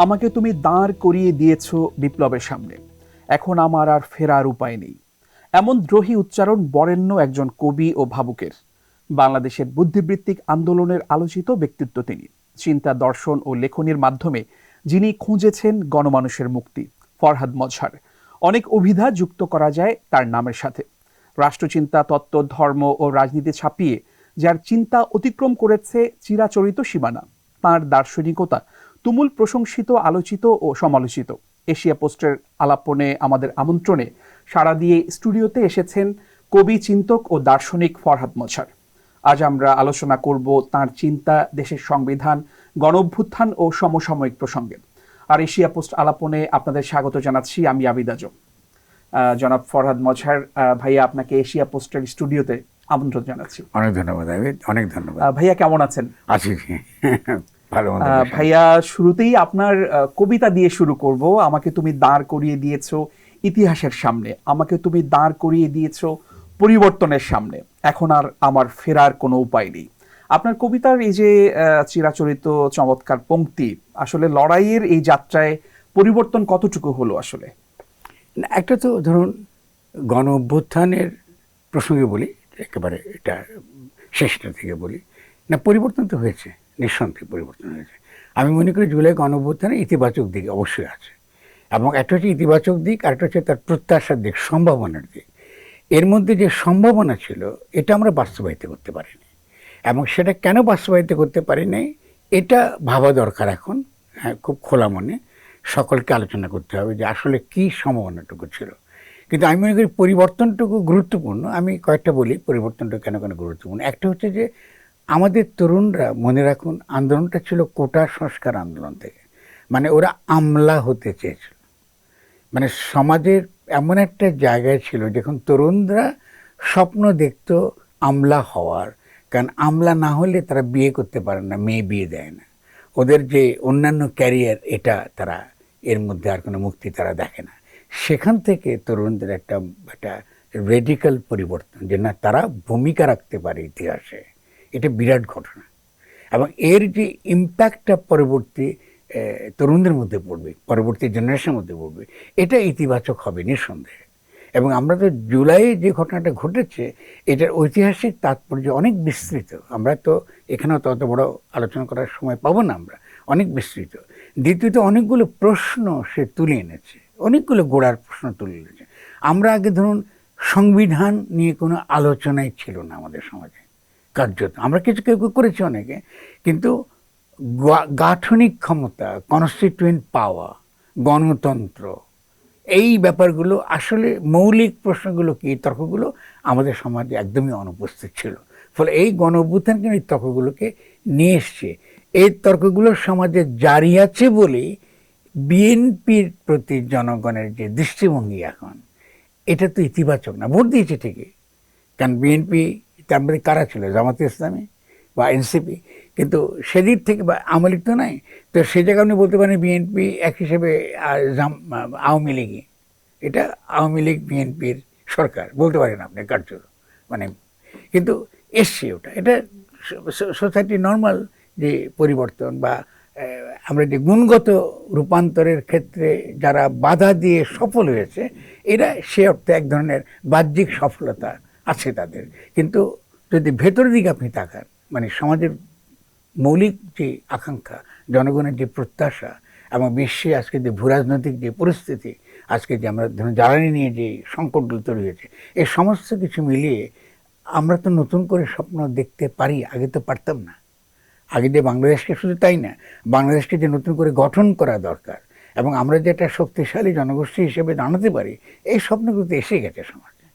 আমাকে তুমি দাঁড় করিয়ে দিয়েছ বিপ্লবের সামনে, এখন আমার আর ফেরার উপায় নেই। এমন দ্রোহী উচ্চারণ বরেণ্য একজন কবি ও ভাবুকের। বাংলাদেশের বুদ্ধিবৃত্তিক আন্দোলনের আলোচিত ব্যক্তিত্ব তিনি। চিন্তা, দর্শন ও লেখনীর মাধ্যমে যিনি খুঁজেছেন গণমানুষের মুক্তি। ফরহাদ মজহার। অনেক অভিধা যুক্ত করা যায় তার নামের সাথে। রাষ্ট্রচিন্তা, তত্ত্ব, ধর্ম ও রাজনীতি ছাপিয়ে যার চিন্তা অতিক্রম করেছে চিরাচরিত সীমানা। তাঁর দার্শনিকতা তুমুল প্রশংসিত, আলোচিত ও সমালোচিত। এশিয়া পোস্টের আলাপনে আমাদের আমন্ত্রণে সাড়া দিয়ে স্টুডিওতে এসেছেন কবি, চিন্তক ও দার্শনিক ফরহাদ মজহার। আজ আমরা আলোচনা করব তাঁর চিন্তা, দেশের সংবিধান, গণঅভ্যুত্থান ও সমসাময়িক প্রসঙ্গে। আর এশিয়া পোস্ট আলাপনে আপনাদের স্বাগত জানাচ্ছি আমি আবিদ আজম। জনাব ফরহাদ মজহার ভাইয়া, আপনাকে এশিয়া পোস্টের স্টুডিওতে আমন্ত্রণ জানাচ্ছি। অনেক ধন্যবাদ আবিদ, অনেক ধন্যবাদ। ভাইয়া কেমন আছেন? আছি ভালো। ভাইয়া, শুরুতেই আপনার কবিতা দিয়ে শুরু করব। আমাকে তুমি দাঁড় করিয়ে দিয়েছো ইতিহাসের সামনে, আমাকে তুমি দাঁড় করিয়ে দিয়েছো পরিবর্তনের সামনে, এখন আর আমার ফেরার কোনো উপায় নেই। আপনার কবিতার এই যে চিরাচরিত চমৎকার পংক্তি, আসলে লড়াইয়ের এই যাত্রায় পরিবর্তন কতটুকু হলো আসলে? একটা তো ধরুন গণ অভ্যুত্থানের প্রসঙ্গে বলি, একেবারে এটা শেষটা থেকে বলি না, পরিবর্তন তো হয়েছে, নিঃসন্দেহে পরিবর্তন হয়েছে। আমি মনে করি জুলাই গণ অভ্যুত্থানে ইতিবাচক দিক অবশ্যই আছে, এবং একটা হচ্ছে ইতিবাচক দিক, আর একটা হচ্ছে তার প্রত্যাশার দিক, সম্ভাবনার দিক। এর মধ্যে যে সম্ভাবনা ছিল এটা আমরা বাস্তবায়িত করতে পারিনি, এবং সেটা কেন বাস্তবায়িত করতে পারিনি এটা ভাবা দরকার এখন। হ্যাঁ, খুব খোলা মনে সকলকে আলোচনা করতে হবে যে আসলে কী সম্ভাবনাটুকু ছিল। কিন্তু আমি মনে করি পরিবর্তনটুকু গুরুত্বপূর্ণ। আমি কয়েকটা বলি পরিবর্তনটা কেন কেন গুরুত্বপূর্ণ। একটা হচ্ছে যে আমাদের তরুণরা মনে রাখুন, আন্দোলনটা ছিল কোটা সংস্কার আন্দোলন থেকে, মানে ওরা আমলা হতে চেয়েছিল, মানে সমাজের এমন একটা জায়গায় ছিল যখন তরুণরা স্বপ্ন দেখত আমলা হওয়ার। কারণ আমলা না হলে তারা বিয়ে করতে পারে না, মেয়ে বিয়ে দেয় না, ওদের যে অন্যান্য ক্যারিয়ার এটা তারা এর মধ্যে আর কোনো মুক্তি তারা দেখে না। সেখান থেকে তরুণদের একটা একটা রেডিক্যাল পরিবর্তন, যে না তারা ভূমিকা রাখতে পারে ইতিহাসে, এটা বিরাট ঘটনা। এবং এর যে ইম্প্যাক্টটা পরবর্তী তরুণদের মধ্যে পড়বে, পরবর্তী জেনারেশনের মধ্যে পড়বে, এটা ইতিবাচক হবে নিঃসন্দেহে। এবং আমরা তো জুলাইয়ে যে ঘটনাটা ঘটেছে এটার ঐতিহাসিক তাৎপর্য অনেক বিস্তৃত। আমরা তো এখানেও তত বড় আলোচনা করার সময় পাবো না, আমরা অনেক বিস্তৃত। দ্বিতীয়ত অনেকগুলো প্রশ্ন সে তুলে এনেছে, অনেকগুলো গোড়ার প্রশ্ন তুলে এনেছে। আমরা আগে ধরুন সংবিধান নিয়ে কোনো আলোচনাই ছিল না আমাদের সমাজে, কার্যত আমরা কিছু কেউ করেছি অনেকে, কিন্তু গাঠনিক ক্ষমতা, কনস্টিটিউয়েন্ট পাওয়ার, গণতন্ত্র, এই ব্যাপারগুলো আসলে মৌলিক প্রশ্নগুলো কি, তর্কগুলো আমাদের সমাজে একদমই অনুপস্থিত ছিল। ফলে এই গণ অভ্যুত্থান কিন্তু এই তর্কগুলোকে নিয়ে এসছে। এই তর্কগুলো সমাজে জারি আছে বলেই বিএনপির প্রতি জনগণের যে দৃষ্টিভঙ্গি এখন, এটা তো ইতিবাচক না। ভোট দিয়েছে ঠিকই, কারণ বিএনপি তার মধ্যে কারা ছিল, জামাতে ইসলামী বা এনসিপি, কিন্তু সেদিক থেকে বা আওয়ামী লীগ তো নাই। তো সেই জায়গায় আপনি বলতে পারেন বিএনপি এক হিসেবে আওয়ামী লীগই, এটা আওয়ামী লীগ বিএনপির সরকার বলতে পারেন আপনি কার্যত, মানে কিন্তু এসছে ওটা, এটা সোসাইটি নর্মাল যে পরিবর্তন বা আমরা যে গুণগত রূপান্তরের ক্ষেত্রে যারা বাধা দিয়ে সফল হয়েছে, এরা সে অর্থে এক ধরনের বাহ্যিক সফলতা আছে তাদের। কিন্তু যদি ভেতরের দিকে আপনি তাকান, মানে সমাজের মৌলিক যে আকাঙ্ক্ষা, জনগণের যে প্রত্যাশা, এবং বিশ্বে আজকে যে ভূরাজনৈতিক যে পরিস্থিতি, আজকে যে আমরা ধরুন জ্বালানি নিয়ে যে সংকটগুলো তৈরি হয়েছে, এই সমস্ত কিছু মিলিয়ে আমরা তো নতুন করে স্বপ্ন দেখতে পারি, আগে তো পারতাম না। আগে যে বাংলাদেশকে, শুধু তাই না, বাংলাদেশকে যে নতুন করে গঠন করা দরকার এবং আমরা যে একটা শক্তিশালী জনগোষ্ঠী হিসেবে জানাতে পারি, এই স্বপ্নগুলো তো এসে গেছে সমাজে।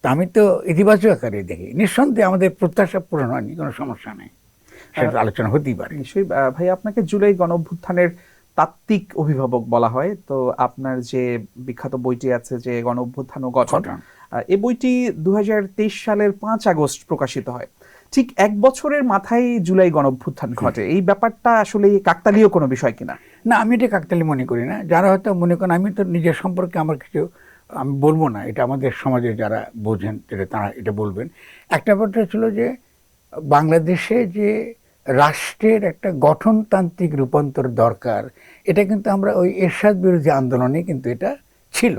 তা আমি তো ইতিবাচক আকারে দেখি। নিঃসন্দেহে আমাদের প্রত্যাশা পূরণ হয়নি, কোনো সমস্যা নেই, সেটা আলোচনা হতেই পারে। নিশ্চয়ই ভাই, আপনাকে জুলাই গণ অভ্যুত্থানের তাত্ত্বিক অভিভাবক বলা হয়। তো আপনার যে বিখ্যাত বইটি আছে যে গণ অভ্যুত্থান ও গঠন, এই বইটি 2023 সালের 5 আগস্ট প্রকাশিত হয়। ঠিক এক বছরের মাথায় জুলাই গণ অভ্যুত্থান ঘটে। এই ব্যাপারটা আসলে কাকতালীয় কোনো বিষয় কিনা? না, আমি এটা কাকতালি মনে করি না। যারা হয়তো মনে করেন, আমি তো নিজের সম্পর্কে আমার কিছু আমি বলবো না, এটা আমাদের সমাজে যারা বোঝেন তারা এটা বলবেন। একটা ব্যাপারটা ছিল যে বাংলাদেশে যে রাষ্ট্রের একটা গঠনতান্ত্রিক রূপান্তর দরকার, এটা কিন্তু আমরা ওই এরশাদ বিরোধী আন্দোলনে কিন্তু এটা ছিল।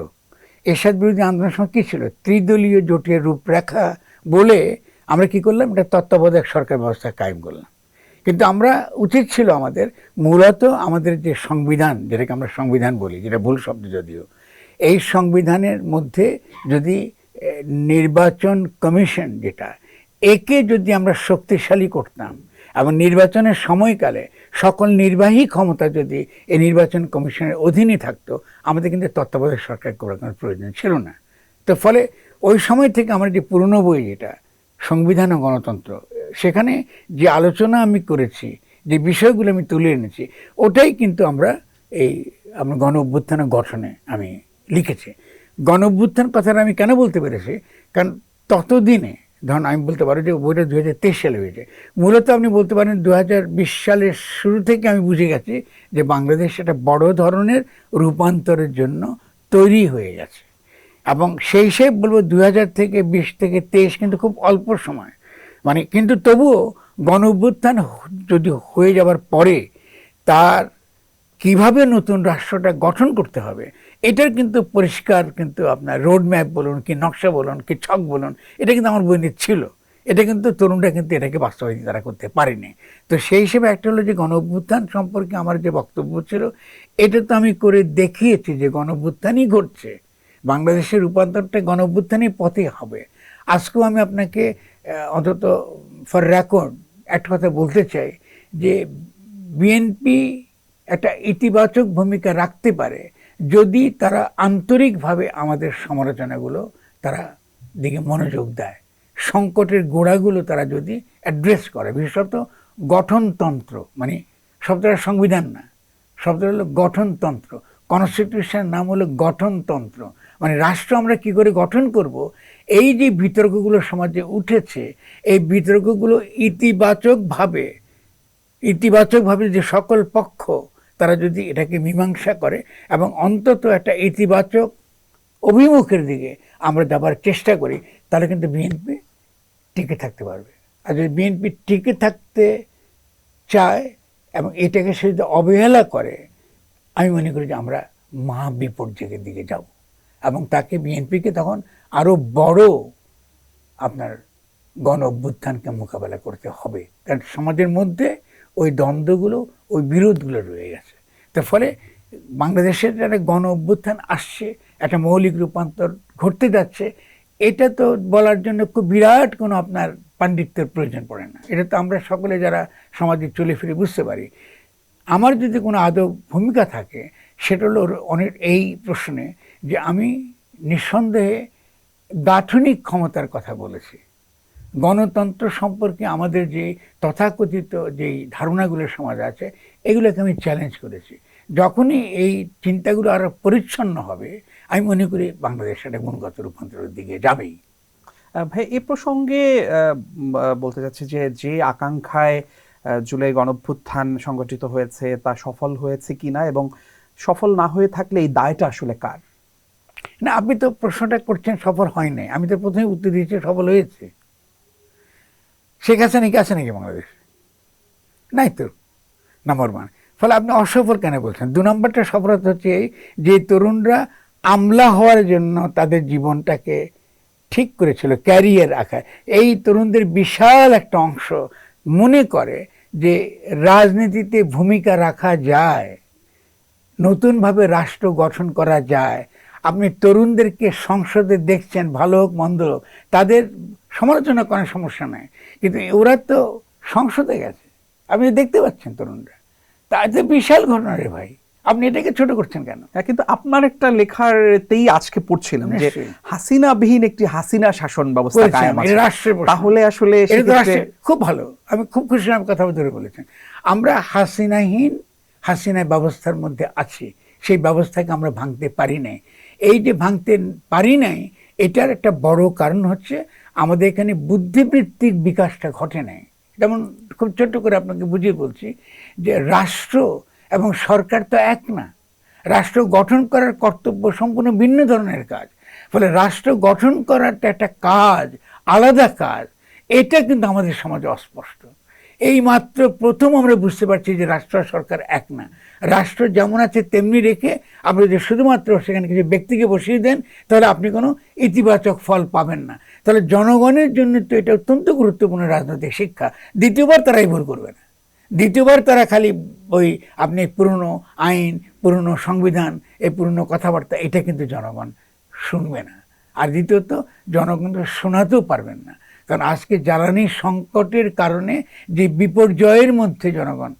এরশাদ বিরোধী আন্দোলনের সময় কী ছিল, ত্রিদলীয় জোটের রূপরেখা বলে আমরা কি করলাম, এটা তত্ত্বাবধায়ক সরকার ব্যবস্থা কায়েম করলাম। কিন্তু আমরা উচিত ছিল আমাদের মূলত আমাদের যে সংবিধান, যেটাকে আমরা সংবিধান বলি, যেটা ভুল শব্দ যদিও, এই সংবিধানের মধ্যে যদি নির্বাচন কমিশন যেটা, একে যদি আমরা শক্তিশালী করতাম এবং নির্বাচনের সময়কালে সকল নির্বাহী ক্ষমতা যদি এই নির্বাচন কমিশনের অধীনে থাকতো, আমাদের কিন্তু তত্ত্বাবধায়ক সরকার করার কোনো প্রয়োজন ছিল না। তো ফলে ওই সময় থেকে আমরা যে পুরনো বই যেটা সংবিধান ও গণতন্ত্র, সেখানে যে আলোচনা আমি করেছি, যে বিষয়গুলো আমি তুলে এনেছি, ওটাই কিন্তু আমরা গণ অভ্যুত্থান গঠনে আমি লিখেছি। গণ অভ্যুত্থান কথাটা আমি কেন বলতে পেরেছি, কারণ ততদিনে ধরুন আমি বলতে পারি যে বইটা 2023 সালে হয়েছে, মূলত আপনি বলতে পারেন 2020 সালের শুরু থেকে আমি বুঝে গেছি যে বাংলাদেশ একটা বড় ধরনের রূপান্তরের জন্য তৈরি হয়ে গেছে। এবং সেই হিসেবে বলবো 2000 থেকে 20 থেকে 23 কিন্তু খুব অল্প সময়, মানে কিন্তু তবুও গণ অভ্যুত্থান যদি হয়ে যাবার পরে তার কিভাবে নতুন রাষ্ট্রটা গঠন করতে হবে, এটার কিন্তু পরিষ্কার কিন্তু আপনার রোড ম্যাপ বলুন কি নকশা বলুন কি ছক বলুন, এটা কিন্তু আমার বইতে ছিল। এটা কিন্তু তরুণরা কিন্তু এটাকে বাস্তবায়িত তারা করতে পারেনি। তো সেই হিসেবে একটা হলো যে গণ অভ্যুত্থান সম্পর্কে আমার যে বক্তব্য ছিল, এটা তো আমি করে দেখিয়েছি যে গণ অভ্যুত্থানই ঘটছে, বাংলাদেশের রূপান্তরটা গণ অভ্যুত্থানই পথে হবে। আজকেও আমি আপনাকে অন্তত ফর রেকর্ড একটা কথা বলতে চাই যে বিএনপি একটা ইতিবাচক ভূমিকা রাখতে পারে যদি তারা আন্তরিকভাবে আমাদের সমালোচনাগুলো তারা দিকে মনোযোগ দেয়, সংকটের গোড়াগুলো তারা যদি অ্যাড্রেস করে, বিশেষত গঠনতন্ত্র, মানে শব্দটা সংবিধান না, শব্দটা হলো গঠনতন্ত্র। কনস্টিটিউশনের নাম হলো গঠনতন্ত্র, মানে রাষ্ট্র আমরা কি করে গঠন করব, এই যে বিতর্কগুলো সমাজে উঠেছে, এই বিতর্কগুলো ইতিবাচকভাবে যে সকল পক্ষ তারা যদি এটাকে মীমাংসা করে এবং অন্তত একটা ইতিবাচক অভিমুখের দিকে আমরা যাবার চেষ্টা করি, তাহলে কিন্তু বিএনপি টিকে থাকতে পারবে। আর যদি বিএনপি টিকে থাকতে চায় এবং এটাকে সে যদি অবহেলা করে, আমি মনে করি যে আমরা মহা বিপর্যয়ের দিকে যাব এবং তাকে বিএনপিকে তখন আরও বড় আপনার গণ অভ্যুত্থানকে মোকাবেলা করতে হবে, কারণ সমাজের মধ্যে ওই দ্বন্দ্বগুলো ওই বিরোধগুলো রয়ে গেছে। তার ফলে বাংলাদেশের একটা গণ অভ্যুত্থান আসছে, একটা মৌলিক রূপান্তর ঘটতে যাচ্ছে, এটা তো বলার জন্য খুব বিরাট কোনো আপনার পাণ্ডিত্যের প্রয়োজন পড়ে না। এটা তো আমরা সকলে যারা সমাজে চলে ফিরে বুঝতে পারি। আমার যদি কোনো আদৌ ভূমিকা থাকে সেটা হলো অনেক এই প্রশ্নে যে আমি নিঃসন্দেহে গাঠনিক ক্ষমতার কথা বলেছি। গণতন্ত্র সম্পর্কে আমাদের যে তথাকথিত যেই ধারণাগুলো সমাজ আছে, এগুলোকে আমি চ্যালেঞ্জ করেছি। যখনই এই চিন্তাগুলো আরও পরিচ্ছন্ন হবে, আমি মনে করি বাংলাদেশ একটা গুণগত রূপান্তরের দিকে যাবেই। ভাই এ প্রসঙ্গে বলতে চাচ্ছি যে যে আকাঙ্ক্ষায় জুলাই গণঅভ্যুত্থান সংগঠিত হয়েছে তা সফল হয়েছে কিনা, এবং সফল না হয়ে থাকলে এই দায়টা আসলে কার? না, আপনি তো প্রশ্নটা করছেন সফল হয় নাই, আমি তো প্রথমে উত্তর দিয়েছি সফল হয়েছে। শেখ হাসিনা কি আছে নাকি বাংলাদেশ? নাই তো, নাম্বার ওয়ান। ফলে আপনি অসফল কেন বলছেন? 2 নম্বরটা সফলতা হচ্ছে এই যে তরুণরা আমলা হওয়ার জন্য তাদের জীবনটাকে ঠিক করেছিল, ক্যারিয়ার আকার। এই তরুণদের বিশাল একটা অংশ মনে করে যে রাজনীতিতে ভূমিকা রাখা যায়, নতুনভাবে রাষ্ট্র গঠন করা যায়। আপনি তরুণদেরকে সংসদে দেখছেন, ভালো হোক মন্দ হোক, তাদের সমালোচনা করার সমস্যা নাই, কিন্তু ওরা তো সংসদে গেছে, আপনি দেখতে পাচ্ছেন তরুণরা। তা এত বিশাল ঘটনা রে ভাই, আপনি এটাকে ছোট করছেন কেন? কিন্তু আপনার একটা লেখারতেই আজকে পড়ছিলাম যে হাসিনাবিহীন একটি হাসিনা শাসন ব্যবস্থা কায়েম আছে, তাহলে আসলে খুব ভালো, আমি খুব খুশি আমার কথা ধরে বলেছেন। আমরা হাসিনাহীন হাসিনা ব্যবস্থার মধ্যে আছি, সেই ব্যবস্থাকে আমরা ভাঙতে পারি নাই। এই যে ভাঙতে পারি নাই, এটার একটা বড় কারণ হচ্ছে আমাদের এখানে বুদ্ধিবৃত্তিক বিকাশটা ঘটে নাই। যেমন খুব ছোট্ট করে আপনাকে বুঝিয়ে বলছি যে রাষ্ট্র এবং সরকার তো এক না, রাষ্ট্র গঠন করার কর্তব্য সম্পূর্ণ ভিন্ন ধরনের কাজ। ফলে রাষ্ট্র গঠন করাটা একটা কাজ, আলাদা কাজ, এটা কিন্তু আমাদের সমাজে অস্পষ্ট। এই মাত্র প্রথম আমরা বুঝতে পারছি যে রাষ্ট্র আর সরকার এক না। রাষ্ট্র যেমন আছে তেমনি রেখে আপনি যদি শুধুমাত্র সেখানে কিছু ব্যক্তিকে বসিয়ে দেন তাহলে আপনি কোনো ইতিবাচক ফল পাবেন না। তাহলে জনগণের জন্য তো এটা অত্যন্ত গুরুত্বপূর্ণ রাজনৈতিক শিক্ষা। দ্বিতীয়বার তারাই ভুল করবে না। দ্বিতীয়বার তারা খালি ওই আপনি পুরনো আইন, পুরনো সংবিধান, এই পুরনো কথাবার্তা, এটা কিন্তু জনগণ শুনবে না। আর দ্বিতীয়ত জনগণ শোনাতেও পারবেন না, কারণ আজকে জ্বালানি সংকটের কারণে যে বিপর্যয়ের মধ্যে জনগণ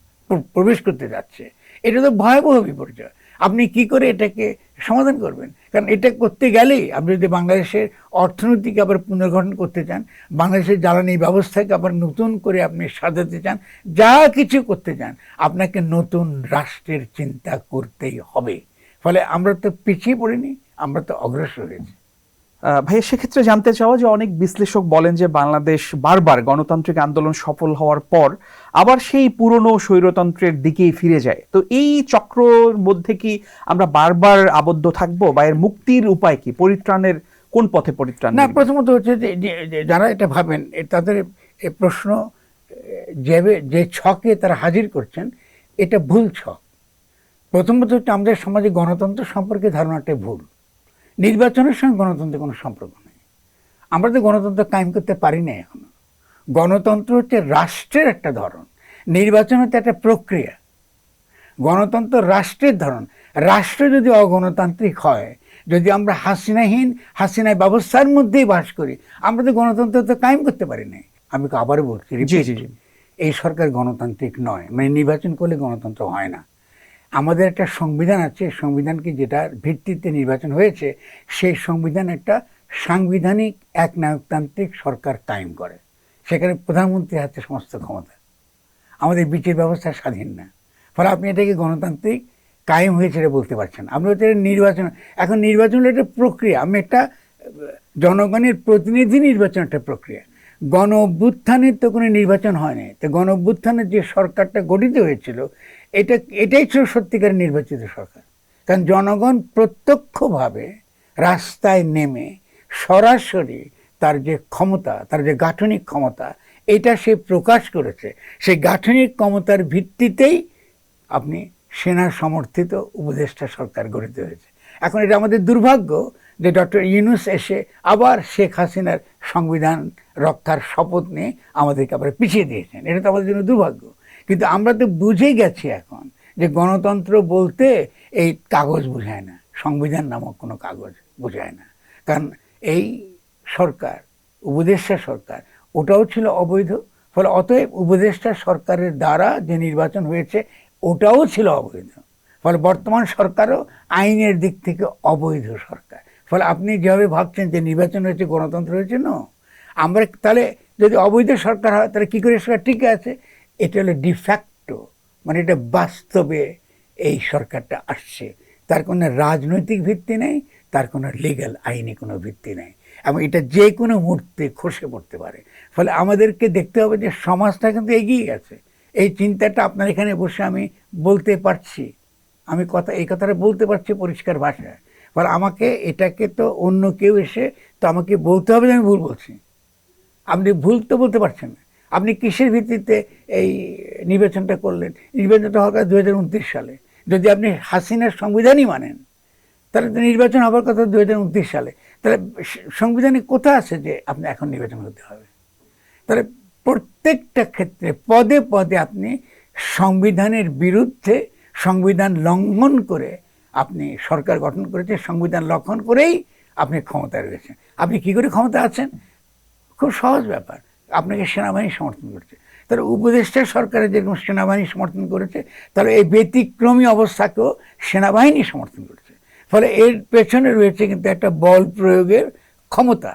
প্রবেশ করতে যাচ্ছে, এটা তো ভয়াবহ বিপর্যয়। আপনি কি করে এটাকে সমাধান করবেন? কারণ এটা করতে গেলেই আপনি যদি বাংলাদেশের অর্থনীতিকে আবার পুনর্গঠন করতে চান, বাংলাদেশের জ্বালানি ব্যবস্থাকে আবার নতুন করে আপনি সাজাতে চান, যা কিছু করতে চান, আপনাকে নতুন রাষ্ট্রের চিন্তা করতেই হবে। ফলে আমরা তো পিছিয়ে পড়িনি, আমরা তো অগ্রসর হয়েছি। ভাইয়া, সেক্ষেত্রে জানতে চাওয়া যে অনেক বিশ্লেষক বলেন যে বাংলাদেশ বারবার গণতান্ত্রিক আন্দোলন সফল হওয়ার পর আবার সেই পুরনো স্বৈরতন্ত্রের দিকেই ফিরে যায়। তো এই চক্রর মধ্যে কি আমরা বারবার আবদ্ধ থাকবো, বা এর মুক্তির উপায় কি? পরিত্রাণের কোন পথে পরিত্রাণ? না, প্রথমত হচ্ছে যে যারা এটা ভাবেন তাদের এই প্রশ্ন যে ছকে তারা হাজির করছেন, এটা ভুল ছক। প্রথমত হচ্ছে আমাদের সমাজে গণতন্ত্র সম্পর্কে ধারণাটাই ভুল। নির্বাচনের সঙ্গে গণতন্ত্রের কোনো সম্পর্ক নেই। আমরা তো গণতন্ত্র কায়েম করতে পারি না এখনো। গণতন্ত্র হচ্ছে রাষ্ট্রের একটা ধরন, নির্বাচন হচ্ছে একটা প্রক্রিয়া। গণতন্ত্র রাষ্ট্রের ধরন। রাষ্ট্র যদি অগণতান্ত্রিক হয়, যদি আমরা হাসিনা ব্যবস্থার মধ্যেই বাস করি, আমরা তো গণতন্ত্র তো কায়েম করতে পারি না। আমি আবারও বলছি, এই সরকার গণতান্ত্রিক নয়, মানে নির্বাচন করলে গণতন্ত্র হয় না। আমাদের একটা সংবিধান আছে, সংবিধানকে যেটার ভিত্তিতে নির্বাচন হয়েছে, সেই সংবিধান একটা সাংবিধানিক একনায়কতান্ত্রিক সরকার কায়েম করে। সেখানে প্রধানমন্ত্রীর হাতে সমস্ত ক্ষমতা। আমাদের বিচার ব্যবস্থা স্বাধীন না। ফলে আপনি এটাকে গণতান্ত্রিক কায়েম হয়েছে এটা বলতে পারছেন। আমরা হচ্ছে নির্বাচন, এখন নির্বাচন হলো একটা প্রক্রিয়া। আমি একটা জনগণের প্রতিনিধি নির্বাচন একটা প্রক্রিয়া। গণ অভ্যুত্থানের তো কোনো নির্বাচন হয়নি। তো গণ অভ্যুত্থানের যে সরকারটা গঠিত হয়েছিল, এটাই ছিল সত্যিকারের নির্বাচিত সরকার। কারণ জনগণ প্রত্যক্ষভাবে রাস্তায় নেমে সরাসরি তার যে ক্ষমতা, তার যে গাঠনিক ক্ষমতা, এটা সে প্রকাশ করেছে। সেই গাঠনিক ক্ষমতার ভিত্তিতেই আপনি সেনা সমর্থিত উপদেষ্টা সরকার গঠিত হয়েছে। এখন এটা আমাদের দুর্ভাগ্য যে ডক্টর ইউনূস এসে আবার শেখ হাসিনার সংবিধান রক্ষার শপথ নিয়ে আমাদেরকে আবার পিছিয়ে দিয়েছেন। এটা তো আমাদের জন্য দুর্ভাগ্য। কিন্তু আমরা তো বুঝে গেছি এখন যে গণতন্ত্র বলতে এই কাগজ বোঝায় না, সংবিধান নামক কোনো কাগজ বোঝায় না। কারণ এই সরকার, উপদেষ্টা সরকার, ওটাও ছিল অবৈধ। ফলে অতএব উপদেষ্টা সরকারের দ্বারা যে নির্বাচন হয়েছে ওটাও ছিল অবৈধ। ফলে বর্তমান সরকারও আইনের দিক থেকে অবৈধ সরকার। ফলে আপনি যেভাবে ভাবছেন যে নির্বাচন হয়েছে, গণতন্ত্র হয়েছে, না। আমরা তাহলে যদি অবৈধ সরকার হয় তাহলে কী করে সরকার টিকে আছে? এটা হলো ডিফ্যাক্টো, মানে এটা বাস্তবে এই সরকারটা আসছে। তার কোনো রাজনৈতিক ভিত্তি নেই, তার কোনো লিগ্যাল আইনি কোনো ভিত্তি নেই, এবং এটা যে কোনো মুহূর্তে খসে পড়তে পারে। ফলে আমাদেরকে দেখতে হবে যে সমাজটা কিন্তু এগিয়ে গেছে। এই চিন্তাটা আপনার এখানে বসে আমি বলতে পারছি, আমি এই কথাটা বলতে পারছি পরিষ্কার ভাষায়। ফলে আমাকে এটাকে তো অন্য কেউ এসে তো আমাকে বলতে হবে যে আমি ভুল বলছি। আপনি ভুল তো বলতে পারছেন না। আপনি কিসের ভিত্তিতে এই নির্বাচনটা করলেন? নির্বাচনটা হওয়ার কথা 2029 সালে। যদি আপনি হাসিনার সংবিধানই মানেন, তাহলে তো নির্বাচন হওয়ার কথা 2029 সালে। তাহলে সংবিধানে কোথায় আছে যে আপনি এখন নির্বাচন করতে হবে? তাহলে প্রত্যেকটা ক্ষেত্রে পদে পদে আপনি সংবিধানের বিরুদ্ধে, সংবিধান লঙ্ঘন করে আপনি সরকার গঠন করেছে, সংবিধান লঙ্ঘন করেই আপনি ক্ষমতায় রয়েছেন। আপনি কি করে ক্ষমতা আছেন? খুব সহজ ব্যাপার, আপনাকে সেনাবাহিনী সমর্থন করছে। তাহলে উপদেষ্টা সরকারের যেরকম সেনাবাহিনী সমর্থন করেছে, তাহলে এই ব্যতিক্রমী অবস্থাকেও সেনাবাহিনী সমর্থন করছে। ফলে এর পেছনে রয়েছে কিন্তু একটা বল প্রয়োগের ক্ষমতা।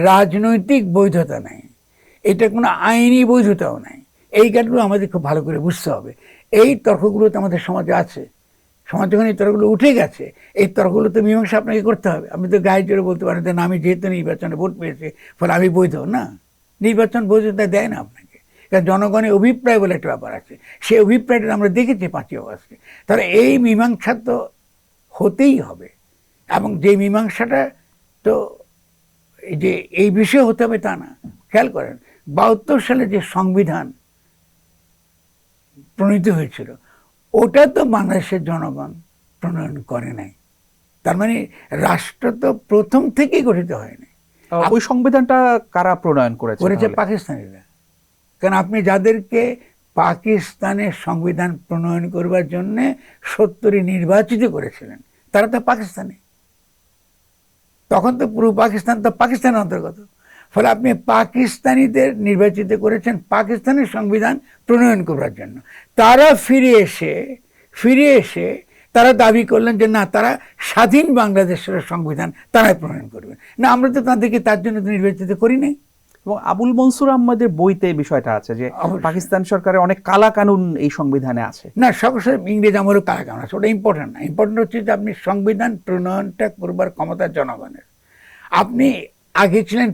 রাজনৈতিক বৈধতা নাই, এটা কোনো আইনি বৈধতাও নাই। এই কাজগুলো আমাদের খুব ভালো করে বুঝতে হবে। এই তর্কগুলো তো আমাদের সমাজে আছে। সমাজ যখন এই তর্কগুলো উঠে গেছে, এই তর্কগুলো তো মীমাংসা আপনাকে করতে হবে। আপনি তো গায়ে জোরে বলতে পারেন যে আমি যেহেতু নির্বাচনে ভোট পেয়েছি ফলে আমি বৈধ না। নির্বাচন বৈধতা দেয় না আপনাকে, কারণ জনগণের অভিপ্রায় বলে একটা ব্যাপার আছে। সেই অভিপ্রায়টা আমরা দেখেছি 5ই আগস্টে। তাহলে এই মীমাংসা তো হতেই হবে, এবং যে মীমাংসাটা তো যে এই বিষয়ে হতে হবে তা না। খেয়াল করেন 72 সালে যে সংবিধান প্রণীত হয়েছিল, ওটা তো বাংলাদেশের জনগণ প্রণয়ন করে নাই। তার মানে রাষ্ট্র তো প্রথম থেকেই গঠিত হয়নি। ওই সংবিধানটা কারা প্রণয়ন করেছে করেছে তাহলে? পাকিস্তানিরা। কারণ আপনি যাদেরকে পাকিস্তানের সংবিধান প্রণয়ন করবার জন্য 70 নির্বাচিত করেছিলেন, তারা তো পাকিস্তানি। তখন তো পুরো পাকিস্তান তো পাকিস্তানের অন্তর্গত। ফলে আপনি পাকিস্তানিদের নির্বাচিত করেছেন পাকিস্তানের সংবিধান প্রণয়ন করার জন্য। তারা ফিরে এসে তারা দাবি করলেন যে না, তারা স্বাধীন বাংলাদেশের সংবিধান তারাই প্রণয়ন করবেন। না, আমরা তো তাদেরকে তার জন্য তো নির্বাচিত করি নাই। এবং আবুল মনসুর আহমদের বইতে এই বিষয়টা আছে যে পাকিস্তান সরকারের অনেক কালা কানুন এই সংবিধানে আছে। না, সবসময় ইংরেজ আমলেও কারা কানুন আছে, ওটা ইম্পর্টেন্ট না। ইম্পর্টেন্ট হচ্ছে যে আপনি সংবিধান প্রণয়নটা করবার ক্ষমতা জনগণের। আপনি আগে ছিলেন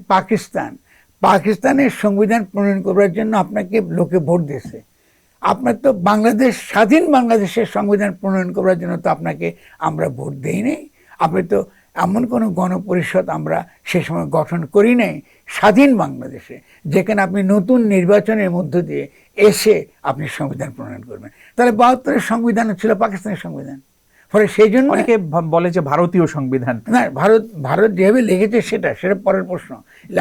পাকিস্তানের সংবিধান প্রণয়ন করবার জন্য আপনাকে লোকে ভোট দিয়েছে। আপনার তো স্বাধীন বাংলাদেশের সংবিধান প্রণয়ন করার জন্য তো আপনাকে আমরা ভোট দেই নাই। আপনি তো এমন কোনো গণপরিষদ আমরা সে সময় গঠন করি নাই স্বাধীন বাংলাদেশে, যেখানে আপনি নতুন নির্বাচনের মধ্য দিয়ে এসে আপনি সংবিধান প্রণয়ন করবেন। তাহলে 72-এর সংবিধান ছিল পাকিস্তানের সংবিধান। ফলে সেই জন্য অনেকে বলে যে ভারতীয় সংবিধান। না, ভারত যেভাবে লিখেছে সেটা পরের প্রশ্ন।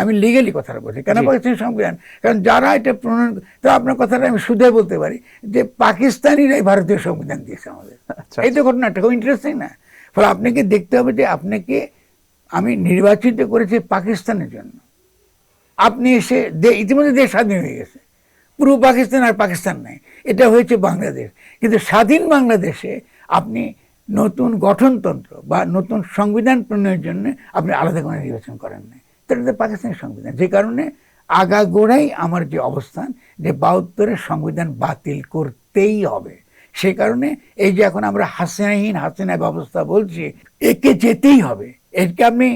আমি লিগালি কথাটা বলছি, কেন পাকিস্তানের সংবিধান? কারণ যারা এটা প্রণয়ন, তো আপনার কথাটা আমি শুধু বলতে পারি যে পাকিস্তানিরাই ভারতীয় সংবিধান দিয়েছে আমাদের। এই তো ঘটনাটা খুব ইন্টারেস্টিং না? ফলে আপনাকে দেখতে হবে যে আপনাকে আমি নির্বাচিত করেছি পাকিস্তানের জন্য, আপনি এসে ইতিমধ্যে দেশ স্বাধীন হয়ে গেছে, পুরো পাকিস্তান আর পাকিস্তান নাই, এটা হয়েছে বাংলাদেশ। কিন্তু স্বাধীন বাংলাদেশে আপনি নতুন গঠনতন্ত্র বা নতুন সংবিধান প্রণয়নের জন্য আপনি আলাদা করে নির্বাচন করেন নাই। এটা পাকিস্তানের সংবিধান। যে কারণে আগাগোড়াই আমার যে অবস্থান যে 72-এর সংবিধান বাতিল করতেই হবে। সে কারণে এই যে এখন আমরা হাসিনা ব্যবস্থা বলছি, একে যেতেই হবে। একে আপনি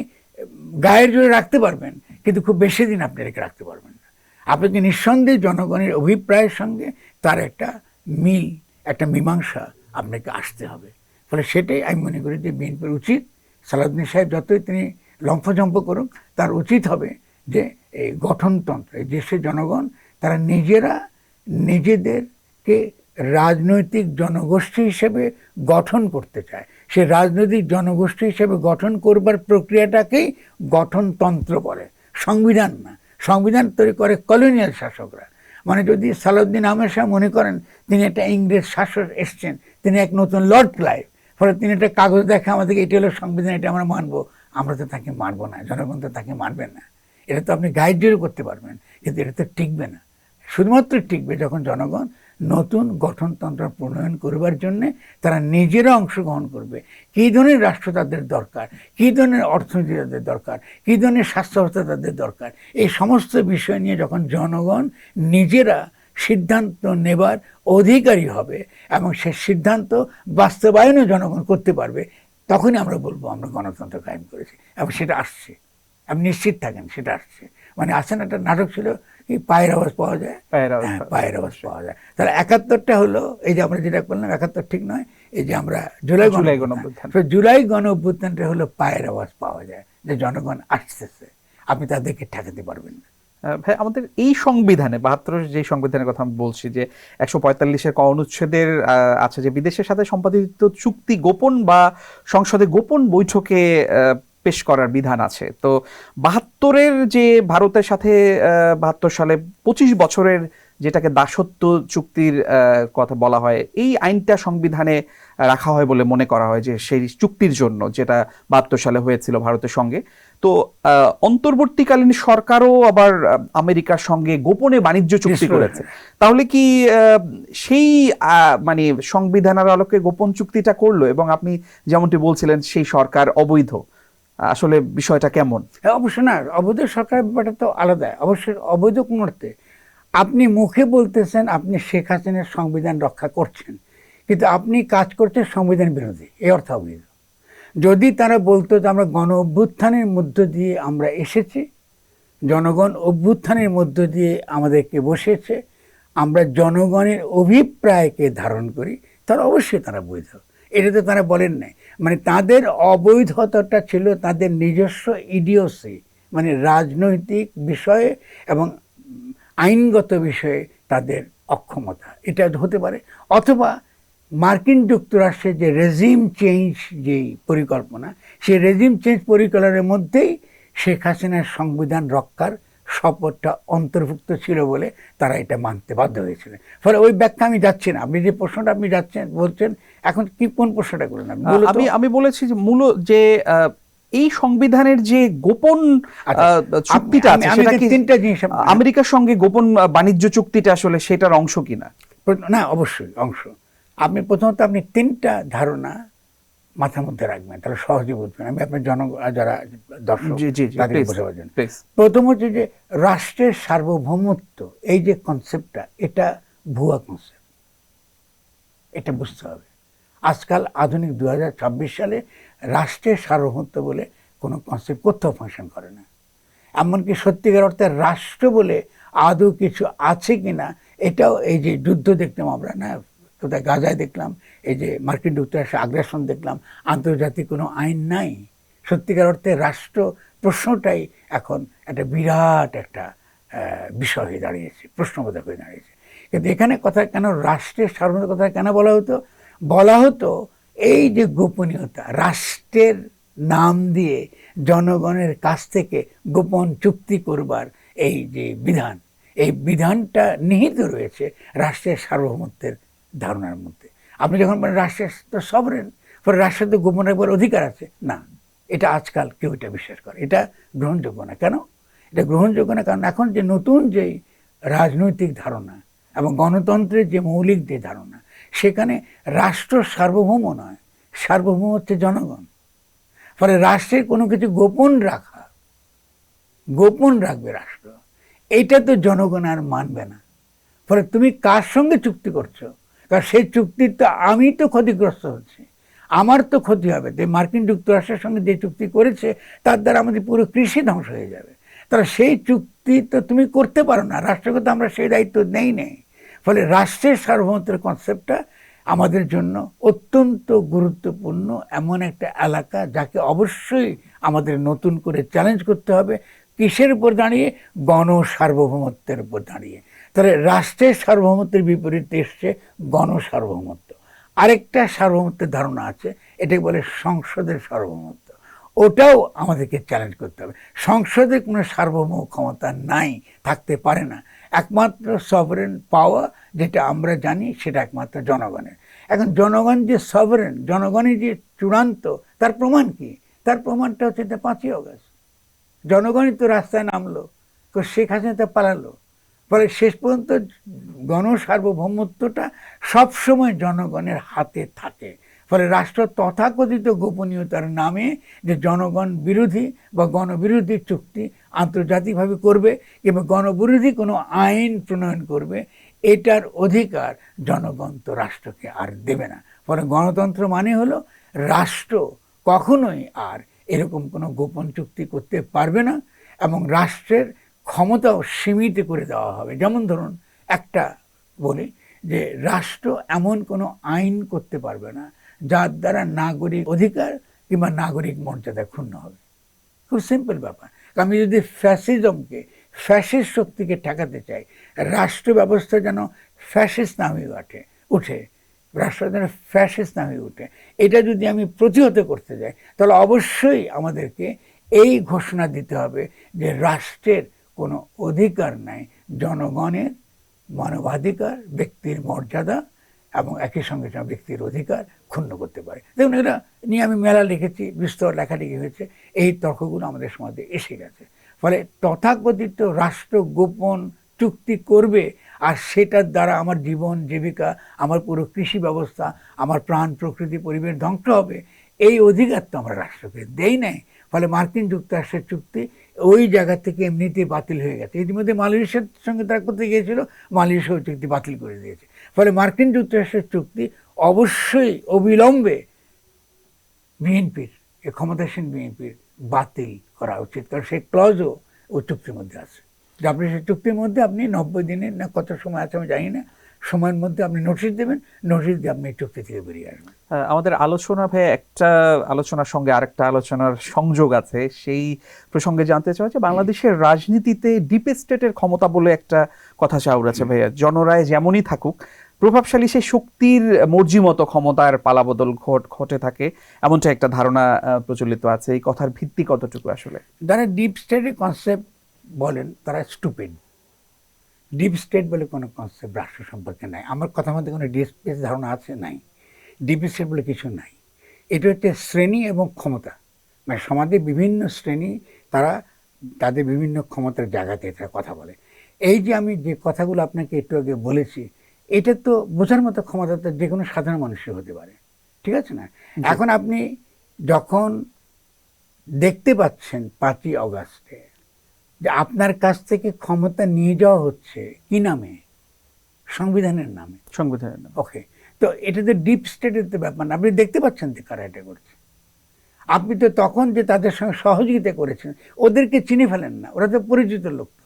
গায়ের জোরে রাখতে পারবেন, কিন্তু খুব বেশি দিন আপনি একে রাখতে পারবেন না। আপনাকে নিঃসন্দেহে জনগণের অভিপ্রায়ের সঙ্গে তার একটা মীমাংসা আপনাকে আসতে হবে। ফলে সেটাই আমি মনে করি যে বিএনপির উচিত, সালাউদ্দিন সাহেব যতই তিনি লম্ফজম্প করুক, তার উচিত হবে যে এই গঠনতন্ত্র, এই দেশের জনগণ তারা নিজেদেরকে রাজনৈতিক জনগোষ্ঠী হিসেবে গঠন করতে চায়। সে রাজনৈতিক জনগোষ্ঠী হিসেবে গঠন করবার প্রক্রিয়াটাকেই গঠনতন্ত্র বলে, সংবিধান না। সংবিধান তৈরি করে কলোনিয়াল শাসকরা। মানে যদি সালাউদ্দিন আহমেদ শাহ মনে করেন তিনি একটা ইংরেজ শাসক এসছেন, তিনি এক নতুন লর্ড ক্লাইভ, ফলে তিনি একটা কাগজ দেখে আমাদেরকে এটা হলো সংবিধান, এটা আমরা মানবো, আমরা তো তাকে মানবো না, জনগণ তো তাকে মানবেন না। এটা তো আপনি গাইড জোরে করতে পারবেন, কিন্তু এটা তো টিকবে না। শুধুমাত্র টিকবে যখন জনগণ নতুন গঠনতন্ত্র প্রণয়ন করবার জন্যে তারা নিজেরা অংশগ্রহণ করবে। কী ধরনের রাষ্ট্র তাদের দরকার, কী ধরনের অর্থনীতি তাদের দরকার, কী ধরনের স্বাস্থ্য ব্যবস্থা তাদের দরকার, এই সমস্ত বিষয় নিয়ে যখন জনগণ নিজেরা সিদ্ধান্ত নেবার অধিকারী হবে এবং সে সিদ্ধান্ত বাস্তবায়নও জনগণ করতে পারবে, তখনই আমরা বলবো আমরা গণতন্ত্র কায়েম করেছি। এবং সেটা আসছে, আপনি নিশ্চিত থাকেন সেটা আসছে। মানে আসেন, একটা নাটক ছিল কি, পায়ের আওয়াজ পাওয়া যায়, পায়ের আওয়াজ পাওয়া যায়। তাহলে 71টা হলো এই যে আমরা যেটা করলাম, 71 ঠিক নয়, এই যে আমরা জুলাই গণ অভ্যুত্থানটা হলো পায়ের আওয়াজ পাওয়া যায় যে জনগণ আসতেছে, আপনি তাদেরকে ঠেকাতে পারবেন না। ভাই, আমাদের এই সংবিধানে 72-এর যে সংবিধানের কথা আমি বলছি, যে 145-এর ক অনুচ্ছেদের আছে যে বিদেশের সাথে সম্পাদিত চুক্তি গোপন বা সংসদে গোপন বৈঠকে পেশ করার বিধান আছে। তো 72-এর যে ভারতের সাথে 72 সালে 25 বছরের যেটাকে দাসত্ব চুক্তির কথা বলা হয়, এই আইনটা সংবিধানে রাখা হয় বলে মনে করা হয় যে সেই চুক্তির জন্য, যেটা 72 সালে হয়েছিল ভারতের সঙ্গে। তো অন্তর্বর্তীকালীন সরকারও আবার আমেরিকার সঙ্গে গোপনে বাণিজ্য চুক্তি করেছে। তাহলে কি সেই মানে সংবিধানের আলোকে গোপন চুক্তিটা করলো, এবং আপনি যেমনটি বলছিলেন সেই সরকার অবৈধ, আসলে বিষয়টা কেমন? অবশ্য না, অবৈধ সরকারের ব্যাপারটা তো আলাদা। অবশ্যই অবৈধ কোন অর্থে, আপনি মুখে বলতেছেন আপনি শেখ হাসিনার সংবিধান রক্ষা করছেন, কিন্তু আপনি কাজ করছেন সংবিধান বিরোধী, এই অর্থ অবৈধ। যদি তারা বলতো যে আমরা গণ অভ্যুত্থানের মধ্য দিয়ে আমরা এসেছি, জনগণ অভ্যুত্থানের মধ্য দিয়ে আমাদেরকে বসেছে, আমরা জনগণের অভিপ্রায়কে ধারণ করি, তারা অবশ্যই তারা বৈধ। এটা তো তারা বলেন নাই। মানে তাদের অবৈধতাটা ছিল তাদের নিজস্ব ইডিওসি, মানে রাজনৈতিক বিষয়ে এবং আইনগত বিষয়ে তাদের অক্ষমতা, এটা হতে পারে। অথবা মার্কিন যুক্তরাষ্ট্রের যে রেজিম চেঞ্জ যে পরিকল্পনা, সেই রেজিম চেঞ্জ পরিকল্পনার মধ্যেই শেখ হাসিনার সংবিধান রক্ষার শপথটা অন্তর্ভুক্ত ছিল বলে তারা এটা মানতে বাধ্য হয়েছিলেন। ফলে ওই ব্যাখ্যা আমি যাচ্ছি না। আপনি যে প্রশ্নটা আপনি যাচ্ছেন বলছেন, এখন কি কোন প্রশ্নটা করলেন আপনি? আমি বলেছি যে মূল যে এই সংবিধানের যে গোপন চুক্তিটা আছে সেটা কি তিনটা জিনিস আমেরিকার সঙ্গে গোপন বাণিজ্য চুক্তিটা আসলে সেটার অংশ কিনা? না, অবশ্যই অংশ। আপনি প্রথমত আপনি তিনটা ধারণা মাথার মধ্যে রাখবেন, তাহলে সহজে বুঝবেন। আমি আপনার যারা দর্শক তাদেরকে বোঝাবার জন্য, প্রথম হচ্ছে যে রাষ্ট্রের সার্বভৌমত্ব, এই যে কনসেপ্টটা, এটা ভুয়া কনসেপ্ট, এটা বুঝতে হবে। আজকাল আধুনিক 2026 সালে রাষ্ট্রের সার্বভৌমত্ব বলে কোনো কনসেপ্ট কোথাও ফাংশন করে না। এমনকি সত্যিকার অর্থে রাষ্ট্র বলে আদৌ কিছু আছে কিনা, এটাও এই যে যুদ্ধ দেখলাম আমরা না, কোথায় গাজায় দেখলাম, এই যে মার্কিন যুক্তরাষ্ট্রে আগ্রাসন দেখলাম, আন্তর্জাতিক কোনো আইন নাই। সত্যিকার অর্থে রাষ্ট্র প্রশ্নটাই এখন একটা বিরাট একটা বিষয় হয়ে দাঁড়িয়েছে, প্রশ্নবোধক হয়ে দাঁড়িয়েছে। কিন্তু এখানে কথা কেন রাষ্ট্রের সার্বভৌমত্বের কথা কেন বলা হতো এই যে গোপনীয়তা, রাষ্ট্রের নাম দিয়ে জনগণের কাছ থেকে গোপন চুক্তি করবার এই যে বিধান, এই বিধানটা নিহিত রয়েছে রাষ্ট্রের সার্বভৌমত্বের ধারণার মধ্যে। আপনি যখন বলেন রাষ্ট্রের তো সভরেন, পরে রাষ্ট্রের তো গোপন রাখবার অধিকার আছে না, এটা আজকাল কেউ এটা বিশ্বাস করে, এটা গ্রহণযোগ্য না। কেন এটা গ্রহণযোগ্য না? কারণ এখন যে নতুন যে রাজনৈতিক ধারণা এবং গণতন্ত্রের যে মৌলিক যে ধারণা, সেখানে রাষ্ট্র সার্বভৌম নয়, সার্বভৌম হচ্ছে জনগণ। ফলে রাষ্ট্রের কোনো কিছু গোপন রাখবে রাষ্ট্র, এইটা তো জনগণ আর মানবে না। ফলে তুমি কার সঙ্গে চুক্তি করছো? কারণ সেই চুক্তির তো আমি তো ক্ষতিগ্রস্ত হচ্ছি, আমার তো ক্ষতি হবে। মার্কিন যুক্তরাষ্ট্রের সঙ্গে যে চুক্তি করেছে তার দ্বারা আমাদের পুরো কৃষি ধ্বংস হয়ে যাবে। তাহলে সেই চুক্তি তো তুমি করতে পারো না, রাষ্ট্রকে তো আমরা সেই দায়িত্ব নেই। ফলে রাষ্ট্রের সার্বভৌমত্বের কনসেপ্টটা আমাদের জন্য অত্যন্ত গুরুত্বপূর্ণ এমন একটা এলাকা, যাকে অবশ্যই আমাদের নতুন করে চ্যালেঞ্জ করতে হবে। কিসের উপর দাঁড়িয়ে? গণসার্বভৌমত্বের উপর দাঁড়িয়ে। তাহলে রাষ্ট্রের সার্বভৌমত্বের বিপরীতে এসছে গণসার্বভৌমত্ব। আরেকটা সার্বভৌমত্বের ধারণা আছে, এটাকে বলে সংসদের সার্বভৌমত্ব। ওটাও আমাদেরকে চ্যালেঞ্জ করতে হবে। সংসদে কোনো সার্বভৌম ক্ষমতা নাই, থাকতে পারে না। একমাত্র সভরেন পাওয়ার যেটা আমরা জানি সেটা একমাত্র জনগণের। এখন জনগণ যে সভরেন, জনগণই যে চূড়ান্ত, তার প্রমাণ কি? তার প্রমাণটা হচ্ছে 5ই আগস্ট। জনগণই তো রাস্তায় নামলো, শেখ হাসিনা তো পালালো। ফলে শেষ পর্যন্ত গণসার্বভৌমত্বটা সবসময় জনগণের হাতে থাকে। ফলে রাষ্ট্র তথাকথিত গোপনীয়তার নামে যে জনগণ বিরোধী বা গণবিরোধী চুক্তি আন্তর্জাতিকভাবে করবে কিংবা গণবিরোধী কোনো আইন প্রণয়ন করবে, এটার অধিকার জনগণ তো রাষ্ট্রকে আর দেবে না। ফলে গণতন্ত্র মানে হলো রাষ্ট্র কখনোই আর এরকম কোনো গোপন চুক্তি করতে পারবে না, এবং রাষ্ট্রের ক্ষমতাও সীমিত করে দেওয়া হবে। যেমন ধরুন একটা বলি যে রাষ্ট্র এমন কোনো আইন করতে পারবে না যার দ্বারা নাগরিক অধিকার কিংবা নাগরিক মর্যাদা ক্ষুণ্ণ হবে। খুব সিম্পল ব্যাপার। আমি যদি ফ্যাসিজমকে, ফ্যাসিস্ট শক্তিকে ঠেকাতে চাই, রাষ্ট্র ব্যবস্থা যেন ফ্যাসিস্ট না হয়ে উঠে রাষ্ট্র যেন ফ্যাসিস্ট না হয়ে উঠে, এটা যদি আমি প্রতিহত করতে যাই, তাহলে অবশ্যই আমাদেরকে এই ঘোষণা দিতে হবে যে রাষ্ট্রের কোনো অধিকার নাই জনগণের মানবাধিকার, ব্যক্তির মর্যাদা এবং একই সঙ্গে ব্যক্তির অধিকার ক্ষুণ্ণ করতে পারে। দেখুন, এটা নিয়ে আমি মেলা লিখেছি, বিস্তর লেখালেখি হয়েছে, এই তর্কগুলো আমাদের সমাজে এসে গেছে। ফলে তথাকথিত রাষ্ট্র গোপন চুক্তি করবে আর সেটার দ্বারা আমার জীবন জীবিকা, আমার পুরো কৃষি ব্যবস্থা, আমার প্রাণ প্রকৃতি পরিবেশ ধ্বংস হবে, এই অধিকার তো আমরা রাষ্ট্রকে দেই নাই। ফলে মার্কিন যুক্তরাষ্ট্রের চুক্তি ওই জায়গা থেকে এমনিতেই বাতিল হয়ে গেছে। ইতিমধ্যে মালয়েশিয়ার সঙ্গে তারা করতে গিয়েছিল, মালয়েশিয়া ওই চুক্তি বাতিল করে দিয়েছে। ফলে মার্কিন যুক্তরাষ্ট্রের চুক্তি অবশ্যই অবিলম্বে বিএনপির, ক্ষমতাসীন বিএনপির বাতিল করা উচিত। কারণ সেই ক্লজও ওই চুক্তির মধ্যে আছে যে আপনি সেই চুক্তির মধ্যে আপনি 90 দিনের না কত সময় আছে আমি জানি না, সময়ের মধ্যে আপনি নোটিশ দেবেন, নোটিশ দিয়ে আপনি চুক্তি থেকে বেরিয়ে আসবেন। আমাদের আলোচনা ভাই একটা আলোচনার সঙ্গে আরেকটা আলোচনার সংযোগ আছে, সেই প্রসঙ্গে জানতে চাই যে বাংলাদেশের রাজনীতিতে ডিপ স্টেটের ক্ষমতা বলে একটা কথা চাউরাছে ভাইয়া। জনরায় যেমনই থাকুক, প্রভাবশালী সেই শক্তির মর্জি মতো ক্ষমতার পালাবদল ঘটে থাকে, এমনটা একটা ধারণা প্রচলিত আছে। এই কথার ভিত্তি কতটুকু আসলে? যারা ডিপ স্টেটের কনসেপ্ট বলেন তারা স্টুপিড। ডিপ স্টেট বলে কোনো কনসেপ্ট রাষ্ট্র সম্পর্কে নাই। আমার কথার মধ্যে কোনো ডিপ স্টেট ধারণা আছে? নাই। ডিপ স্টেট বলে কিছু নাই। এটা হচ্ছে শ্রেণী এবং ক্ষমতা, মানে সমাজের বিভিন্ন শ্রেণী, তারা তাদের বিভিন্ন ক্ষমতার জায়গাতে তারা কথা বলে। এই যে আমি যে কথাগুলো আপনাকে একটু আগে বলেছি, এটা তো বোঝার মতো ক্ষমতা তো যে কোনো সাধারণ মানুষের হতে পারে, ঠিক আছে না? এখন আপনি যখন দেখতে পাচ্ছেন 5ই অগাস্টে যে আপনার কাছ থেকে ক্ষমতা নিয়ে যাওয়া হচ্ছে কি নামে? সংবিধানের নামে। সংবিধানের নামে। ওকে, তো এটা তো ডিপ স্টেটের তো ব্যাপার না। আপনি দেখতে পাচ্ছেন যে কারা এটা করছে। আপনি তো তখন যে তাদের সঙ্গে সহযোগিতা করেছেন, ওদেরকে চিনে ফেলেন না, ওরা তো পরিচিত লোক। তো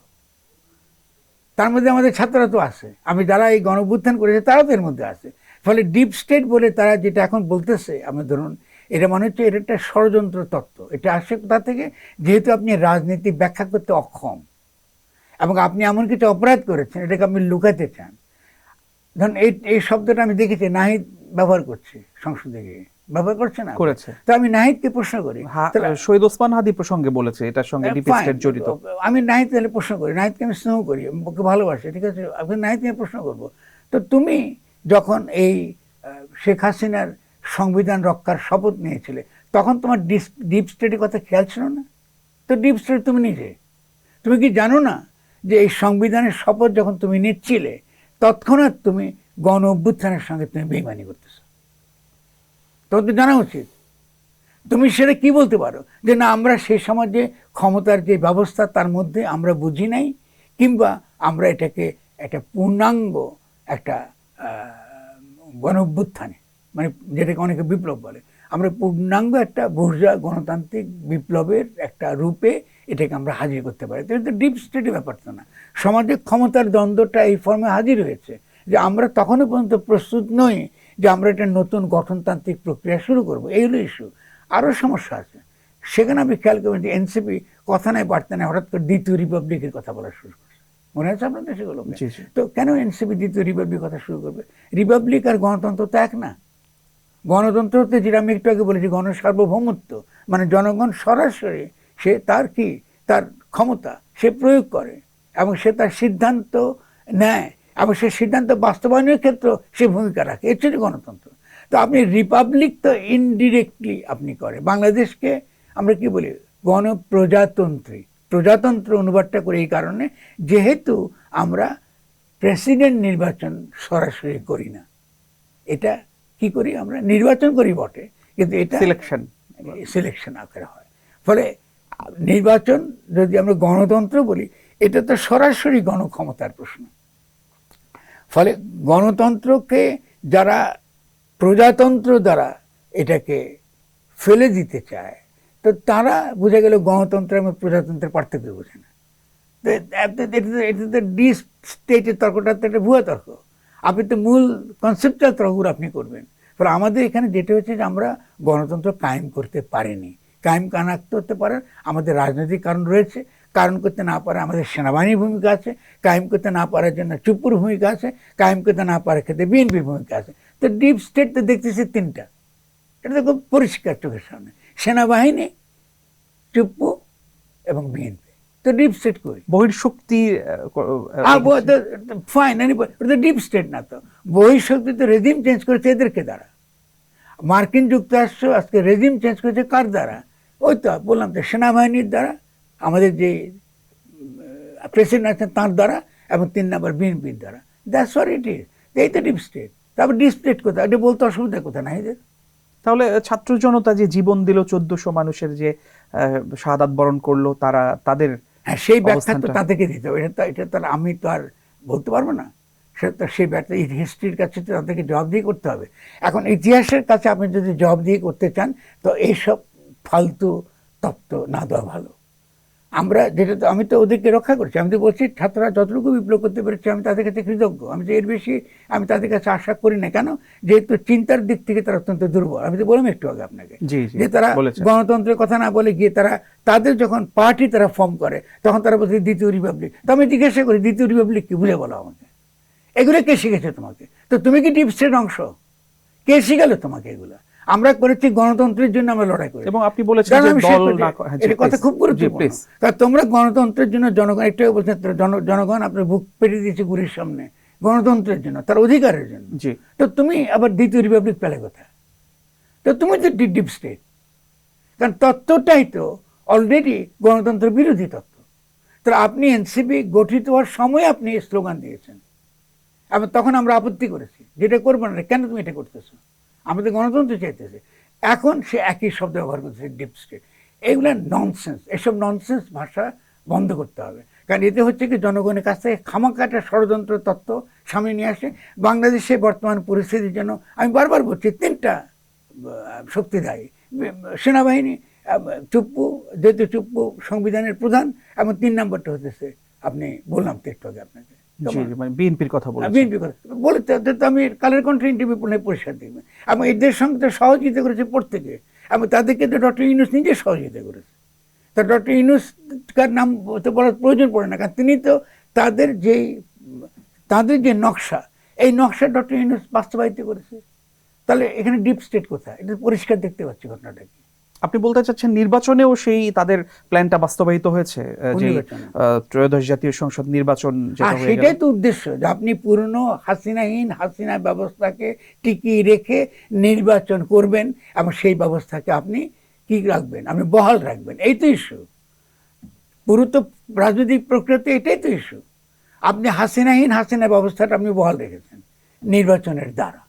তার মধ্যে আমাদের ছাত্ররা তো আছে, আমি যারা এই গণঅভ্যুত্থান করেছে তারাও তো এর মধ্যে আছে। ফলে ডিপ স্টেট বলে তারা যেটা এখন বলতেছে, আমি ধরুন এটা মনে হচ্ছে এটা একটা ষড়যন্ত্র তত্ত্ব। এটা আসে কোথা থেকে? যেহেতু আপনি রাজনীতি ব্যাখ্যা করতে অক্ষম এবং আপনি এমন কিছু অপরাধ করেছেন, এটাকে আপনি লুকাতে চান। ধরুন এই শব্দটা আমি দেখেছি নাহিদ ব্যবহার করছে, সংসদে গিয়ে ব্যবহার করছে না, করেছে। তো আমি নাহিদকে প্রশ্ন করি, শহীদ ওসমান হাদি প্রসঙ্গে বলেছে এটার সঙ্গে ডিপ স্টেট জড়িত। আমি নাহিদ তাহলে প্রশ্ন করি, নাহিদকে আমি স্নেহ করি, ওকে ভালোবাসি, ঠিক আছে, আপনি নাহিদকে প্রশ্ন করবো, তো তুমি যখন এই শেখ হাসিনার সংবিধান রক্ষার শপথ নিয়েছিলে, তখন তোমার ডিপ স্টেটের কথা খেয়াল ছিল না? তো ডিপ স্টেট তুমি নিজে। তুমি কি জানো না যে এই সংবিধানের শপথ যখন তুমি নিচ্ছিলে, তৎক্ষণাৎ তুমি গণ অভ্যুত্থানের সঙ্গে তুমি বেইমানি করতেছো? তোমার তো জানা উচিত। তুমি সেটা কি বলতে পারো যে না, আমরা সেই সময় যে ক্ষমতার যে ব্যবস্থা তার মধ্যে আমরা বুঝি নাই, কিংবা আমরা এটাকে একটা পূর্ণাঙ্গ একটা গণ অভ্যুত্থানে, মানে যেটাকে অনেকে বিপ্লব বলে, আমরা পূর্ণাঙ্গ একটা বুর্জোয়া গণতান্ত্রিক বিপ্লবের একটা রূপে এটাকে আমরা হাজির করতে পারি। তো ডিপ স্টেটের ব্যাপার তো না। সমাজে ক্ষমতার দ্বন্দ্বটা এই ফর্মে হাজির হয়েছে যে আমরা তখনও পর্যন্ত প্রস্তুত নই যে আমরা একটা নতুন গঠনতান্ত্রিক প্রক্রিয়া শুরু করব। এই হলো ইস্যু। আরও সমস্যা আছে সেখানে। আমি খেয়াল করবেন যে এনসিপি কথা নাই বার্তা নেই হঠাৎ করে দ্বিতীয় রিপাবলিকের কথা বলা শুরু করছে, মনে আছে আপনাদের সেগুলো? তো কেন এনসিপি দ্বিতীয় রিপাবলিক কথা শুরু করবে? রিপাবলিক আর গণতন্ত্র তো এক না। গণতন্ত্র হতে যেটা আমি একটু আগে বলেছি, গণসার্বভৌমত্ব, মানে জনগণ সরাসরি সে তার কি তার ক্ষমতা সে প্রয়োগ করে এবং সে তার সিদ্ধান্ত নেয় এবং সে সিদ্ধান্ত বাস্তবায়নের ক্ষেত্রে সে ভূমিকা রাখে। এর হচ্ছে গণতন্ত্র। তো আপনি রিপাবলিক তো ইনডিরেক্টলি আপনি করে। বাংলাদেশকে আমরা কি বলি? গণপ্রজাতন্ত্রী। প্রজাতন্ত্র অনুবাদটা করে এই কারণে, যেহেতু আমরা প্রেসিডেন্ট নির্বাচন সরাসরি করি না। এটা কি করি? আমরা নির্বাচন করি বটে, কিন্তু এটা সিলেকশন আকারে হয়। ফলে নির্বাচন যদি আমরা গণতন্ত্র বলি, এটা তো সরাসরি গণক্ষমতার প্রশ্ন। ফলে গণতন্ত্রকে যারা প্রজাতন্ত্র দ্বারা এটাকে ফেলে দিতে চায়, তো তারা বুঝে গেল গণতন্ত্র এবং প্রজাতন্ত্রের পার্থক্য বোঝে না। এটা তো ডিপ স্টেটের তর্কটা তো একটা ভুয়া তর্ক। আপনি তো মূল কনসেপ্টটা তর্কগুলো আপনি করবেন। ফলে আমাদের এখানে যেটা হচ্ছে যে আমরা গণতন্ত্র কায়েম করতে পারিনি। কায়েম না করতে পারার আমাদের রাজনৈতিক কারণ রয়েছে, কারণ করতে না পারে আমাদের সেনাবাহিনীর ভূমিকা আছে, কায়েম করতে না পারার জন্য চুপ্পুর ভূমিকা আছে, কায়েম করতে না পারার ক্ষেত্রে বিএনপির ভূমিকা আছে। তো ডিপ স্টেট তো দেখতেছি তিনটা, এটা তো খুব পরিষ্কার চোখের সামনে। সেনাবাহিনী, চুপ্পু এবং বিএনপি। তো ডিপ স্টেট করি বহির্শক্তি ফাইন, ওটা ডিপ স্টেট না। তো বহির্শক্তি তো রেজিম চেঞ্জ করেছে এদেরকে দ্বারা। মার্কিন যুক্তরাষ্ট্র আজকে রেজিম চেঞ্জ করেছে কার দ্বারা? ওই তো বললাম তো, সেনাবাহিনীর দ্বারা, আমাদের যে প্রেসিডেন্ট আছেন তার দ্বারা, এবং 3 নম্বর বিএনপির দ্বারা। That's what it is. এই তো ডিপ স্টেট। তারপর ডিপ স্টেট কোথায়? এটা বলতে অসুবিধা কোথায় না এদের? তাহলে ছাত্র জনতা যে জীবন দিল, 1400 মানুষের যে শাহাদাত বরণ করলো, তারা তাদের সেই ব্যাখ্যা তো তাদেরকে দিতে হবে। এটা তো আমি তো আর বলতে পারবো না। সেটা তো সেই ব্যাখ্যা হিস্ট্রির কাছে তো তাদেরকে জবাবদিহি করতে হবে। এখন ইতিহাসের কাছে আপনি যদি জবাবদিহি করতে চান, তো এইসব ফালতু তত্ত্ব না দেওয়া ভালো। আমরা যেটা তো আমি তো ওদেরকে রক্ষা করছি, আমি তো বলছি ছাত্ররা যতটুকু বিপ্লব করতে পেরেছে আমি তাদের কাছে কৃতজ্ঞ, আমি তো এর বেশি আমি তাদের কাছে আশা করি না। কেন? যেহেতু চিন্তার দিক থেকে তারা অত্যন্ত দুর্বল। আমি তো বললাম একটু আগে আপনাকে জি জি যে তারা বলেছেন। গণতন্ত্রের কথা না বলে গিয়ে তারা তাদের যখন পার্টি তারা ফর্ম করে তখন তারা বলছে দ্বিতীয় রিপাবলিক। তো আমি জিজ্ঞাসা করি দ্বিতীয় রিপাবলিক কি, বুঝে বলো আমাকে। এগুলো কে শিখেছে তোমাকে? তো তুমি কি ডিপ স্টেট অংশ? কে শিখালো তোমাকে এগুলো? আমরা করেছি গণতন্ত্রের জন্য, আমরা লড়াই করেছি। এবং আপনি বলেছেন কারণ যে আমি দল শেষ করছি, না হ্যাঁ, জি, এটা কথা please, খুব জি গুরুত্বপূর্ণ। প্লিজ। তা তোমরা গণতন্ত্রের জন্য জনগণ একটু বলছেন জনগণ আপনার বুক পেটে দিয়েছে গুলির সামনে গণতন্ত্রের জন্য, তার অধিকারের জন্য। জি তো তুমি আবার দ্বিতীয় রিপাবলিক পেলে কোথায়? তো তুমি তো ডিপ স্টেট। কারণ তত্ত্বটাই তো অলরেডি গণতন্ত্র বিরোধী তত্ত্ব। তো আপনি এনসিপি গঠিত হওয়ার সময় আপনি স্লোগান দিয়েছেন, এবং তখন আমরা আপত্তি করেছি যেটা করবো না, কেন তুমি এটা করতেছো, আমাদের গণতন্ত্র চাইতেছে। এখন সে একই শব্দ ব্যবহার করতেছে ডিপ স্টেট। এগুলো ননসেন্স, এসব ননসেন্স ভাষা বন্ধ করতে হবে। কারণ এতে হচ্ছে কি জনগণের কাছ থেকে খামাকাটা ষড়যন্ত্র তত্ত্ব সামনে নিয়ে আসে। বাংলাদেশে বর্তমান পরিস্থিতির জন্য আমি বারবার বলছি তিনটা শক্তি দায়ী। সেনাবাহিনী, চুপ্পু, যেহেতু চুপ্পু সংবিধানের প্রধান, এবং 3 নম্বরটা হতেছে আপনি বললাম তো একটু আগে আপনাকে জি জি, মানে বিএনপির কথা বলেছেন। বিএনপি কথা বলে তো আমি কালের কণ্ঠে ইন্টারভিউ পড়লে পরিষ্কার দেখবেন। এবং এদের সঙ্গে তো সহযোগিতা করেছে প্রত্যেকে, এবং তাদেরকে তো ডক্টর ইউনূস নিজে সহযোগিতা করেছে। তা ডক্টর ইউনূসকার নাম তো বলার প্রয়োজন পড়ে না, কারণ তিনি তো তাদের যে নকশা, এই নকশা ডক্টর ইউনূস বাস্তবায়িত করেছে। তাহলে এখানে ডিপ স্টেট কোথায়? এটা পরিষ্কার দেখতে পাচ্ছি ঘটনাটা কি। আপনি বলতে চাচ্ছেন নির্বাচনেও সেই তাদের প্ল্যানটা বাস্তবায়িত হয়েছে, যে নির্বাচনে ত্রয়োদশ জাতীয় সংসদ নির্বাচন যেটা হয়ে গেল। সেটাই তো উদ্দেশ্য, যে আপনি পুরনো হাসিনা ব্যবস্থাকে টিকিয়ে রেখে নির্বাচন করবেন, এবং সেই ব্যবস্থাকে আপনি কি রাখবেন, আপনি বহাল রাখবেন। এই তো ইস্যু, পুরো তো রাজনৈতিক প্রক্রিয়াতে এটাই তো ইস্যু। আপনি হাসিনা ব্যবস্থাটা আপনি বহাল রেখেছেন নির্বাচনের দ্বারা।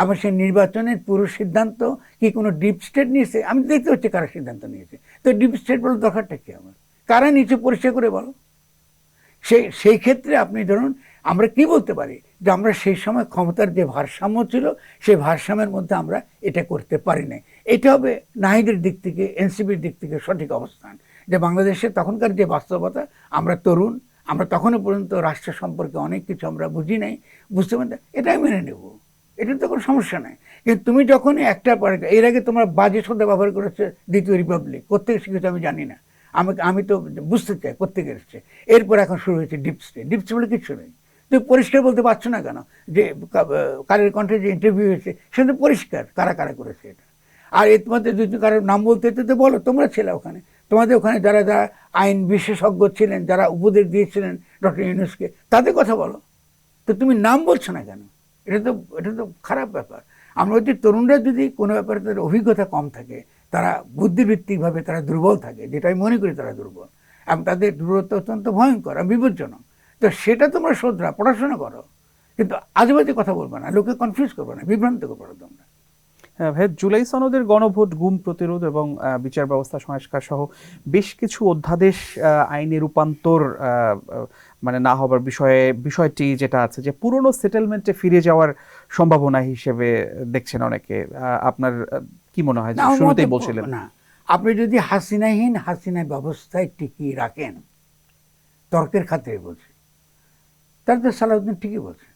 আবার সেই নির্বাচনের পুরো সিদ্ধান্ত কি কোনো ডিপ স্টেট নিয়েছে? আমি দেখতে হচ্ছে কারা সিদ্ধান্ত নিয়েছে। তো ডিপ স্টেট বলে দরকারটা কি আমার? কারা নিচে পরিষ্কার করে বলো। সেই ক্ষেত্রে আপনি ধরুন আমরা কি বলতে পারি, যে আমরা সেই সময় ক্ষমতার যে ভারসাম্য ছিল সেই ভারসাম্যের মধ্যে আমরা এটা করতে পারি নাই। এটা হবে নাহিদের দিক থেকে, এনসিপির দিক থেকে সঠিক অবস্থান, যে বাংলাদেশে তখনকার যে বাস্তবতা, আমরা তরুণ, আমরা তখনও পর্যন্ত রাষ্ট্র সম্পর্কে অনেক কিছু আমরা বুঝি নাই, বুঝতে পারি না, এটাই মেনে নেব, এটা তো কোনো সমস্যা নাই। কিন্তু তুমি যখনই একটা পরে, এর আগে তোমরা বাজে শব্দ ব্যবহার করেছো দ্বিতীয় রিপাবলিক, কোথেকে শিখেছো আমি জানি না, আমি তো বুঝতে চাই কোথেকে এসছে। এরপর এখন শুরু হয়েছে ডিপ স্টেট। ডিপ স্টেট বলে কিছু নেই। তুমি পরিষ্কার বলতে পারছো না কেন? যে কারের কণ্ঠে যে ইন্টারভিউ হয়েছে সেটা পরিষ্কার কারা কারা করেছে এটা। আর এর মধ্যে যদি কারোর নাম বলতে তো বলো, তোমরা ছেলে ওখানে, তোমাদের ওখানে যারা যারা আইন বিশেষজ্ঞ ছিলেন, যারা উপদেশ দিয়েছিলেন ডক্টর ইউনূসকে, তাদের কথা বলো। তো তুমি নাম বলছো না কেন? এটা তো খারাপ ব্যাপার। আমরা যদি তরুণরা যদি কোনো ব্যাপারে তাদের অভিজ্ঞতা কম থাকে, তারা বুদ্ধিভিত্তিকভাবে তারা দুর্বল থাকে, যেটা আমি মনে করি তারা দুর্বল, এবং তাদের দুর্বলতা অত্যন্ত ভয়ঙ্কর আর বিপজ্জনক। তো সেটা তোমরা শোধরা, পড়াশোনা করো, কিন্তু আজেবাজে কথা বলবে না, লোকে কনফিউজ করবে না, বিভ্রান্ত করবে না তোমরা। হ্যাঁ ভাই, জুলাই সনদের গণভোট, গুম প্রতিরোধ এবং বিচার ব্যবস্থা সংস্কার সহ বেশ কিছু অধ্যাদেশ আইনে রূপান্তর মানে না হবার বিষয়টি যেটা আছে, যে পুরনো সেটেলমেন্টে ফিরে যাওয়ার সম্ভাবনা হিসেবে দেখছেন অনেকে। আপনার কি মনে হয়? শুরুতেই বলছিলেন না, আপনি যদি হাসিনা ব্যবস্থায় টিকিয়ে রাখেন, তর্কের খাতিরে বলছি, তাহলে তো সালাউদ্দিন ঠিকই বলছে।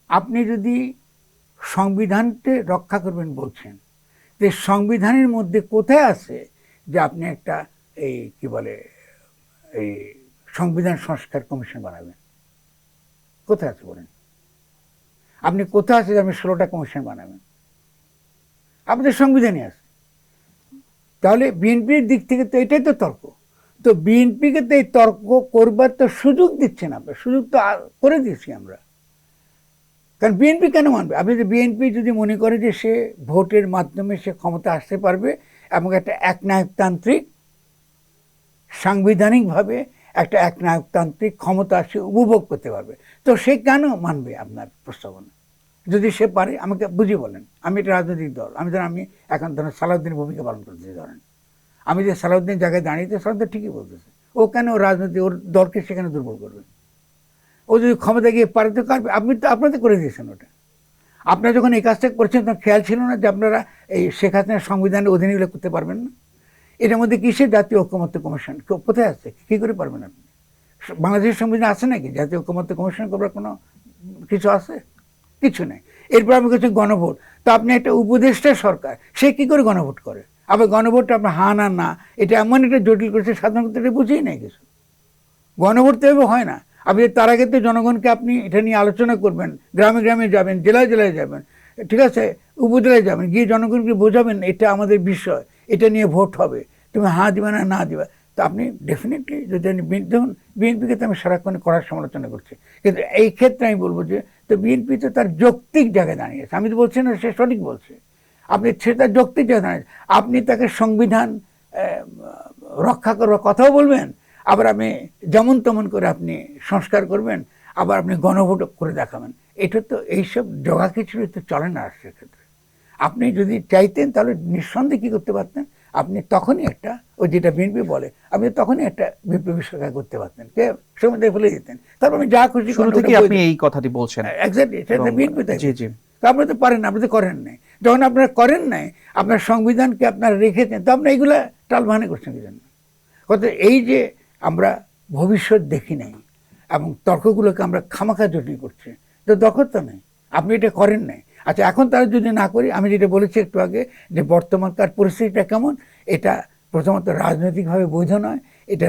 আপনি যদি সংবিধানকে রক্ষা করবেন বলছেন, যে সংবিধানের মধ্যে কোথায় আছে যে আপনি একটা এই কি বলে এই সংবিধান সংস্কার কমিশন বানাবেন? কোথায় আছে বলেন? আপনি কোথায় আছে যে আপনি 16টা কমিশন বানাবেন? আপনাদের সংবিধানে আছে। তাহলে বিএনপির দিক থেকে তো এটাই তো তর্ক। তো বিএনপিকে তো এই তর্ক করবার তো সুযোগ দিচ্ছেন আপনার, সুযোগ তো করে দিচ্ছি আমরা। কারণ বিএনপি কেন মানবে? আপনি যদি বিএনপি যদি মনে করে যে সে ভোটের মাধ্যমে সে ক্ষমতা আসতে পারবে এবং একটা একনায়কতান্ত্রিক, সাংবিধানিকভাবে একটা একনায়কতান্ত্রিক ক্ষমতা সে উপভোগ করতে পারবে, তো সে কেন মানবে আপনার প্রস্তাবনা? যদি সে পারে আমাকে বুঝিয়ে বলেন। আমি একটা রাজনৈতিক দল, আমি এখন ধরেন সালাউদ্দিনের ভূমিকা পালন করতেছি, ধরেন আমি যে সালাউদ্দিন জায়গায় দাঁড়িয়েছে, সালাউদ্দিন ঠিকই বলতেছে, ও কেন রাজনীতি ওর দলকে সেখানে দুর্বল করবে? ও যদি ক্ষমতা গিয়ে পারে তো পারবে। আপনি তো আপনাদের করে দিয়েছেন ওটা। আপনারা যখন এই কাজটা করছেন তখন খেয়াল ছিল না যে আপনারা এই শেখ হাসিনার সংবিধানের অধীনে এগুলো করতে পারবেন না? এটার মধ্যে কিসের জাতীয় ঐকমত্য কমিশন কোথায় আছে? কি করে পারবেন আপনি? বাংলাদেশের সংবিধানে আছে নাকি জাতীয় ঐকমত্য কমিশন করার কোনো কিছু আছে? কিছু নেই। এরপর আমি বলছি গণভোট। তো আপনি একটা উপদেষ্টা সরকার, সে কি করে গণভোট করে? আবার গণভোটটা আপনার হা না না, এটা এমন একটা জটিল করেছে, সাধারণত এটা বুঝেই নেই কিছু। গণভোট তো এভাবে হয় না। আপনি তার আগে তো জনগণকে আপনি এটা নিয়ে আলোচনা করবেন, গ্রামে গ্রামে যাবেন, জেলায় জেলায় যাবেন, ঠিক আছে, উপজেলায় যাবেন, গিয়ে জনগণকে বোঝাবেন এটা আমাদের বিষয়, এটা নিয়ে ভোট হবে, তুমি হা দিবে না না দিবে। তো আপনি ডেফিনেটলি যদি দেখুন, বিএনপিকে তো আমি সারাক্ষণ করার সমালোচনা করছি, কিন্তু এই ক্ষেত্রে আমি বলবো যে তো বিএনপি তো তার যৌক্তিক জায়গায় দাঁড়িয়েছে। আমি তো বলছি না সে সঠিক বলছে, আপনি সেটা যৌক্তিক জায়গায় দাঁড়িয়েছে। আপনি তাকে সংবিধান রক্ষা করার কথাও বলবেন, আবার আপনি যেমন তেমন করে আপনি সংস্কার করবেন, আবার আপনি গণভোট করে দেখাবেন। এটা তো এইসব জগাখিচুড়ি তো চলে না। আসছে ক্ষেত্রে আপনি যদি চাইতেন তাহলে নিঃসন্দেহে কি করতে পারতেন, আপনি তখনই একটা, ওই যেটা বিএনপি বলে, আপনি তখনই একটা বিপ্লবী সরকার করতে পারতেন, কে সময় ফেলে দিতেন। তারপর আপনি যা খুশি শুরু থেকে আপনি এই কথাটি বলছেন। এক্স্যাক্টলি, সেটা বিএনপি তাই। জি জি। আপনি তো পারেন না, আপনি তো করেন নাই। যখন আপনারা করেন নাই, আপনার সংবিধানকে আপনারা রেখেছেন, তো আপনি এইগুলা টালবাহানা করছেন কি জন্য? কত এই যে আমরা ভবিষ্যৎ দেখি নাই এবং তর্কগুলোকে আমরা খামাখা জটিল করছি, তো দক্ষতা নেই, আপনি এটা করেন নাই। আচ্ছা, এখন তারা যদি না করি, আমি যেটা বলেছি একটু আগে যে বর্তমানকার পরিস্থিতিটা কেমন, এটা প্রথমত রাজনৈতিকভাবে বৈধ নয়, এটা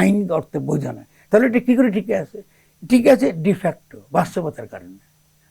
আইন অর্থে বৈধ নয়। তাহলে এটা কী করে টিকে আছে? ঠিক আছে ডিফ্যাক্টো, বাস্তবতার কারণে।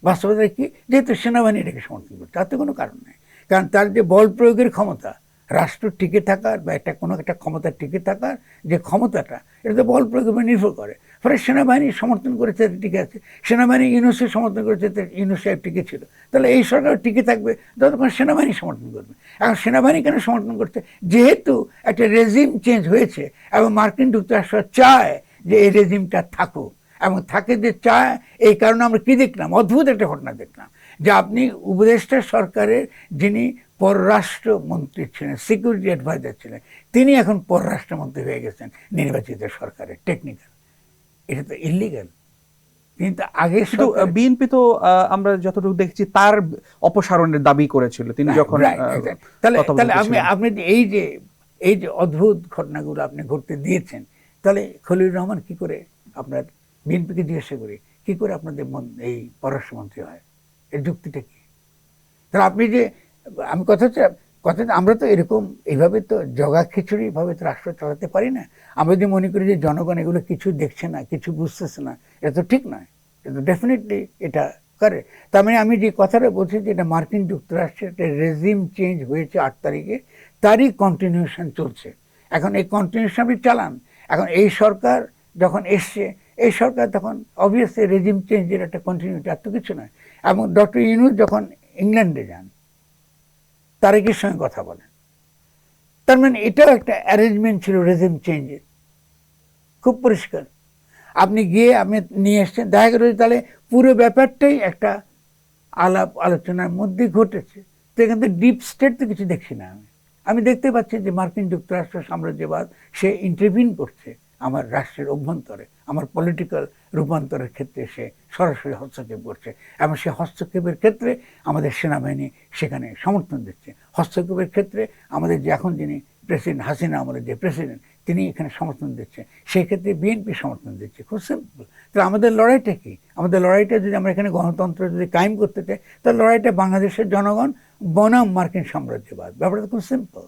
বাস্তবতা কি? যেহেতু সেনাবাহিনী এটাকে সমর্থন করছে, তাতে কোনো কারণ নেই। কারণ তার যে বল প্রয়োগের ক্ষমতা, রাষ্ট্র টিকে থাকার বা একটা কোনো একটা ক্ষমতা টিকে থাকার যে ক্ষমতাটা, এটা তো বল প্রয়োগের উপর নির্ভর করে। ফলে সেনাবাহিনী সমর্থন করেছে, টিকে আছে। সেনাবাহিনী ইউনুসকে সমর্থন করেছে, ইউনুস সাহেব টিকে ছিল। তাহলে এই সরকার টিকে থাকবে যতক্ষণ সেনাবাহিনী সমর্থন করবে। এখন সেনাবাহিনী কেন সমর্থন করছে? যেহেতু একটা রেজিম চেঞ্জ হয়েছে এবং মার্কিন যুক্তরাষ্ট্র চায় যে এই রেজিমটা থাকুক, এবং থাকে যে চায়, এই কারণে আমরা কি দেখলাম, অদ্ভুত একটা ঘটনা দেখলাম, যে আপনি উপদেষ্টা সরকারের যিনি পররাষ্ট্রমন্ত্রী ছিলেন, সিকিউরিটি অ্যাডভাইজার ছিলেন, তিনি এখন পররাষ্ট্রমন্ত্রী হয়ে গেছেন নির্বাচিত সরকারের, টেকনিক্যাল। এটা তো ইলিগাল। কিন্তু আগে বিএনপি তো আমরা যতটুকু দেখছি তার অপসারণের দাবি করেছিল তিনি যখন। তাহলে আপনি এই যে অদ্ভুত ঘটনাগুলো আপনি ঘটতে দিয়েছেন, তাহলে খলিলুর রহমান কি করে, আপনার বিএনপিকে জিজ্ঞাসা করি, কি করে আপনাদের এই পররাষ্ট্রমন্ত্রী হয়? এর যুক্তিটা কি? তাহলে আপনি যে, আমি কথা আমরা তো এরকম এইভাবে তো জগা খিচুড়ি ভাবে তো রাষ্ট্র চালাতে পারি না। আমরা যদি মনে করি যে জনগণ এগুলো কিছু দেখছে না, কিছু বুঝতেছে না, এটা তো ঠিক নয়। এটা ডেফিনেটলি এটা করে। তার মানে আমি যে কথাটা বলছি যে এটা মার্কিন যুক্তরাষ্ট্রের একটা রেজিম চেঞ্জ হয়েছে 8 তারিখে, তারই কন্টিনিউশন চলছে। এখন এই কন্টিনিউশন আপনি চালান। এখন এই সরকার যখন এসছে, এই সরকার তখন অবভিয়াসলি রেজিম চেঞ্জের একটা কন্টিনিউটি, আর তো কিছু নয়। এবং ডক্টর ইউনূস যখন ইংল্যান্ডে যান, তারেকের সঙ্গে কথা বলেন, তার মানে এটাও একটা অ্যারেঞ্জমেন্ট ছিল রেজিম চেঞ্জের, খুব পরিষ্কার। আপনি গিয়ে আপনি নিয়ে এসছেন, দেখা গেল তাহলে পুরো ব্যাপারটাই একটা আলাপ আলোচনার মধ্যে ঘটেছে। তো এখান থেকে ডিপ স্টেট তো কিছু দেখছি না। আমি দেখতে পাচ্ছি যে মার্কিন যুক্তরাষ্ট্র সাম্রাজ্যবাদ সে ইন্টারভিন করছে আমার রাষ্ট্রের অভ্যন্তরে, আমার পলিটিক্যাল রূপান্তরের ক্ষেত্রে সে সরাসরি হস্তক্ষেপ করছে, এবং সে হস্তক্ষেপের ক্ষেত্রে আমাদের সেনাবাহিনী সেখানে সমর্থন দিচ্ছে। হস্তক্ষেপের ক্ষেত্রে আমাদের যে এখন যিনি প্রেসিডেন্ট, হাসিনা আমাদের যে প্রেসিডেন্ট, তিনি এখানে সমর্থন দিচ্ছে, সেই ক্ষেত্রে বিএনপি সমর্থন দিচ্ছে। খুব সিম্পল। তাহলে আমাদের লড়াইটা কি? আমাদের লড়াইটা যদি আমরা এখানে গণতন্ত্র যদি কায়েম করতে চাই, তাহলে লড়াইটা বাংলাদেশের জনগণ বনাম মার্কিন সাম্রাজ্যবাদ। ব্যাপারটা খুব সিম্পল।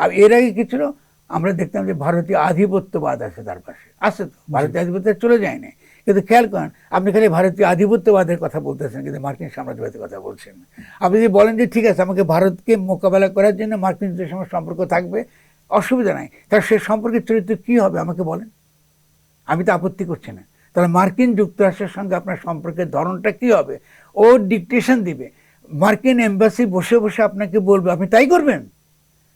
আর এর আগে কি ছিল? আমরা দেখতাম যে ভারতীয় আধিপত্যবাদ আছে, তার পাশে আছে, তো ভারতীয় আধিপত্য চলে যায় না। কিন্তু খেয়াল করেন, আপনি খালি ভারতীয় আধিপত্যবাদের কথা বলতেছেন, কিন্তু মার্কিন সাম্রাজ্যবাদের কথা বলছেন না। আপনি যদি বলেন যে ঠিক আছে, আমাকে ভারতকে মোকাবেলা করার জন্য মার্কিন যুক্তরাষ্ট্রের সঙ্গে সম্পর্ক থাকবে, অসুবিধা নাই, তার সে সম্পর্কের চরিত্র কী হবে আমাকে বলেন, আমি তো আপত্তি করছি না। তাহলে মার্কিন যুক্তরাষ্ট্রের সঙ্গে আপনার সম্পর্কের ধরনটা কী হবে? ও ডিকটেশন দিবে। মার্কিন এম্বাসি বসে বসে আপনাকে বলবে, আপনি তাই করবেন?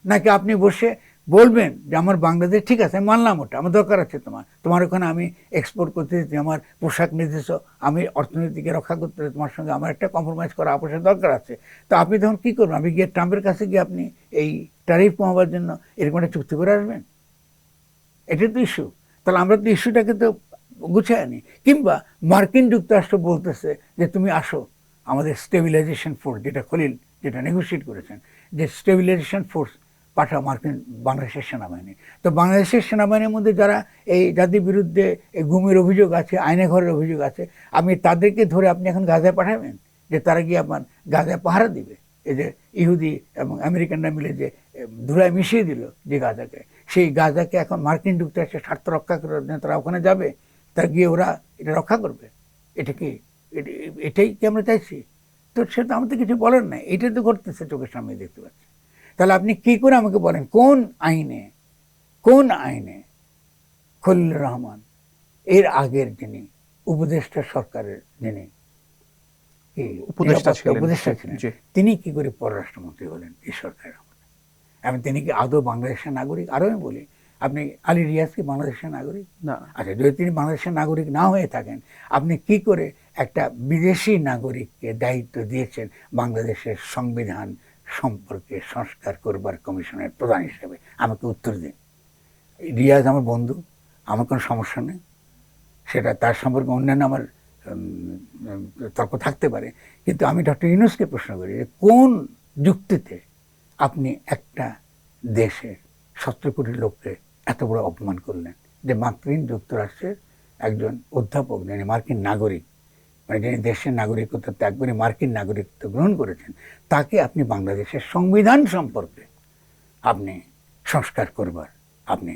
নাকি আপনি বসে বলবেন যে আমার বাংলাদেশ ঠিক আছে, আমি মানলাম, ওটা আমার দরকার আছে, তোমার ওখানে আমি এক্সপোর্ট করতে দিচ্ছি, আমার পোশাক নির্দেশ, আমি অর্থনীতিকে রক্ষা করতে, তোমার সঙ্গে আমার একটা কম্প্রোমাইজ করা আপোষের দরকার আছে। তো আপনি তখন কী করবেন? আপনি গিয়ে ট্রাম্পের কাছে গিয়ে আপনি এই ট্যারিফ কমাবার জন্য এরকম একটা চুক্তি করে আসবেন? এটা তো ইস্যু। তাহলে আমরা তো ইস্যুটাকে তো গুছিয়ে আনি। কিংবা মার্কিন যুক্তরাষ্ট্র বলতেছে যে তুমি আসো, আমাদের স্টেবিলাইজেশন ফোর্স, যেটা খলিল যেটা নেগোশিয়েট করেছেন, যে স্টেবিলাইজেশন ফোর্স পাঠাও মার্কিন বাংলাদেশের সেনাবাহিনী। তো বাংলাদেশের সেনাবাহিনীর মধ্যে যারা যাদের বিরুদ্ধে এই গুমের অভিযোগ আছে, আইনে ঘরের অভিযোগ আছে, আপনি তাদেরকে ধরে আপনি এখন গাজায় পাঠাবেন যে তারা গিয়ে আপনার গাজায় পাহারা দিবে? এই যে ইহুদি এবং আমেরিকানরা মিলে যে ধুলায় মিশিয়ে দিল যে গাজাকে, সেই গাজাকে এখন মার্কিন যুক্তরাষ্ট্রের স্বার্থ রক্ষা করার জন্য তারা ওখানে যাবে, তারা গিয়ে ওরা এটা রক্ষা করবে? এটা কি এটাই কি আমরা চাইছি? তো সেটা আমাদের কিছু বলার নাই, এটাই তো ঘটতেছে চোখের সামনে দেখতে পাচ্ছি। তাহলে আপনি কি করে আমাকে বলেন কোন আইনে খলিলুর রহমান এর আগের যিনি উপদেষ্টা সরকারের যিনি উপদেষ্টা ছিলেন, তিনি কি করে পররাষ্ট্রমন্ত্রী হলেন এই সরকারের আমলে? এবং তিনি কি আদৌ বাংলাদেশের নাগরিক? আরো আমি বলি, আপনি আলী রিয়াজ কি বাংলাদেশের নাগরিক? না। আচ্ছা, যদি তিনি বাংলাদেশের নাগরিক না হয়ে থাকেন, আপনি কি করে একটা বিদেশি নাগরিককে দায়িত্ব দিয়েছেন বাংলাদেশের সংবিধান সম্পর্কে সংস্কার করবার কমিশনের প্রধান হিসেবে? আমাকে উত্তর দিন। রিয়াজ আমার বন্ধু, আমার কোনো সমস্যা নেই, সেটা তার সম্পর্কে অন্যান্য আমার তর্ক থাকতে পারে, কিন্তু আমি ডক্টর ইউনূসকে প্রশ্ন করি যে কোন যুক্তিতে আপনি একটা দেশের 17 কোটি লোককে এত বড় অপমান করলেন যে মার্কিন যুক্তরাষ্ট্রের একজন অধ্যাপক, যিনি মার্কিন নাগরিক, মানে যিনি দেশের নাগরিকত্ব ত্যাগ করে মার্কিন নাগরিকত্ব গ্রহণ করেছেন, তাকে আপনি বাংলাদেশের সংবিধান সম্পর্কে আপনি সংস্কার করবার আপনি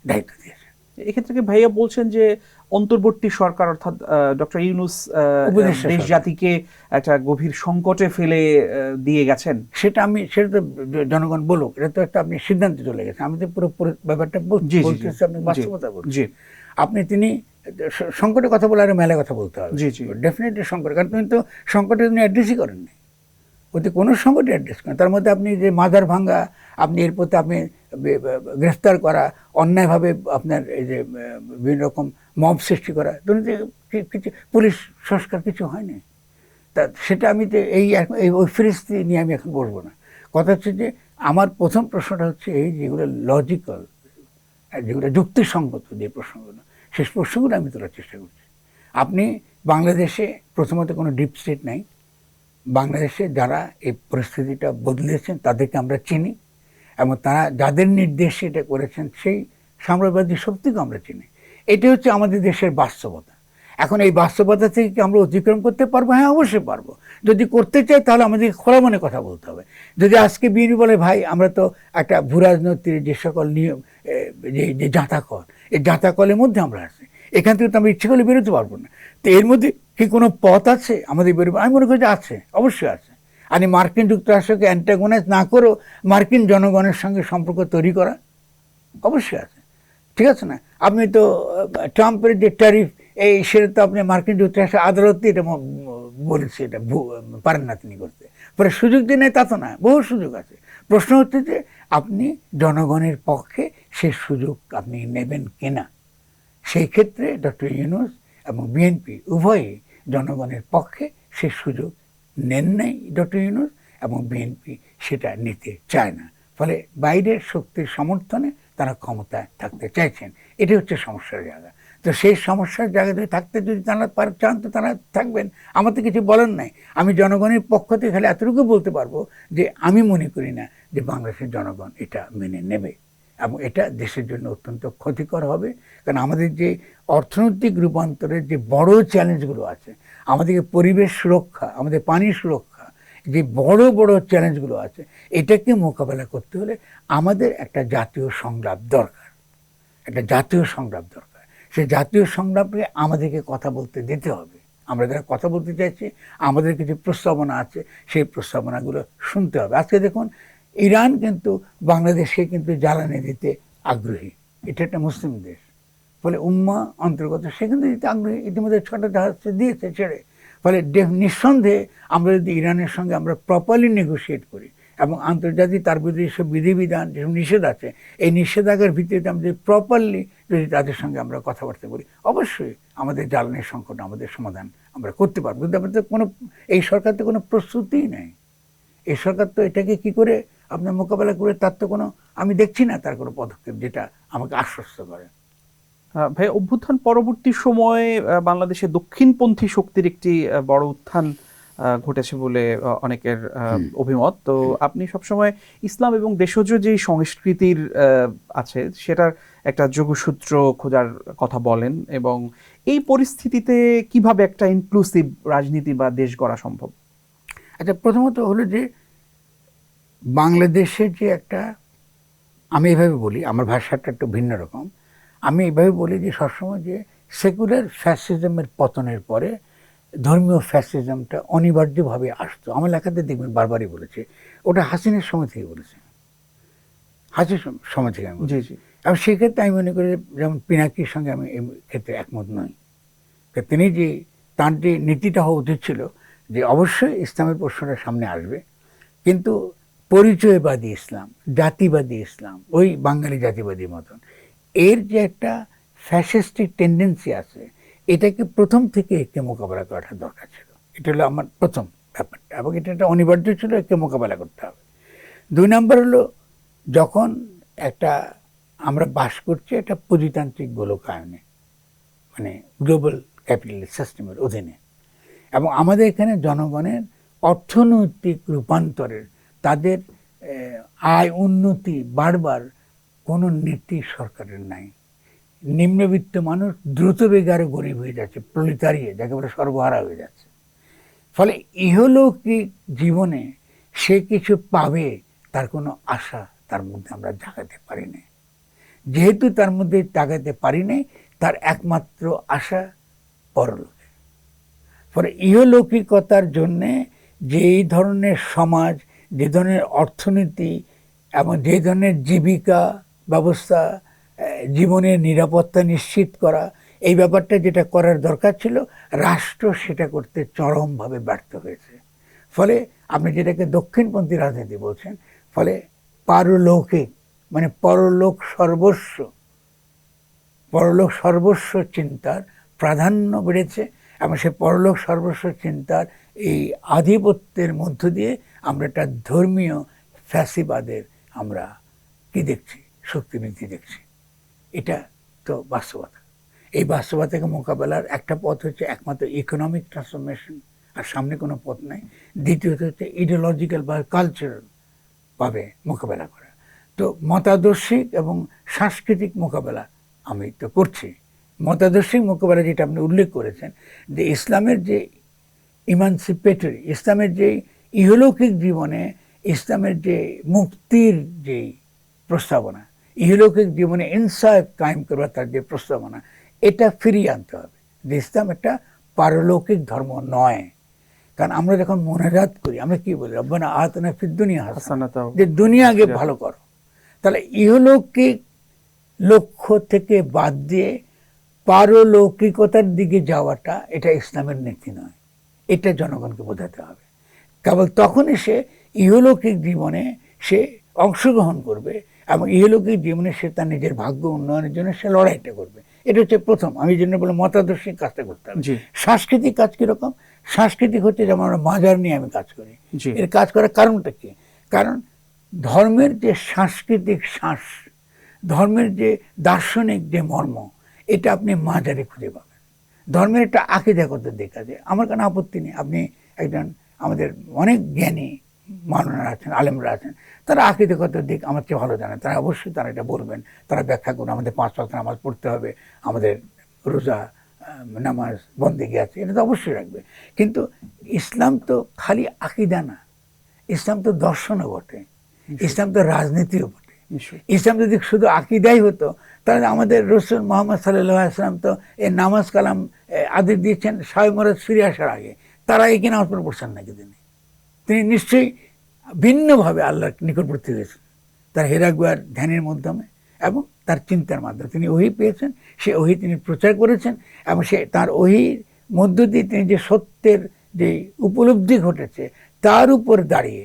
দায়িত্ব দিয়েছেন? এক্ষেত্রে কি ভাইয়া বলছেন যে অন্তর্বর্তী সরকার অর্থাৎ ডক্টর ইউনূস দেশ জাতিকে একটা গভীর সংকটে ফেলে দিয়ে গেছেন? সেটা তো জনগণ বলুক, এটা তো একটা আপনি সিদ্ধান্তে চলে গেছেন। আমি তো পুরো ব্যাপারটা বলতেছি, আপনি বাস্তবতা বলছেন। আপনি তিনি সংকটের কথা বলে আরো মেলা কথা বলতে হবে, ডেফিনেটলি সংকট, কারণ তুমি তো সংকটে তিনি অ্যাড্রেসই করেননি, ওতে কোনো সংকটে অ্যাড্রেস করেন। তার মধ্যে আপনি যে মাজার ভাঙ্গা, আপনি এর প্রতি আপনি গ্রেফতার করা, অন্যায়ভাবে আপনার এই যে বিভিন্ন রকম মব সৃষ্টি করা, কিছু পুলিশ সংস্কার কিছু হয়নি। তা সেটা আমি তো ওই ফিরিস্তি নিয়ে আমি এখন বলবো না। কথা হচ্ছে যে আমার প্রথম প্রশ্নটা হচ্ছে এই যেগুলো লজিক্যাল, যেগুলো যুক্তিসঙ্গত যে প্রশ্নগুলো, সেই প্রশ্নগুলো আমি তোলার চেষ্টা করছি। আপনি বাংলাদেশে প্রথমত কোনো ডিপ স্টেট নাই। বাংলাদেশে যারা এই পরিস্থিতিটা বদলেছেন তাদেরকে আমরা চিনি, এবং তারা যাদের নির্দেশে এটা করেছেন সেই সাম্রাজ্যবাদী শক্তিকে আমরা চিনি। এটা হচ্ছে আমাদের দেশের বাস্তবতা। এখন এই বাস্তবতা থেকে কি আমরা অতিক্রম করতে পারবো? হ্যাঁ, অবশ্যই পারবো। যদি করতে চাই তাহলে আমাদেরকে খোলা মনে কথা বলতে হবে। যদি আজকে বিএনপি বলে ভাই আমরা তো একটা ভূরাজনৈতিক যে সকল নিয়ম, যে জাঁতাকল, এই জাঁতাকলের মধ্যে আমরা আছি, এখান থেকে তো আমরা ইচ্ছে করলে বেরোতে পারবো না। তো এর মধ্যে কি কোনো পথ আছে আমাদের বেরোবো? আমি মনে করি যে আছে, অবশ্যই আছে। আর মার্কিন যুক্তরাষ্ট্রকে অ্যান্টাগোনাইজ না করেও মার্কিন জনগণের সঙ্গে সম্পর্ক তৈরি করা অবশ্যই আছে, ঠিক আছে না? আপনি তো ট্রাম্পের যে ট্যারিফ, সেটা তো আপনি মার্কিন যুক্তরাষ্ট্রের আদালতে এটা বলেছে, এটা পারেন না তিনি করতে। পরে সুযোগ দিয়ে নেই তা তো না, বহু সুযোগ আছে। প্রশ্ন হচ্ছে যে আপনি জনগণের পক্ষে সেই সুযোগ আপনি নেবেন কিনা। সেই ক্ষেত্রে ডক্টর ইউনূস এবং বিএনপি উভয়ই জনগণের পক্ষে সেই সুযোগ নেন নাই ডক্টর ইউনূস, এবং বিএনপি সেটা নিতে চায় না। ফলে বাইরের শক্তির সমর্থনে তারা ক্ষমতায় থাকতে চাইছেন। এটি হচ্ছে সমস্যার জায়গা। তো সেই সমস্যার জায়গাতে থাকতে যদি তারা চান তো তারা থাকবেন, আমার তো কিছু বলার নাই। আমি জনগণের পক্ষ থেকে খালি এতটুকু বলতে পারবো যে আমি মনে করি না যে বাংলাদেশের জনগণ এটা মেনে নেবে, এবং এটা দেশের জন্য অত্যন্ত ক্ষতিকর হবে। কারণ আমাদের যে অর্থনৈতিক রূপান্তরের যে বড় চ্যালেঞ্জগুলো আছে, আমাদেরকে পরিবেশ সুরক্ষা, আমাদের পানি সুরক্ষা, যে বড় বড় চ্যালেঞ্জগুলো আছে, এটাকে মোকাবেলা করতে হলে আমাদের একটা জাতীয় সংলাপ দরকার, একটা জাতীয় সংলাপ দরকার। সেই জাতীয় সংলাপে আমাদেরকে কথা বলতে দিতে হবে। আমরা যারা কথা বলতে চাইছি, আমাদের কিছু প্রস্তাবনা আছে, সেই প্রস্তাবনাগুলো শুনতে হবে। আজকে দেখুন, ইরান কিন্তু বাংলাদেশকে কিন্তু জ্বালানি দিতে আগ্রহী। এটা একটা মুসলিম দেশ, ফলে উম্মা অন্তর্গত সে কিন্তু দিতে আগ্রহী। ইতিমধ্যে 6টা জাহাজ দিয়েছে ছেড়ে। ফলে নিঃসন্দেহে আমরা যদি ইরানের সঙ্গে আমরা প্রপারলি নেগোশিয়েট করি, এবং আন্তর্জাতিক তার বিরুদ্ধে যেসব বিধিবিধান, যেসব নিষেধ আছে, এই নিষেধাজ্ঞার ভিত্তিতে আমরা যদি প্রপারলি যদি তাদের সঙ্গে আমরা কথাবার্তা বলি, অবশ্যই আমাদের জ্বালানির সংকট আমাদের সমাধান আমরা করতে পারবো। কিন্তু আমাদের কোনো, এই সরকার তো কোনো প্রস্তুতিই নেই। এই সরকার তো এটাকে কি করে আপনার মোকাবেলা করে তার তো কোনো, আমি দেখছি না তার কোনো পদক্ষেপ যেটা আমাকে আশ্বস্ত করে। ভাই, অভ্যুত্থান পরবর্তী সময়ে বাংলাদেশে দক্ষিণপন্থী শক্তির একটি বড় উত্থান ঘটেছে বলে অনেকের অভিমত। তো আপনি সবসময় ইসলাম এবং দেশজ যে সংস্কৃতির আছে সেটার একটা যোগসূত্র খোঁজার কথা বলেন, এবং এই পরিস্থিতিতে কিভাবে একটা ইনক্লুসিভ রাজনীতি বা দেশ গড়া সম্ভব? আচ্ছা, প্রথমত হলো যে বাংলাদেশের যে একটা, আমি এভাবে বলি, আমার ভাষাটা একটু ভিন্ন রকম, আমি এভাবে বলি যে সবসময় যে সেকুলার ফ্যাসিজমের পতনের পরে ধর্মীয় ফ্যাসিজমটা অনিবার্যভাবে আসতো। আমার লেখাতে দেখবেন বারবারই বলেছে, ওটা হাসিনের সময় থেকে বলেছে, হাসির সময় থেকে আমি বলেছি। জি জি। এবং সেক্ষেত্রে আমি মনে করি যেমন পিনাকির সঙ্গে আমি এই ক্ষেত্রে একমত নই। তিনি যে তার যে নীতিটা হওয়া উচিত ছিল যে অবশ্যই ইসলামের প্রশ্নটা সামনে আসবে, কিন্তু পরিচয়বাদী ইসলাম, জাতিবাদী ইসলাম, ওই বাঙালি জাতিবাদীর মতন এর যে একটা ফ্যাসিস্টিক টেন্ডেন্সি আছে, এটাকে প্রথম থেকে একে মোকাবেলা করাটা দরকার ছিল। এটা হলো আমার প্রথম ব্যাপারটা, এবং এটা একটা অনিবার্য ছিল, একে মোকাবেলা করতে হবে। 2 নম্বর হলো, যখন একটা আমরা বাস করছি একটা পুঁজিতান্ত্রিক গোলকায়নে, মানে গ্লোবাল ক্যাপিটালিস্ট সিস্টেমের অধীনে, এবং আমাদের এখানে জনগণের অর্থনৈতিক রূপান্তরের, তাদের আয় উন্নতি বারবার কোনো নীতি সরকারের নাই। নিম্নবিত্ত মানুষ দ্রুত বেগে আরো গরিব হয়ে যাচ্ছে, প্রলিতারিয়ে যাকে বলে সর্বহারা হয়ে যাচ্ছে। ফলে ইহলৌকিক জীবনে সে কিছু পাবে তার কোনো আশা তার মধ্যে আমরা জাগাতে পারি না। যেহেতু তার মধ্যে জাগাতে পারি নাই, তার একমাত্র আশা পরলোকে। ফলে ইহলৌকিকতার জন্যে যেই ধরনের সমাজ, যে ধরনের অর্থনীতি এবং যে ধরনের জীবিকা ব্যবস্থা, জীবনের নিরাপত্তা নিশ্চিত করা, এই ব্যাপারটা যেটা করার দরকার ছিল, রাষ্ট্র সেটা করতে চরমভাবে ব্যর্থ হয়েছে। ফলে আপনি যেটাকে দক্ষিণপন্থী রাজনীতি বলছেন, ফলে পারলৌকিক মানে পরলোক সর্বস্ব, পরলোক সর্বস্ব চিন্তার প্রাধান্য বেড়েছে, এবং সে পরলোক সর্বস্ব চিন্তার এই আধিপত্যের মধ্য দিয়ে আমরা একটা ধর্মীয় ফ্যাসিবাদের আমরা কি দেখছি, শক্তিনীতি দেখছি। এটা তো বাস্তবতা। এই বাস্তবতাকে মোকাবেলার একটা পথ হচ্ছে একমাত্র ইকোনমিক ট্রান্সফরমেশন, আর সামনে কোনো পথ নাই। দ্বিতীয়ত হচ্ছে ইডিওলজিক্যাল বা কালচারাল ভাবে মোকাবেলা করা। তো মতাদর্শিক এবং সাংস্কৃতিক মোকাবেলা আমি তো করছি। মতাদর্শিক মোকাবেলা যেটা আপনি উল্লেখ করেছেন, যে ইসলামের যে ইমানসিপেটরি, ইসলামের যে ইহলৌকিক জীবনে ইসলামের যে মুক্তির যে প্রস্তাবনা, ইহলৌকিক জীবনে ইনসাফ কায়েম করবার তার যে প্রস্তাবনা, এটা ফিরিয়ে আনতে হবে। যে ইসলাম একটা পারলৌকিক ধর্ম নয়। কারণ আমরা যখন মোনাজাত করি, আমরা কি বলি, রব্বানা আতিনা ফিদ দুনিয়া হাসানা, যে দুনিয়া আগে ভালো করো। তাহলে ইহলৌকিক লক্ষ্য থেকে বাদ দিয়ে পারলৌকিকতার দিকে যাওয়াটা, এটা ইসলামের নীতি নয়। এটা জনগণকে বোঝাতে হবে। কেবল তখনই সে ইহলৌকিক জীবনে সে অংশগ্রহণ করবে, এবং ইহলৌকিক জীবনে সে তার নিজের ভাগ্য উন্নয়নের জন্য সে লড়াইটা করবে। এটা হচ্ছে প্রথম। আমি জন্য বলে মতাদর্শিক কাজটা করতে হবে। সাংস্কৃতিক কাজ কিরকম? সাংস্কৃতিক হচ্ছে যেমন আমরা মাজার নিয়ে আমি কাজ করি। এর কাজ করার কারণটা কি? কারণ ধর্মের যে সাংস্কৃতিক শ্বাস, ধর্মের যে দার্শনিক যে মর্ম, এটা আপনি মাজারে খুঁজে পাবেন। ধর্মের একটা আকিদাগত দিক আছে, আমার কোনো আপত্তি নেই। আপনি একজন, আমাদের অনেক জ্ঞানী মানুষরা আছেন, আলেমরা আছেন, তারা আকিদাগত দিক আমার চেয়ে ভালো জানেন, তারা অবশ্যই তারা এটা বলবেন, তারা ব্যাখ্যা করবেন। আমাদের 5 ওয়াক্ত নামাজ পড়তে হবে, আমাদের রোজা নামাজ বন্দেগী আছে, এটা তো অবশ্যই রাখবে। কিন্তু ইসলাম তো খালি আকিদা না, ইসলাম তো দর্শনও বটে, ইসলাম তো রাজনীতিও বটে। ইসলাম যদি শুধু আকিদাই হতো, তাহলে আমাদের রসুল মুহাম্মদ সাল্লাল্লাহু আলাইহি ওয়াসাল্লাম তো এই নামাজ কালাম আদেশ দিয়েছেন শায়ে মরদ ফিরে আসার আগে। তারা এই কি নামাজ পড়ছেন নাকি? তিনি নিশ্চয়ই ভিন্নভাবে আল্লাহর নিকটবর্তী হয়েছেন, তার হেরা গুহার ধ্যানের মাধ্যমে এবং তার চিন্তার মাধ্যমে তিনি ওহী পেয়েছেন। সে ওহী তিনি প্রচার করেছেন, এবং সে তার ওহীর মধ্য দিয়ে তিনি যে সত্যের যে উপলব্ধি ঘটেছে তার উপর দাঁড়িয়ে,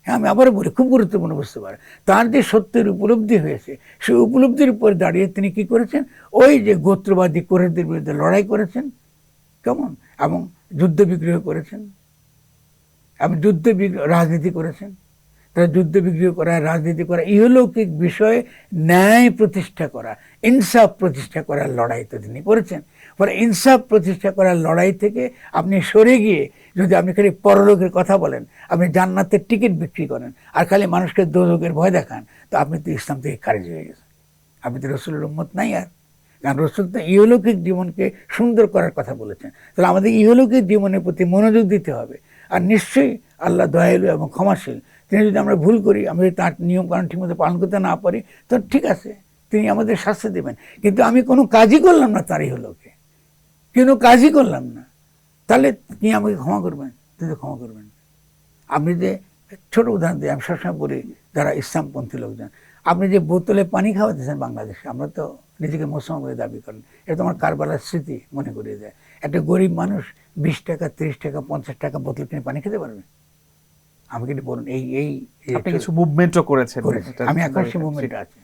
হ্যাঁ আমি আবারও বলি, খুব গুরুত্বপূর্ণ বুঝতে পারে, তার যে সত্যের উপলব্ধি হয়েছে সেই উপলব্ধির উপর দাঁড়িয়ে তিনি কি করেছেন, ওই যে গোত্রবাদী কোরআনদের বিরুদ্ধে লড়াই করেছেন, কেমন, এবং যুদ্ধ বিগ্রহ করেছেন, এবং যুদ্ধ রাজনীতি করেছেন। তারা যুদ্ধ বিগ্রহ করা, রাজনীতি করা, ইহলৌকিক বিষয়ে ন্যায় প্রতিষ্ঠা করা, ইনসাফ প্রতিষ্ঠা করার লড়াই তো তিনি করেছেন। ফলে ইনসাফ প্রতিষ্ঠা করার লড়াই থেকে আপনি সরে গিয়ে যদি আপনি খালি পরলোকের কথা বলেন, আপনি জান্নাতের টিকিট বিক্রি করেন আর খালি মানুষকে দোজখের ভয় দেখান, তো আপনি তো ইসলাম থেকে খারিজ হয়ে গেছেন। আপনি তো রসুলের উম্মত নাই আর। কারণ রসুল তো ইহলৌকিক জীবনকে সুন্দর করার কথা বলেছেন। তাহলে আমাদের ইহলৌকিক জীবনের প্রতি মনোযোগ দিতে হবে। আর নিশ্চয়ই আল্লাহ দয়ালু এবং ক্ষমাশীল। তিনি যদি আমরা ভুল করি, আমরা যদি তার নিয়মকানুন ঠিকমতো পালন করতে না পারি, তো ঠিক আছে, তিনি আমাদের শাস্তি দেবেন। কিন্তু আমি কোনো কাজই করলাম না তার ইহলোকে, কোনো কাজই করলাম না, তাহলে তিনি আমাকে ক্ষমা করবেন? তিনি তো ক্ষমা করবেন। আপনি যে ছোট উদাহরণ দিই, আমি সবসময় বলি যারা ইসলামপন্থী লোকজন, আপনি যে বোতলে পানি খাওয়াতেছেন বাংলাদেশে, আমরা তো নিজেকে মুসলমান বলে দাবি করেন, এটা তোমার কারবালার স্মৃতি মনে করিয়ে দেয়। একটা গরিব মানুষ 20 টাকা, 30 টাকা, 50 টাকা বোতল কিনে পানি খেতে পারবে? আমাকে একটু বলুন। এই আপনি কিছু মুভমেন্টও করেছেন। আমি এখন সেই মুভমেন্ট আছে।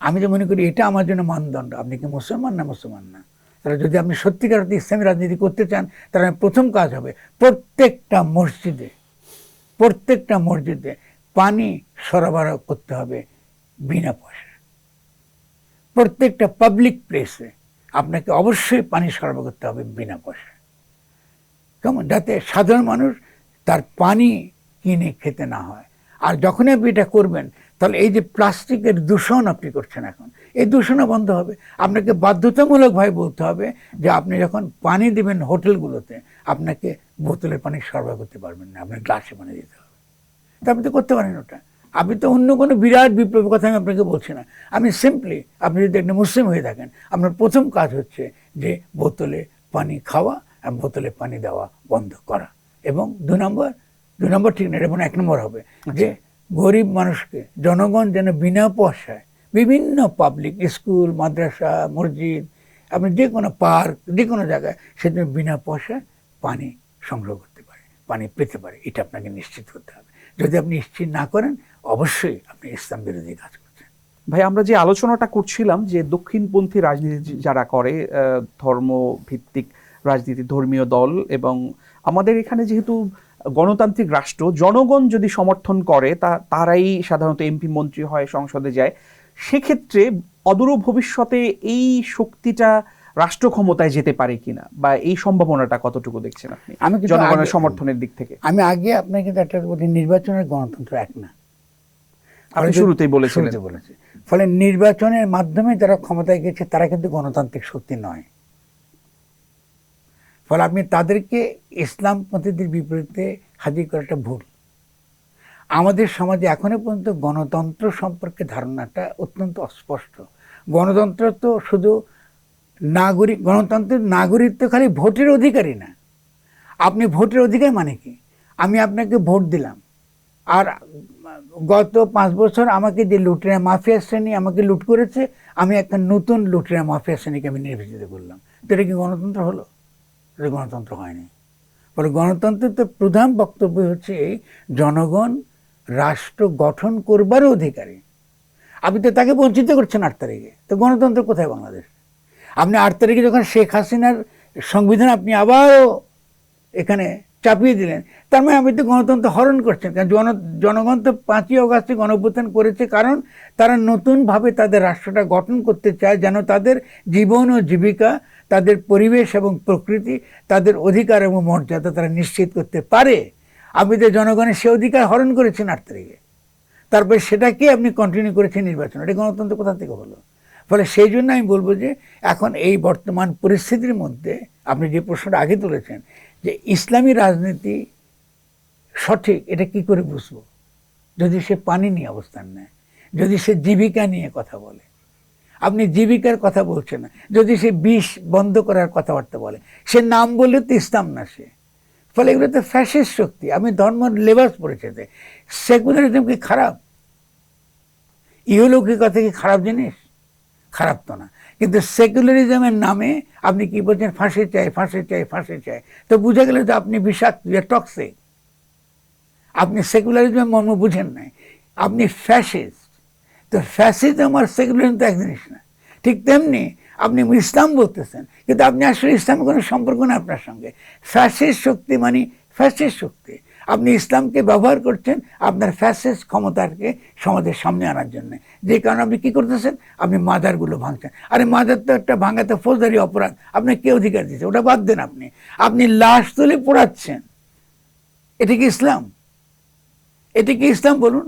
আমি যে মনে করি এটা আমার জন্য মানদণ্ড। আপনি কি মুসলমান না মুসলমান না? তাহলে যদি আপনি সত্যিকার অর্থে ইসলামী রাজনীতি করতে চান, তাহলে প্রথম কাজ হবে প্রত্যেকটা মসজিদে পানি সরবরাহ করতে হবে বিনা পয়সা। প্রত্যেকটা পাবলিক প্লেসে আপনাকে অবশ্যই পানি সরবরাহ করতে হবে বিনা পয়সা। কেমন? যাতে সাধারণ মানুষ তার পানি কিনে খেতে না হয়। আর যখনই আপনি এটা করবেন, তাহলে এই যে প্লাস্টিকের দূষণ আপনি করছেন এখন, এই দূষণও বন্ধ হবে। আপনাকে বাধ্যতামূলকভাবে বলতে হবে যে আপনি যখন পানি দেবেন হোটেলগুলোতে, আপনাকে বোতলের পানি সরবরাহ করতে পারবেন না, আপনার গ্লাসে পানি দিতে হবে। তা আপনি তো করতে পারেন ওটা। আপনি তো অন্য কোনো বিরাট বিপ্লবের কথা আমি আপনাকে বলছি না। আমি সিম্পলি, আপনি যদি একটা মুসলিম হয়ে থাকেন, আপনার প্রথম কাজ হচ্ছে যে বোতলে পানি খাওয়া এবং বোতলে পানি দেওয়া বন্ধ করা। এবং দুই নম্বর ঠিক না, এবং 1 নম্বর হবে যে গরিব মানুষকে, জনগণ যেন বিনা পয়সায় বিভিন্ন পাবলিক স্কুল, মাদ্রাসা, মসজিদ, আপনি যে কোনো পার্ক, যে কোনো জায়গায় সেজন্য বিনা পয়সায় পানি সংগ্রহ করতে পারে, পানি পেতে পারে। এটা আপনাকে নিশ্চিত করতে হবে। যদি আপনি নিশ্চিত না করেন, অবশ্যই আপনি ইসলাম বিরোধী কাজ করছেন। ভাই, আমরা যে আলোচনাটা করছিলাম যে দক্ষিণপন্থী রাজনীতি যারা করে, ধর্মভিত্তিক রাজনীতি, ধর্মীয় দল, এবং আমাদের এখানে যেহেতু গণতান্ত্রিক রাষ্ট্র, জনগণ যদি সমর্থন করে তারাই সাধারণত এমপি মন্ত্রী হয়, সংসদে যায়। সেক্ষেত্রে অদূর ভবিষ্যতে এই শক্তিটা রাষ্ট্র ক্ষমতায় যেতে পারে কিনা, বা এই সম্ভাবনাটা কতটুকু দেখছেন আপনি জনগণের সমর্থনের দিক থেকে? আমি আগে আপনাকে একটা বলি, নির্বাচনের গণতন্ত্র এক না। আপনি শুরুতেই বলেছিলেন। ফলে নির্বাচনের মাধ্যমে যারা ক্ষমতায় গেছে তারা কিন্তু গণতান্ত্রিক শক্তি নয়। ফলে আপনি তাদেরকে ইসলামপন্থীদের বিপরীতে হাজির করাটা ভুল। আমাদের সমাজে এখনো পর্যন্ত গণতন্ত্র সম্পর্কে ধারণাটা অত্যন্ত অস্পষ্ট। গণতন্ত্র তো শুধু গণতন্ত্রের নাগরিকত্ব খালি ভোটের অধিকারই না। আপনি ভোটের অধিকার মানে কি? আমি আপনাকে ভোট দিলাম, আর গত 5 বছর আমাকে যে লুটেরা মাফিয়া শ্রেণী আমাকে লুট করেছে, আমি একটা নতুন লুটেরা মাফিয়া শ্রেণীকে আমি নির্বাচিত করলাম। তো এটা কি গণতন্ত্র হলো? এটা গণতন্ত্র হয়নি। ফলে গণতন্ত্রের তো প্রধান বক্তব্য হচ্ছে এই, জনগণ রাষ্ট্র গঠন করবারও অধিকারী। আপনি তো তাকে বঞ্চিত করছেন 8 তারিখে। তো গণতন্ত্র কোথায় বাংলাদেশ? আপনি 8 তারিখে যখন শেখ হাসিনার সংবিধান আপনি আবারও এখানে চাপিয়ে দিলেন, তার মানে আপনি তো গণতন্ত্র হরণ করছেন। কারণ জনগণ তো 5ই অগাস্টে গণঅভ্যুত্থান করেছে, কারণ তারা নতুনভাবে তাদের রাষ্ট্রটা গঠন করতে চায়, যেন তাদের জীবন ও জীবিকা, তাদের পরিবেশ এবং প্রকৃতি, তাদের অধিকার এবং মর্যাদা তারা নিশ্চিত করতে পারে। আপনি তো জনগণের সে অধিকার হরণ করেছেন 8 তারিখে। তারপরে সেটাকে আপনি কন্টিনিউ করেছেন নির্বাচন। এটা গণতন্ত্র কোথা থেকে হলো? ফলে সেই জন্য আমি বলবো যে এখন এই বর্তমান পরিস্থিতির মধ্যে আপনি যে প্রশ্নটা আগে তুলেছেন যে ইসলামী রাজনীতি সঠিক, এটা কি করে বুঝবো? যদি সে পানি নিয়ে অবস্থান নেয়, যদি সে জীবিকা নিয়ে কথা বলে। আপনি জীবিকার কথা বলছেন না। যদি সে বিষ বন্ধ করার কথাবার্তা বলে, সে নাম বললে তো ইসলাম না সে। ফলে এগুলো তো ফ্যাসিস্ট শক্তি। আমি ধর্ম লেবাস পড়েছে। সেকুলারিজম কি খারাপ? ইহলৌকিকতা কি খারাপ জিনিস? খারাপ তো না। কিন্তু সেকুলারিজমের নামে আপনি কি বলছেন? ফাঁসি চাই, ফাঁসি চাই, ফাঁসি চাই। তো বুঝে গেলে তো আপনি বিষাক্ত, টক্সিক। আপনি সেকুলারিজমের মর্ম বুঝেন নাই, আপনি ফ্যাসিস্ট। তো ফ্যাসিজম আর সেকুলারিজম তো এক জিনিস না। ঠিক তেমনি আপনি ইসলাম বলতেছেন, কিন্তু আপনি আসলে ইসলামের কোনো সম্পর্ক না আপনার সঙ্গে। ফ্যাসিস্ট শক্তি মানে ফ্যাসিস্ট শক্তি। আপনি ইসলামকে ব্যবহার করছেন আপনার ফ্যাসিস্ট ক্ষমতাকে সমাজের সামনে আনার জন্য, যে কারণে আপনি কি করতেছেন, আপনি মাজারগুলো ভাঙছেন। আরে মাজার তো একটা ভাঙাতে ফৌজদারি অপরাধ, আপনার কে অধিকার দিচ্ছে, ওটা বাদ দেন। আপনি লাশ তুলে পোড়াচ্ছেন, এটা কি ইসলাম? এটা কি ইসলাম বলুন?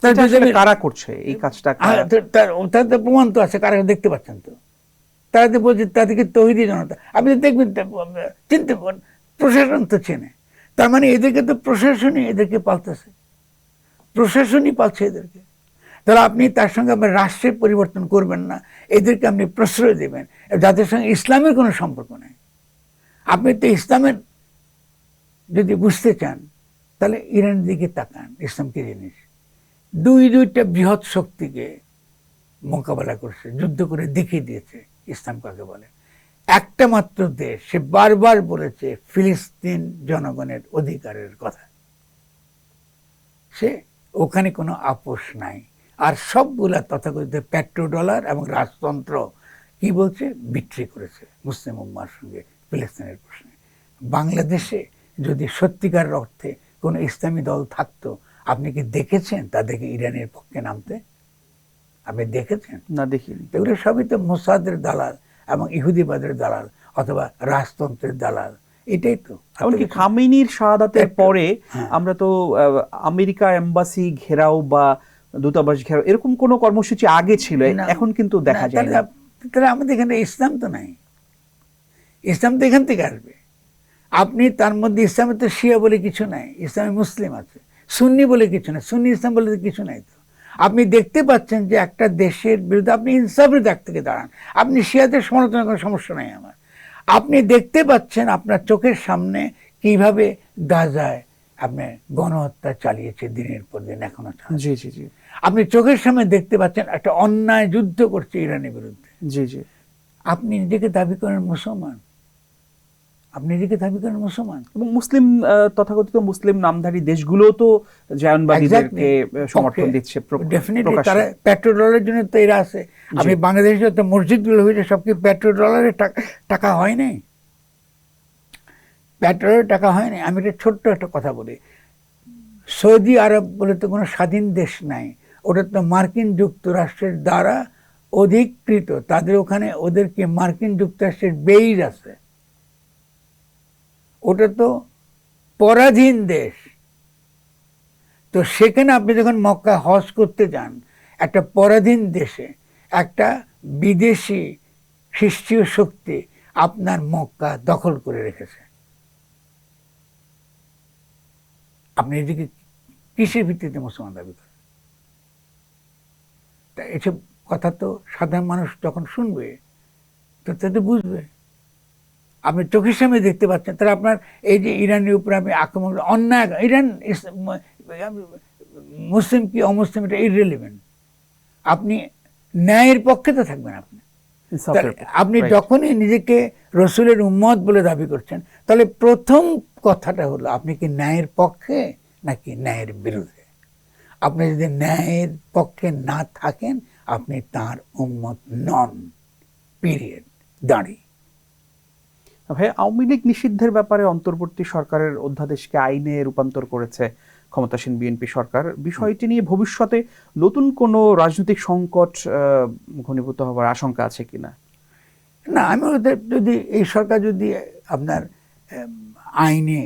এটা আসলে কারা করছে এই কাজটা? তার তো প্রমাণ তো আছে, কারা দেখতে পাচ্ছেন তো। তারা তো বলছে তাদেরকে তৌহিদি জনতা, আপনি দেখবেন, চিনতে পারেন, প্রশাসন তো চেনে। তার মানে এদেরকে তো প্রশাসনই এদেরকে পালতেছে, প্রশাসনই পালছে এদেরকে। তাহলে আপনি তার সঙ্গে আপনার রাষ্ট্রের পরিবর্তন করবেন না, এদেরকে আপনি প্রশ্রয় দেবেন, যাদের সঙ্গে ইসলামের কোনো সম্পর্ক নেই। আপনি তো ইসলামের যদি বুঝতে চান তাহলে ইরানের দিকে তাকান। ইসলাম কি জিনিস? দুইটা বৃহৎ শক্তিকে মোকাবেলা করছে, যুদ্ধ করে দেখিয়ে দিয়েছে ইসলাম কাকে বলে। একটা মাত্র দেশ, সে বারবার বলেছে ফিলিস্তিন জনগণের অধিকারের কথা, সে ওখানে কোনো আপোষ নাই। আর সবগুলা তথাকথিত পেট্রোডলার এবং রাজতন্ত্র কি বলছে, বিক্রি করেছে মুসলিম উম্মার সঙ্গে ফিলিস্তিনের প্রশ্নে। বাংলাদেশে যদি সত্যিকার অর্থে কোনো ইসলামী দল থাকতো, আপনি কি দেখেছেন তাদেরকে ইরানের পক্ষে নামতে? আপনি দেখেছেন? না, দেখিনি। এগুলো সবই তো মোসাদের দালাল এবং ইহুদিবাদের দালাল অথবা রাজতন্ত্রের দালাল, এটাই তো। এমনকি খামেনির শাহাদাতের পরে আমরা তো আমেরিকা এম্বাসি ঘেরাও বা দূতাবাস ঘেরাও এরকম কোন কর্মসূচি আগে ছিল, এখন কিন্তু দেখা যায় না। তাহলে আমাদের এখানে ইসলাম তো নাই, ইসলাম তো এখান থেকে আসবে। আপনি তার মধ্যে ইসলামে তো শিয়া বলে কিছু নাই, ইসলামে মুসলিম আছে, সুন্নি বলে কিছু নাই, সুন্নি ইসলাম বলে কিছু নাই। তো আপনি দেখতে পাচ্ছেন যে একটা দেশের বিরুদ্ধে আপনি ইনসাফের দিক থেকে দাঁড়ান, আপনি শিয়াদের সমালোচনার কোনো সমস্যা নাই আমার। আপনি দেখতে পাচ্ছেন আপনার চোখের সামনে কিভাবে গাজায় আপনি গণহত্যা চালিয়েছে দিনের পর দিন, এখনো চালাচ্ছে। জি জি জি। আপনি চোখের সামনে দেখতে পাচ্ছেন একটা অন্যায় যুদ্ধ করছে ইরানের বিরুদ্ধে। জি জি। আপনি নিজেকে দাবি করেন মুসলমান, আপনি নিজেকে দাবি করেন মুসলমান, এবং মুসলিম তথাকথিত মুসলিম নামধারী দেশগুলো তো জায়নবাদীদেরকে সমর্থন দিচ্ছে। ডেফিনেটলি তারা পেট্রোডলারের জন্য তো এরা আছে। আপনি বাংলাদেশে যত মসজিদগুলো হয়েছে সব কি পেট্রোডলারের টাকা হয় নাই? পেট্রোলের টাকা হয় নাই। আমি একটা ছোট্ট একটা কথা বলি, সৌদি আরব বলে তো কোনো স্বাধীন দেশ নাই, ওটা তো মার্কিন যুক্তরাষ্ট্রের দ্বারা অধিকৃত। তাদের ওখানে ওদেরকে মার্কিন যুক্তরাষ্ট্রের বেইজ আছে, ওটা তো পরাধীন দেশ। তো সেখানে আপনি যখন মক্কা হজ করতে যান, একটা পরাধীন দেশে একটা বিদেশি খ্রিস্টীয় শক্তি আপনার মক্কা দখল করে রেখেছে, আপনি এদিকে কিসের ভিত্তিতে মুসলমান দাবি করেন? তা এসব কথা তো সাধারণ মানুষ যখন শুনবে তো তাতে বুঝবে। আপনি চোখের সামনে দেখতে পাচ্ছেন। তাহলে আপনার এই যে ইরানের উপরে আমি আক্রমণ, অন্যায়, ইরান মুসলিম কি অমুসলিম এটা ইররিলেভেন্ট, আপনি ন্যায়ের পক্ষে তো থাকবেন। আপনি যখনই নিজেকে রসুলের উম্মত বলে দাবি করছেন, তাহলে প্রথম কথাটা হলো আপনি কি ন্যায়ের পক্ষে নাকি ন্যায়ের বিরুদ্ধে? আপনি যদি ন্যায়ের পক্ষে না থাকেন, আপনি তার উম্মত নন, পিরিয়ড, দাঁড়িয়ে। ভাই, আওয়ামী লীগ নিষিদ্ধের ব্যাপারে অন্তর্বর্তী সরকারের অধ্যাদেশকে আইনে রূপান্তর করেছে ক্ষমতাসীন বিএনপি সরকার। বিষয়টি নিয়ে ভবিষ্যতে নতুন কোনো রাজনৈতিক সংকট ঘনীভূত হওয়ার আশঙ্কা আছে কিনা? না, আমি যদি এই সরকার যদি আপনার আইনে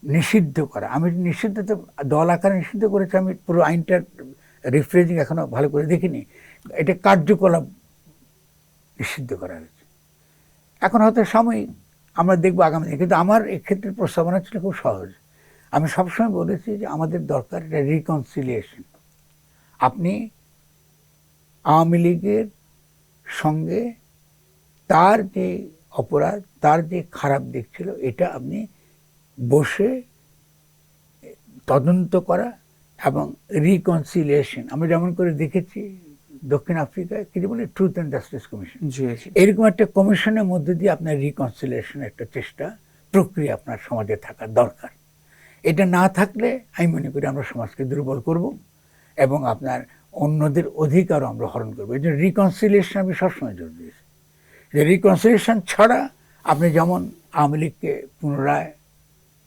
নিষিদ্ধ করা, আমি নিষিদ্ধ তো দল আকারে নিষিদ্ধ করেছে, আমি পুরো আইনটার রিফ্রেজিং এখনো ভালো করে দেখিনি, এটা কার্যকলাপ নিষিদ্ধ করা হয়েছে। এখন হয়তো সাময়িক, আমরা দেখবো আগামী দিনে। কিন্তু আমার এক্ষেত্রে প্রস্তাবনা ছিল খুব সহজ। আমি সবসময় বলেছি যে আমাদের দরকার এটা রিকনসিলিয়েশন। আপনি আওয়ামী লীগের সঙ্গে তার যে অপরাধ, তার যে খারাপ দিক ছিল, এটা আপনি বসে তদন্ত করা এবং রিকনসিলিয়েশন। আমরা যেমন করে দেখেছি দক্ষিণ আফ্রিকায় কি বলে ট্রুথ অ্যান্ড জাস্টিস কমিশন, এরকম একটা কমিশনের মধ্যে দিয়ে আপনার রিকনসিলিয়েশন একটা চেষ্টা প্রক্রিয়া আপনার সমাজে থাকা দরকার। এটা না থাকলে আমি মনে করি আমরা সমাজকে দুর্বল করব এবং আপনার অন্যদের অধিকারও আমরা হরণ করবো। এই জন্য রিকনসিলিয়েশন আমি সবসময় জোর দিয়েছি যে রিকনসিলিয়েশন ছাড়া আপনি যেমন আওয়ামী লীগকে পুনরায়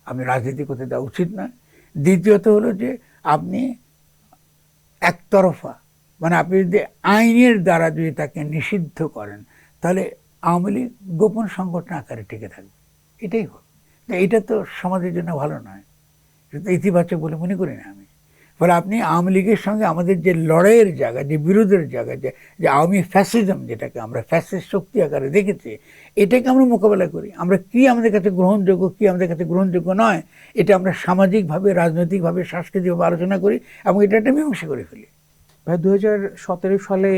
আপনি রাজনীতি করতে দেওয়া উচিত নয়। দ্বিতীয়ত হলো যে আপনি একতরফা, মানে আপনি যদি আইনের দ্বারা যদি তাকে নিষিদ্ধ করেন, তাহলে আওয়ামী লীগ গোপন সংগঠন আকারে টিকে থাকবে, এটাই হল। এটা তো সমাজের জন্য ভালো নয়, এটা তো ইতিবাচক বলে মনে করি না আমি। ফলে আপনি আওয়ামী লীগের সঙ্গে আমাদের যে লড়াইয়ের জায়গা, যে বিরোধের জায়গা, যে আওয়ামী ফ্যাসিজম, যেটাকে আমরা ফ্যাসিস্ট শক্তি আকারে দেখেছি, এটাকে আমরা মোকাবেলা করি। আমরা কি আমাদের কাছে গ্রহণযোগ্য, কি আমাদের কাছে গ্রহণযোগ্য নয়, এটা আমরা সামাজিকভাবে, রাজনৈতিকভাবে, সাংস্কৃতিকভাবে আলোচনা করি এবং এটা একটা মীমাংসা করে ফেলি। ভাই 2017 সালে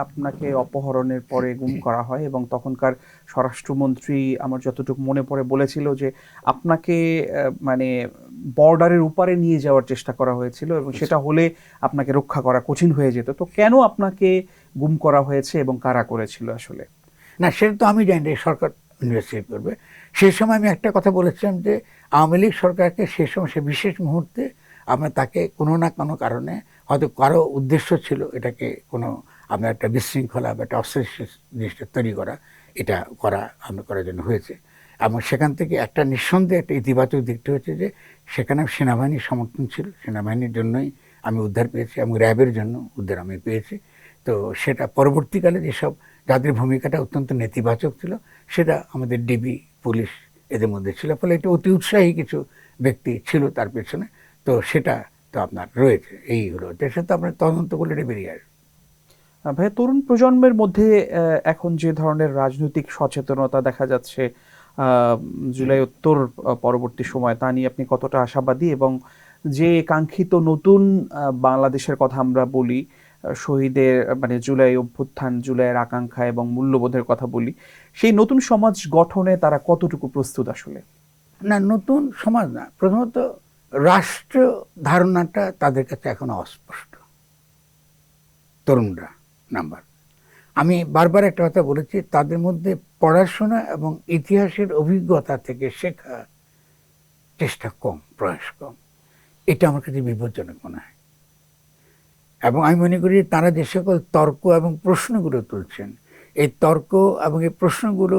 আপনাকে অপহরণের পরে গুম করা হয় এবং তখনকার স্বরাষ্ট্রমন্ত্রী, আমার যতটুকু মনে পড়ে, বলেছিল যে আপনাকে মানে বর্ডারের উপারে নিয়ে যাওয়ার চেষ্টা করা হয়েছিল এবং সেটা হলে আপনাকে রক্ষা করা কঠিন হয়ে যেত। তো কেন আপনাকে গুম করা হয়েছে এবং কারা করেছিল আসলে? না, সেটা তো আমি জানি না, সরকার ইনভেস্টিগেট করবে। সেই সময় আমি একটা কথা বলেছিলাম যে আওয়ামী লীগ সরকারকে সেই সময়, সে বিশেষ মুহূর্তে আমরা তাকে কোনো না কোনো কারণে, হয়তো কারো উদ্দেশ্য ছিল এটাকে কোনো আমরা একটা বিশৃঙ্খলা বা একটা অস্থিতিশীল জিনিসটা তৈরি করা, এটা আমরা করার জন্য হয়েছে। এবং সেখান থেকে একটা নিঃসন্দেহে একটা ইতিবাচক দিকটা হচ্ছে যে সেখানে সেনাবাহিনীর সমর্থন ছিল, সেনাবাহিনীর জন্যই আমি উদ্ধার পেয়েছি এবং র্যাবের জন্য উদ্ধার আমি পেয়েছি। তো সেটা পরবর্তীকালে যেসব, যাদের ভূমিকাটা অত্যন্ত নেতিবাচক ছিল, সেটা আমাদের ডিবি, পুলিশ এদের মধ্যে ছিল। ফলে এটা অতি উৎসাহী কিছু ব্যক্তি ছিল তার পেছনে। তো সেটা তো আপনার রয়েছে, এই হলো, দেশে তো আপনার তদন্ত করলে এটা বেরিয়ে আসবে। ভাই, তরুণ প্রজন্মের মধ্যে এখন যে ধরনের রাজনৈতিক সচেতনতা দেখা যাচ্ছে জুলাই উত্তর পরবর্তী সময়, তা নিয়ে আপনি কতটা আশাবাদী? এবং যে কাঙ্ক্ষিত নতুন বাংলাদেশের কথা আমরা বলি, শহীদের মানে জুলাই অভ্যুত্থান, জুলাইয়ের আকাঙ্ক্ষা এবং মূল্যবোধের কথা বলি, সেই নতুন সমাজ গঠনে তারা কতটুকু প্রস্তুত আসলে? না, নতুন সমাজ না, প্রথমত রাষ্ট্র ধারণাটা তাদের কাছে এখনো অস্পষ্ট, তরুণরা নাম্বার। আমি বারবার একটা কথা বলেছি, তাদের মধ্যে পড়াশোনা এবং ইতিহাসের অভিজ্ঞতা থেকে শেখা চেষ্টা কম, প্রয়াস কম। এটা আমার কাছে বিপজ্জনক মনে হয়। এবং আমি মনে করি তারা যে সকল তর্ক এবং প্রশ্নগুলো তুলছেন, এই তর্ক এবং এই প্রশ্নগুলো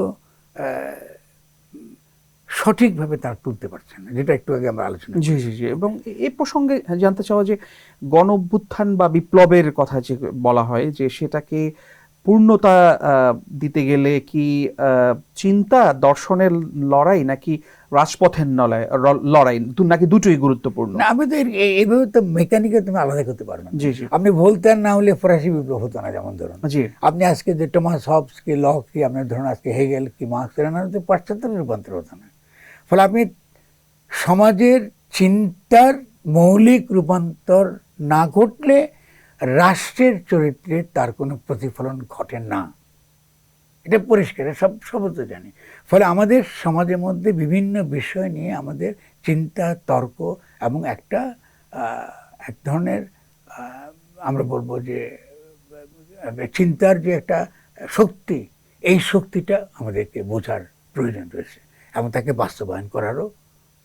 সঠিকভাবে তারা তুলতে পারছেন না, যেটা একটু আগে আমরা আলোচনা করি। জি জি জি। এবং এই প্রসঙ্গে জানতে চাওয়া যে গণ অভ্যুত্থান বা বিপ্লবের কথা যে বলা হয়, যে সেটাকে পূর্ণতা দিতে গেলে কি চিন্তা, দর্শনের লড়াই, নাকি রাজপথের লড়াই, নাকি দুটোই গুরুত্বপূর্ণ? না, আমি তো এইভাবে তো মেকানিকে তুমি আলাদা করতে পারবে না। জি জি আপনি ভোল্টেয়ার না হলে ফরাসি বিপ্লব হতো না। যেমন ধরুন, জি আপনি আজকে যে টমাস হবস কি, লক কি, আপনার ধরুন আজকে হেগেল কি, মার্কস, এরা না হলে পাশ্চাত্যের রূপান্তর হতো না। ফলে আপনি সমাজের চিন্তার মৌলিক রূপান্তর না ঘটলে রাষ্ট্রের চরিত্রে তার কোনো প্রতিফলন ঘটে না, এটা পরিষ্কার, সব তো জানি। ফলে আমাদের সমাজের মধ্যে বিভিন্ন বিষয় নিয়ে আমাদের চিন্তা, তর্ক এবং এক ধরনের আমরা বলবো যে চিন্তার যে একটা শক্তি, এই শক্তিটা আমাদেরকে বোঝার প্রয়োজন রয়েছে এবং তাকে বাস্তবায়ন করারও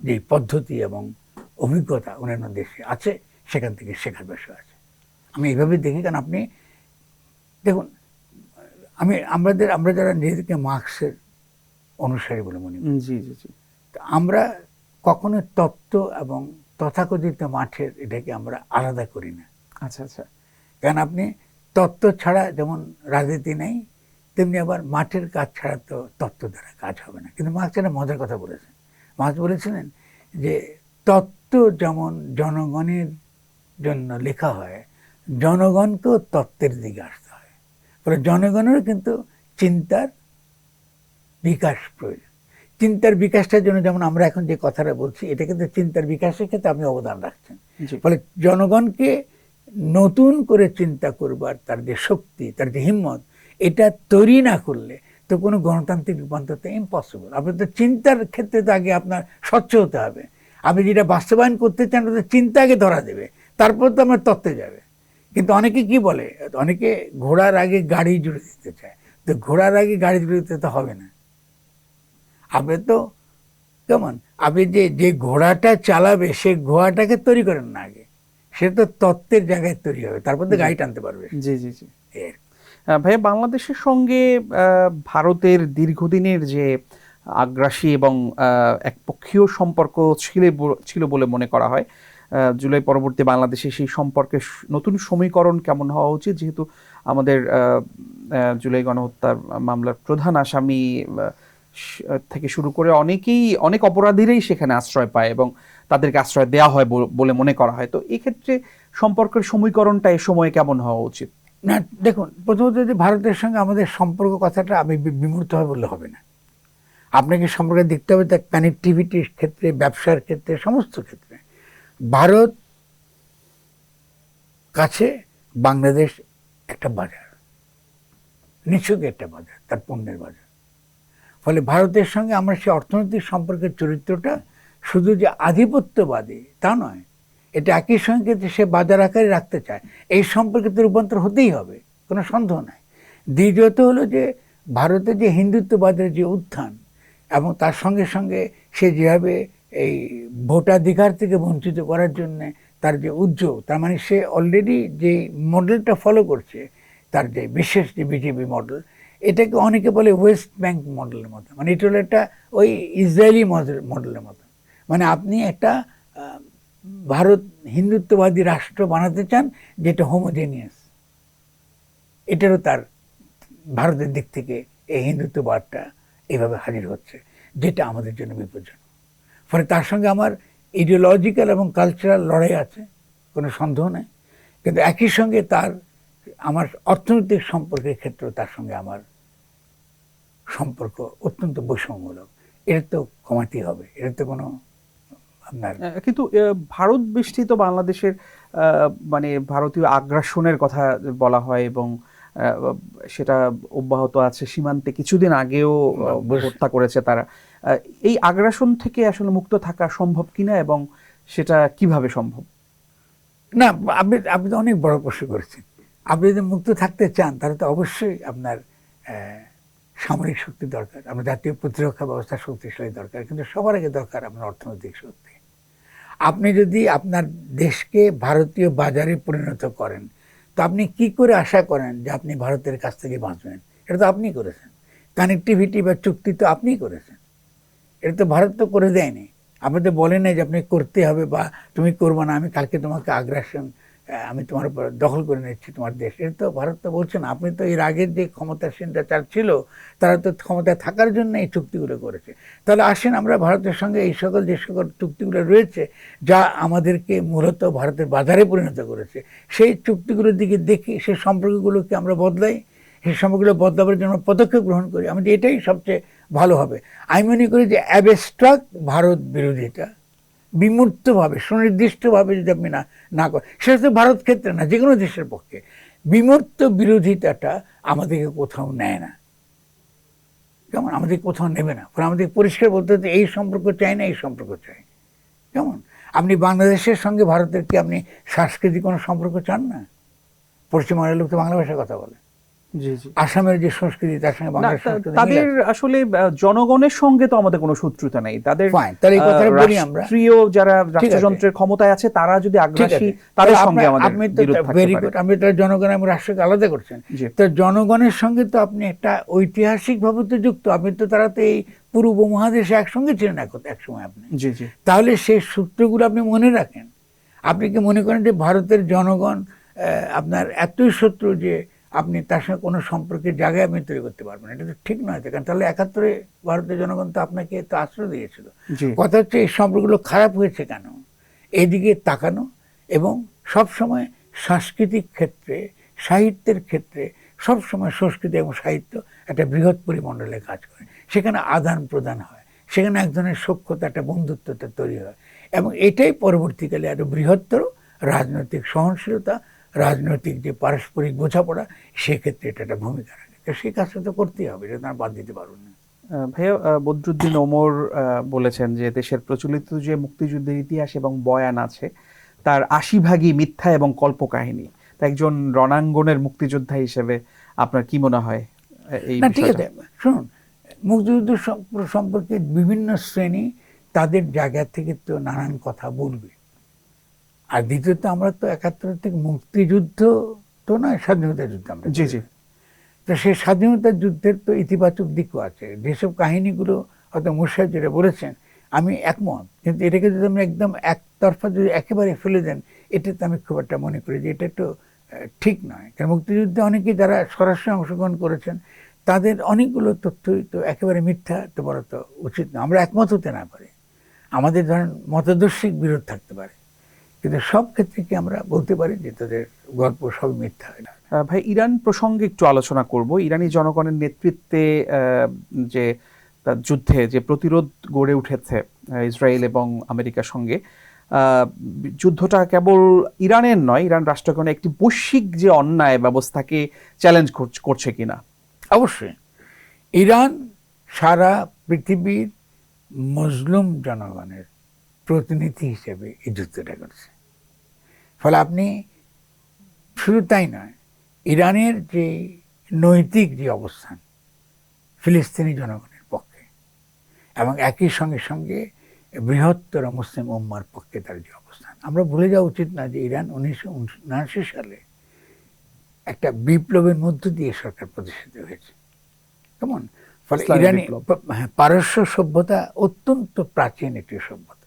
যে পদ্ধতি এবং অভিজ্ঞতা অন্যান্য দেশে আছে, সেখান থেকে শেখার বিষয় আছে। আমি এইভাবে দেখি। কারণ আপনি দেখুন, আমরা যারা নিজেদেরকে মার্কসের অনুসারী বলে মনে করি, জি জি জি, আমরা কখনো তত্ত্ব এবং তথাকথিত মাঠের এটাকে আমরা আলাদা করি না। আচ্ছা আচ্ছা। কারণ আপনি তত্ত্ব ছাড়া যেমন রাজনীতি নেই, তেমনি আবার মাঠের কাজ ছাড়া তো তত্ত্ব দ্বারা কাজ হবে না। কিন্তু মার্কস একটা মজার কথা বলেছেন। মার্কস বলেছিলেন যে তত্ত্ব যেমন জনগণের জন্য লেখা হয়, জনগণকেও তত্ত্বের দিকে আসতে হয়। ফলে জনগণেরও কিন্তু চিন্তার বিকাশ প্রয়োজন। চিন্তার বিকাশটার জন্য যেমন আমরা এখন যে কথাটা বলছি, এটা কিন্তু চিন্তার বিকাশের ক্ষেত্রে আপনি অবদান রাখছেন। ফলে জনগণকে নতুন করে চিন্তা করবার তার যে শক্তি, তার যে হিম্মত, এটা তৈরি না করলে তো কোনো গণতান্ত্রিক রূপান্তর তো ইম্পসিবল। আপনি তো চিন্তার ক্ষেত্রে তো আগে আপনার স্বচ্ছ হতে হবে। আপনি যেটা বাস্তবায়ন করতে চান, তো চিন্তা আগে ধরা দেবে, তারপর তো আমার তত্ত্বে যাবে। কিন্তু অনেকে কি বলে, অনেকে ঘোড়ার আগে গাড়ি জুড়ে দিতে চায়। তো ঘোড়ার আগে গাড়ি জুড়ে দিতে তো হবে না। আপনি তো কেমন, আপনি যে ঘোড়াটা চালাবে, সে ঘোড়াটাকে তৈরি করেন না আগে, সে তো তত্ত্বের জায়গায় তৈরি হবে, তারপর তো গাড়ি টানতে পারবে। জি জি জি। ভাইয়া, বাংলাদেশের সঙ্গে ভারতের দীর্ঘদিনের যে আগ্রাসী এবং একপক্ষীয় সম্পর্ক ছিল বলে মনে করা হয়। জুলাই পরবর্তী বাংলাদেশে সেই সম্পর্কের নতুন সমীকরণ কেমন হওয়া উচিত, যেহেতু আমাদের জুলাই গণহত্যার মামলার প্রধান আসামি থেকে শুরু করে অনেক অপরাধীরাই সেখানে আশ্রয় পায় এবং তাদেরকে আশ্রয় দেওয়া হয় বলে মনে করা হয়। তো এই ক্ষেত্রে সম্পর্কের সমীকরণটা এ সময়ে কেমন হওয়া উচিত? না দেখুন, প্রথমত যদি ভারতের সঙ্গে আমাদের সম্পর্ক কথাটা আমি বিমূর্ত হবে বললে হবে না। আপনাকে সম্পর্কে দেখতে হবে তার কানেক্টিভিটির ক্ষেত্রে, ব্যবসার ক্ষেত্রে, সমস্ত ক্ষেত্রে। ভারত কাছে বাংলাদেশ একটা বাজার, নিছক একটা বাজার, তার পণ্যের বাজার। ফলে ভারতের সঙ্গে আমরা সেই অর্থনৈতিক সম্পর্কের চরিত্রটা শুধু যে আধিপত্যবাদী তা নয়, এটা একই সঙ্গে সে বাজার আকারে রাখতে চায়, এই সম্পর্কে তো রূপান্তর হতেই হবে, কোনো সন্দেহ নাই। দ্বিতীয়ত হলো যে ভারতের যে হিন্দুত্ববাদের যে উত্থান এবং তার সঙ্গে সঙ্গে সে যেভাবে এই ভোটাধিকার থেকে বঞ্চিত করার জন্যে তার যে উদ্যোগ, তার মানে সে অলরেডি যে মডেলটা ফলো করছে, তার যে বিশেষ যে বিজেপি মডেল, এটাকে অনেকে বলে ওয়েস্ট ব্যাংক মডেলের মতো, মানে এটা হলো একটা ওই ইসরায়েলি মডেলের মতো। মানে আপনি একটা ভারত হিন্দুত্ববাদী রাষ্ট্র বানাতে চান যেটা হোমোজেনিয়াস, এটারও তার ভারতের দিক থেকে এই হিন্দুত্ববাদটা এইভাবে হাজির হচ্ছে, যেটা আমাদের জন্য বিপজ্জনক। ফলে তার সঙ্গে আমার ইডিওলজিক্যাল এবং কালচারাল লড়াই আছে, কোনো সন্দেহ নেই। কিন্তু একই সঙ্গে আমার অর্থনৈতিক সম্পর্কের ক্ষেত্রেও তার সঙ্গে আমার সম্পর্ক অত্যন্ত বৈষম্যমূলক। এটা তো কমাতেই হবে, এটা তো কোনো আপনার। কিন্তু ভারত বেষ্টিত বাংলাদেশের মানে ভারতীয় আগ্রাসনের কথা বলা হয় এবং সেটা অব্যাহত আছে। সীমান্তে কিছুদিন আগেও হত্যা করেছে তারা। এই আগ্রাসন থেকে আসলে মুক্ত থাকা সম্ভব কিনা এবং সেটা কিভাবে সম্ভব? না, আপনি তো অনেক বড় প্রশ্ন করেছেন। আপনি যদি মুক্ত থাকতে চান তাহলে তো অবশ্যই আপনার সামরিক শক্তি দরকার, আপনার জাতীয় প্রতিরক্ষা ব্যবস্থা শক্তিশালী দরকার, কিন্তু সবার আগে দরকার আপনার অর্থনৈতিক শক্তি। আপনি যদি আপনার দেশকে ভারতীয় বাজারে পরিণত করেন, তো আপনি কি করে আশা করেন যে আপনি ভারতের কাছ থেকে বাঁচবেন? এটা তো আপনি করেছেন। কানেক্টিভিটি বা চুক্তি তো আপনিই করেছেন, এটা তো ভারত তো করে দেয়নি। আপনি তো বলেন না যে আপনি করতে হবে বা তুমি করবো না, আমি কালকে তোমাকে আগ্রাসন, আমি তোমার উপর দখল করে নিচ্ছি তোমার দেশ, এটা তো ভারত তো বলছে না। আপনি তো এর আগের যে ক্ষমতাসীনরা যারা ছিল তারা তো ক্ষমতায় থাকার জন্য এই চুক্তিগুলো করেছে। তাহলে আসেন আমরা ভারতের সঙ্গে এই সকল যে সকল চুক্তিগুলো রয়েছে যা আমাদেরকে মূলত ভারতের বাজারে পরিণত করেছে, সেই চুক্তিগুলোর দিকে দেখি, সেই সম্পর্কগুলোকে আমরা বদলাই, সেই সম্পর্কগুলো বদলাবার জন্য পদক্ষেপ গ্রহণ করি। আমাদের এটাই সবচেয়ে ভালো হবে। আমি মনে করি যে অ্যাবস্ট্রাক্ট ভারত বিরোধিতা বিমূর্তভাবে সুনির্দিষ্টভাবে যদি আপনি না করেন, সেটা তো ভারত ক্ষেত্রে না, যে কোনো দেশের পক্ষে বিমূর্ত বিরোধিতাটা আমাদেরকে কোথাও নেয় না, যেমন আমাদের কোথাও নেবে না। ফলে আমাদের পরিষ্কার বলতে হচ্ছে এই সম্পর্ক চাই না, এই সম্পর্ক চাই। যেমন আপনি বাংলাদেশের সঙ্গে ভারতের কি আপনি সাংস্কৃতিক কোনো সম্পর্ক চান না? পশ্চিমবঙ্গের লোক তো বাংলা ভাষায় কথা বলে, আসামের যে সংস্কৃতি তার সঙ্গে বাংলা সংস্কৃতি, তাদের আসলে জনগণের সঙ্গে তো আমাদের কোনো শত্রুতা নেই। তাদের রাষ্ট্রীয় যারা রাষ্ট্রযন্ত্রের ক্ষমতায় আছে তারা যদি আগ্রাসী, তাদের সঙ্গে আমাদের বিরোধ থাকতে পারে। আপনি তো জনগণ এবং রাষ্ট্রকে আলাদা করছেন। তো জনগণের সঙ্গে তো আপনি একটা ঐতিহাসিকভাবে তো যুক্ত, আপনি তো তারা তো এই পুরো উপমহাদেশে একসঙ্গে ছিলেন এক সময় আপনি। তাহলে সেই সূত্রগুলো আপনি মনে রাখেন। আপনি কি মনে করেন যে ভারতের জনগণ আপনার এতই শত্রু যে আপনি তার সঙ্গে কোনো সম্পর্কের জায়গায় আপনি তৈরি করতে পারবেন? এটা তো ঠিক নয়। কারণ তাহলে ৭১ ভারতের জনগণ তো আপনাকে তো আশ্রয় দিয়েছিল। কথা হচ্ছে এই সম্পর্কগুলো খারাপ হয়েছে কেন, এদিকে তাকানো এবং সবসময় সাংস্কৃতিক ক্ষেত্রে, সাহিত্যের ক্ষেত্রে সবসময় সংস্কৃতি এবং সাহিত্য একটা বৃহৎ পরিমণ্ডলে কাজ করে, সেখানে আদান প্রদান হয়, সেখানে এক ধরনের সখ্যতা, একটা বন্ধুত্বতা তৈরি হয় এবং এটাই পরবর্তীকালে আরো বৃহত্তর রাজনৈতিক সহনশীলতা, রাজনৈতিক যে পারস্পরিক বোঝাপড়া, সেক্ষেত্রে এটা একটা ভূমিকা রাখে। তো সেই কাজটা তো করতেই হবে, এটা তারা বাদ দিতে পারবেন না। ভাইয়া, বদরুদ্দিন ওমর বলেছেন যে দেশের প্রচলিত যে মুক্তিযুদ্ধের ইতিহাস এবং বয়ান আছে তার ৮০ ভাগই মিথ্যা এবং কল্পকাহিনী। তা একজন রণাঙ্গনের মুক্তিযোদ্ধা হিসেবে আপনার কি মনে হয় এই বিষয়টা? ঠিক আছে, শুনুন, মুক্তিযুদ্ধ সম্পর্কে বিভিন্ন শ্রেণী তাদের জায়গা থেকে তো নানান কথা বলবে। আর দ্বিতীয়ত আমরা তো ৭১ থেকে মুক্তিযুদ্ধ তো নয়, স্বাধীনতা যুদ্ধ আমরা। জি জি। তো সেই স্বাধীনতা যুদ্ধের তো ইতিবাচক দিকও আছে। যেসব কাহিনীগুলো অর্থাৎ মুশারফ যেটা বলেছেন আমি একমত, কিন্তু এটাকে যদি আপনি একদম একতরফা যদি একেবারে ফেলে দেন, এটাতে আমি খুব একটা মনে করি যে এটা তো ঠিক নয়। কারণ মুক্তিযুদ্ধে অনেকেই যারা সরাসরি অংশগ্রহণ করেছেন তাদের অনেকগুলো তথ্যই তো একেবারে মিথ্যা তো বলা তো উচিত না। আমরা একমত হতে না পারি, আমাদের ধরেন মতাদর্শিক বিরোধ থাকতে পারে, কিন্তু সব ক্ষেত্রে কি আমরা বলতে পারি যে তাদের গল্প সব মিথ্যা হয় না? ভাই, ইরান প্রসঙ্গে একটু আলোচনা করব। ইরানি জনগণের নেতৃত্বে যে তার যুদ্ধে যে প্রতিরোধ গড়ে উঠেছে ইসরায়েল এবং আমেরিকার সঙ্গে, যুদ্ধটা কেবল ইরানের নয়, ইরান রাষ্ট্রগণের একটি বৈশ্বিক যে অন্যায় ব্যবস্থাকে চ্যালেঞ্জ করছে কিনা? অবশ্যই ইরান সারা পৃথিবীর মজলুম জনগণের প্রতিনিধি হিসেবে এই যুদ্ধটা করছে। ফলে আপনি শুধু তাই নয়, ইরানের যে নৈতিক যে অবস্থান ফিলিস্তিনি জনগণের পক্ষে এবং একই সঙ্গে সঙ্গে বৃহত্তর মুসলিম উম্মার পক্ষে তার যে অবস্থান, আমরা ভুলে যাওয়া উচিত না যে ইরান 1979 সালে একটা বিপ্লবের মধ্য দিয়ে সরকার প্রতিষ্ঠিত হয়েছে। কেমন? ফলে ইসলামী ইরানি বিপ্লব। পারস্য সভ্যতা অত্যন্ত প্রাচীন একটি সভ্যতা।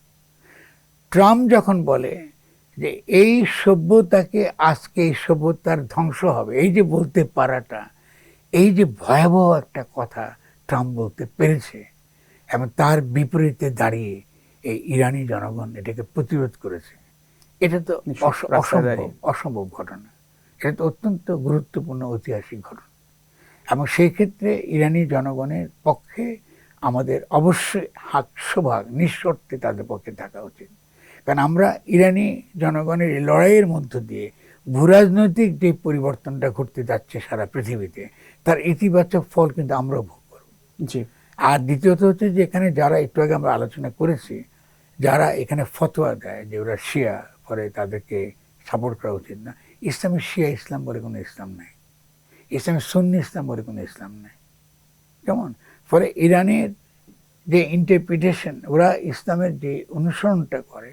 ট্রাম্প যখন বলে যে এই সভ্যতাকে আজকে এই সভ্যতার ধ্বংস হবে, এই যে বলতে পারাটা, এই যে ভয়াবহ একটা কথা ট্রাম্প বলতে পেরেছে এবং তার বিপরীতে দাঁড়িয়ে এই ইরানি জনগণ এটাকে প্রতিরোধ করেছে, এটা তো অসম্ভব ঘটনা। এটা তো অত্যন্ত গুরুত্বপূর্ণ ঐতিহাসিক ঘটনা। এবং সেই ক্ষেত্রে ইরানি জনগণের পক্ষে আমাদের অবশ্যই হাস্যভাগ নিঃশর্তে তাদের পক্ষে থাকা উচিত। কারণ আমরা ইরানি জনগণের এই লড়াইয়ের মধ্য দিয়ে ভূরাজনৈতিক যে পরিবর্তনটা ঘটতে যাচ্ছে সারা পৃথিবীতে, তার ইতিবাচক ফল কিন্তু আমরাও ভোগ করব। জি। আর দ্বিতীয়ত হচ্ছে যে এখানে যারা একটু আগে আমরা আলোচনা করেছি, যারা এখানে ফতোয়া দেয় যে ওরা শিয়া, পরে তাদেরকে সাপোর্ট করা উচিত না, ইসলামী শিয়া ইসলাম বলে কোনো ইসলাম নাই, ইসলামের সুন্নি ইসলাম বলে কোনো ইসলাম নেই। কেমন? ফলে ইরানের যে ইন্টারপ্রিটেশন, ওরা ইসলামের যে অনুসরণটা করে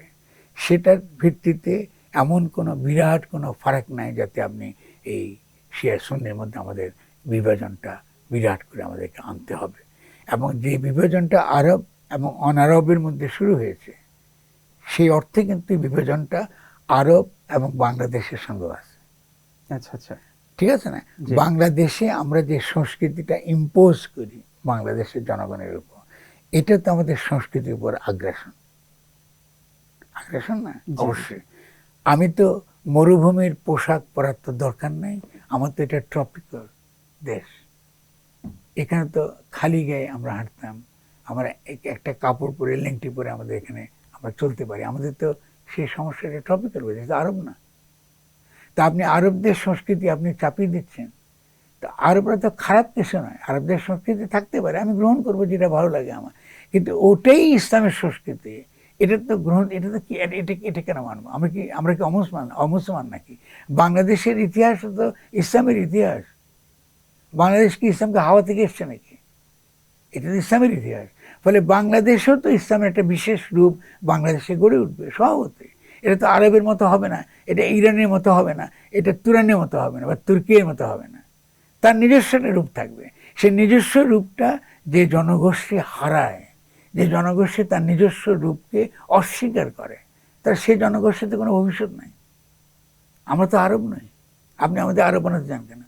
সেটার ভিত্তিতে এমন কোনো বিরাট কোনো ফারাক নাই যাতে আপনি এই শিয়া সুন্নির মধ্যে আমাদের বিভাজনটা বিরাট করে আমাদেরকে আনতে হবে। এবং যে বিভাজনটা আরব এবং অনারবের মধ্যে শুরু হয়েছে, সেই অর্থে কিন্তু বিভাজনটা আরব এবং বাংলাদেশের সঙ্গে আছে। আচ্ছা আচ্ছা, ঠিক আছে না? বাংলাদেশে আমরা যে সংস্কৃতিটা ইম্পোজ করি বাংলাদেশের জনগণের উপর, এটা তো আমাদের সংস্কৃতির উপর আগ্রাসন না? অবশ্যই। আমি তো মরুভূমির পোশাক পরার তো দরকার নাই, আমার তো এটা ট্রপিক্যাল দেশ, এখানে তো খালি গায়ে আমরা হাঁটতাম, আমরা একটা কাপড় পরে লেংটি পরে আমাদের এখানে আমরা চলতে পারি, আমাদের তো সেই সমস্যাটা ট্রপিক্যাল হয়ে যাচ্ছে, আরব না। তা আপনি আরবদের সংস্কৃতি আপনি চাপিয়ে দিচ্ছেন। তো আরবরা তো খারাপ কিছু নয়, আরবদের সংস্কৃতি থাকতে পারে, আমি গ্রহণ করবো যেটা ভালো লাগে আমার, কিন্তু ওটাই ইসলামের সংস্কৃতি, এটা তো গ্রহণ, এটা তো কি, এটা কেন মানবো? আমরা কি অমুসলমান নাকি? বাংলাদেশের ইতিহাস তো ইসলামের ইতিহাস। বাংলাদেশ কি ইসলামকে হাওয়া থেকে এসছে নাকি? এটা তো ইসলামের ইতিহাস। ফলে বাংলাদেশেও তো ইসলামের একটা বিশেষ রূপ বাংলাদেশে গড়ে উঠবে স্বভাবতই। এটা তো আরবের মতো হবে না, এটা ইরানের মতো হবে না, এটা তুরানের মতো হবে না, বা তুর্কির মতো হবে না। তার নিজস্ব একটা রূপ থাকবে। সেই নিজস্ব রূপটা যে জনগোষ্ঠী হারায়, যে জনগোষ্ঠী তার নিজস্ব রূপকে অস্বীকার করে, তার সেই জনগোষ্ঠীতে কোনো ভবিষ্যৎ নাই। আমরা তো আরব নই, আপনি আমাদের আরব বানাতে যান কেন?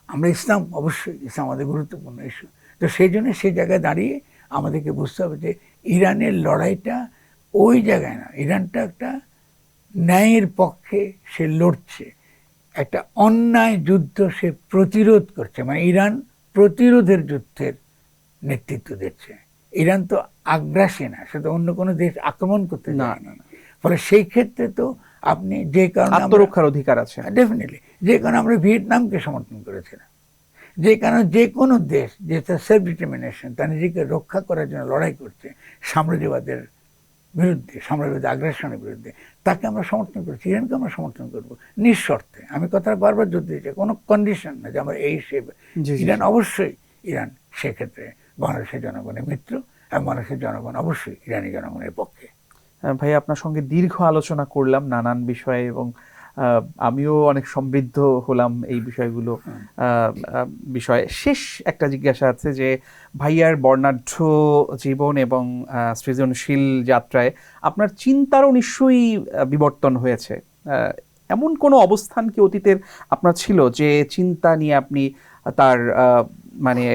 আমরা ইসলাম, অবশ্যই ইসলাম আমাদের গুরুত্বপূর্ণ ইস্যু। তো সেই জন্য সেই জায়গায় দাঁড়িয়ে আমাদেরকে বুঝতে হবে যে ইরানের লড়াইটা ওই জায়গায় না, ইরানটা একটা ন্যায়ের পক্ষে সে লড়ছে, একটা অন্যায় যুদ্ধ সে প্রতিরোধ করছে, মানে ইরান প্রতিরোধের যুদ্ধের নেতৃত্ব দিচ্ছে। ইরান তো আগ্রাসী না, সে তো অন্য কোনো দেশ আক্রমণ করতে যায় না। ফলে সেই ক্ষেত্রে তো আপনি যে কারণে আত্মরক্ষার অধিকার আছে, ডেফিনেটলি, যে কারণে আমরা ভিয়েতনামকে সমর্থন করেছিলাম, যে কারণে যে কোনো দেশ যে তার সেলফ ডিটারমিনেশন, তার নিজেকে রক্ষা করার জন্য লড়াই করছে সাম্রাজ্যবাদের বিরুদ্ধে, সাম্রাজ্যবাদী আগ্রাসনের বিরুদ্ধে, তাকে আমরা সমর্থন করছি, ইরানকে আমরা সমর্থন করবো নিঃশর্তে। আমি কথাটা বারবার জোর দিয়েছি, কোনো কন্ডিশন না যে আমরা এই সে। ইরান অবশ্যই, ইরান সেক্ষেত্রে বাংলাদেশের জনগণের মিত্র এবং বাংলাদেশের জনগণ অবশ্যই ইরানি জনগণের পক্ষে। ভাই, আপনার সঙ্গে দীর্ঘ আলোচনা করলাম নানান বিষয়ে এবং আমিও অনেক সমৃদ্ধ হলাম এই বিষয়গুলো বিষয়ে। শেষ একটা জিজ্ঞাসা আছে যে ভাইয়ার বর্ণাঢ্য জীবন এবং সৃজনশীল যাত্রায় আপনার চিন্তারও নিশ্চয়ই বিবর্তন হয়েছে। এমন কোনো অবস্থান কি অতীতের আপনার ছিল যে চিন্তা নিয়ে আপনি তার মানে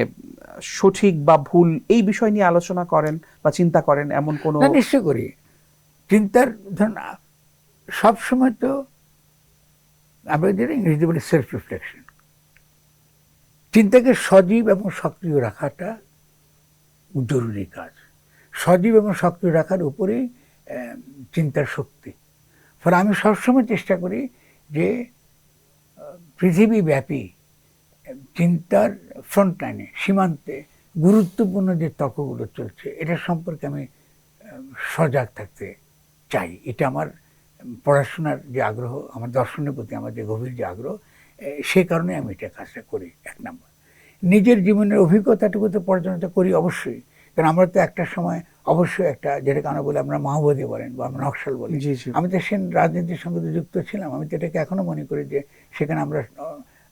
সঠিক বা ভুল এই বিষয় নিয়ে আলোচনা করেন বা চিন্তা করেন, এমন কোনো? না, নিশ্চয় করি। চিন্তার ধরুন সবসময় তো আমরা যেটা ইংরেজিতে বলি সেলফ রিফ্লেকশন, চিন্তাকে সজীব এবং সক্রিয় রাখাটা জরুরি কাজ। সজীব এবং সক্রিয় রাখার উপরেই চিন্তার শক্তি। ফলে আমি সবসময় চেষ্টা করি যে পৃথিবীব্যাপী চিন্তার ফ্রন্ট লাইনে, সীমান্তে গুরুত্বপূর্ণ যে তর্কগুলো চলছে এটা সম্পর্কে আমি সজাগ থাকতে চাই। এটা আমার পড়াশোনার যে আগ্রহ, আমার দর্শনের প্রতি আমার যে গভীর যে আগ্রহ, সে কারণে আমি এটা কাজটা করি। এক নম্বর, নিজের জীবনের অভিজ্ঞতাটুকু তো পর্যালোচনা করি অবশ্যই, কারণ আমরা তো একটা সময় অবশ্যই একটা, যেটাকে আমরা বলি, আমরা মাওবাদী বলেন বা আমরা নকশাল বলি, আমি তো সে রাজনীতির সঙ্গে যুক্ত ছিলাম। আমি তো এটাকে এখনো মনে করি যে সেখানে আমরা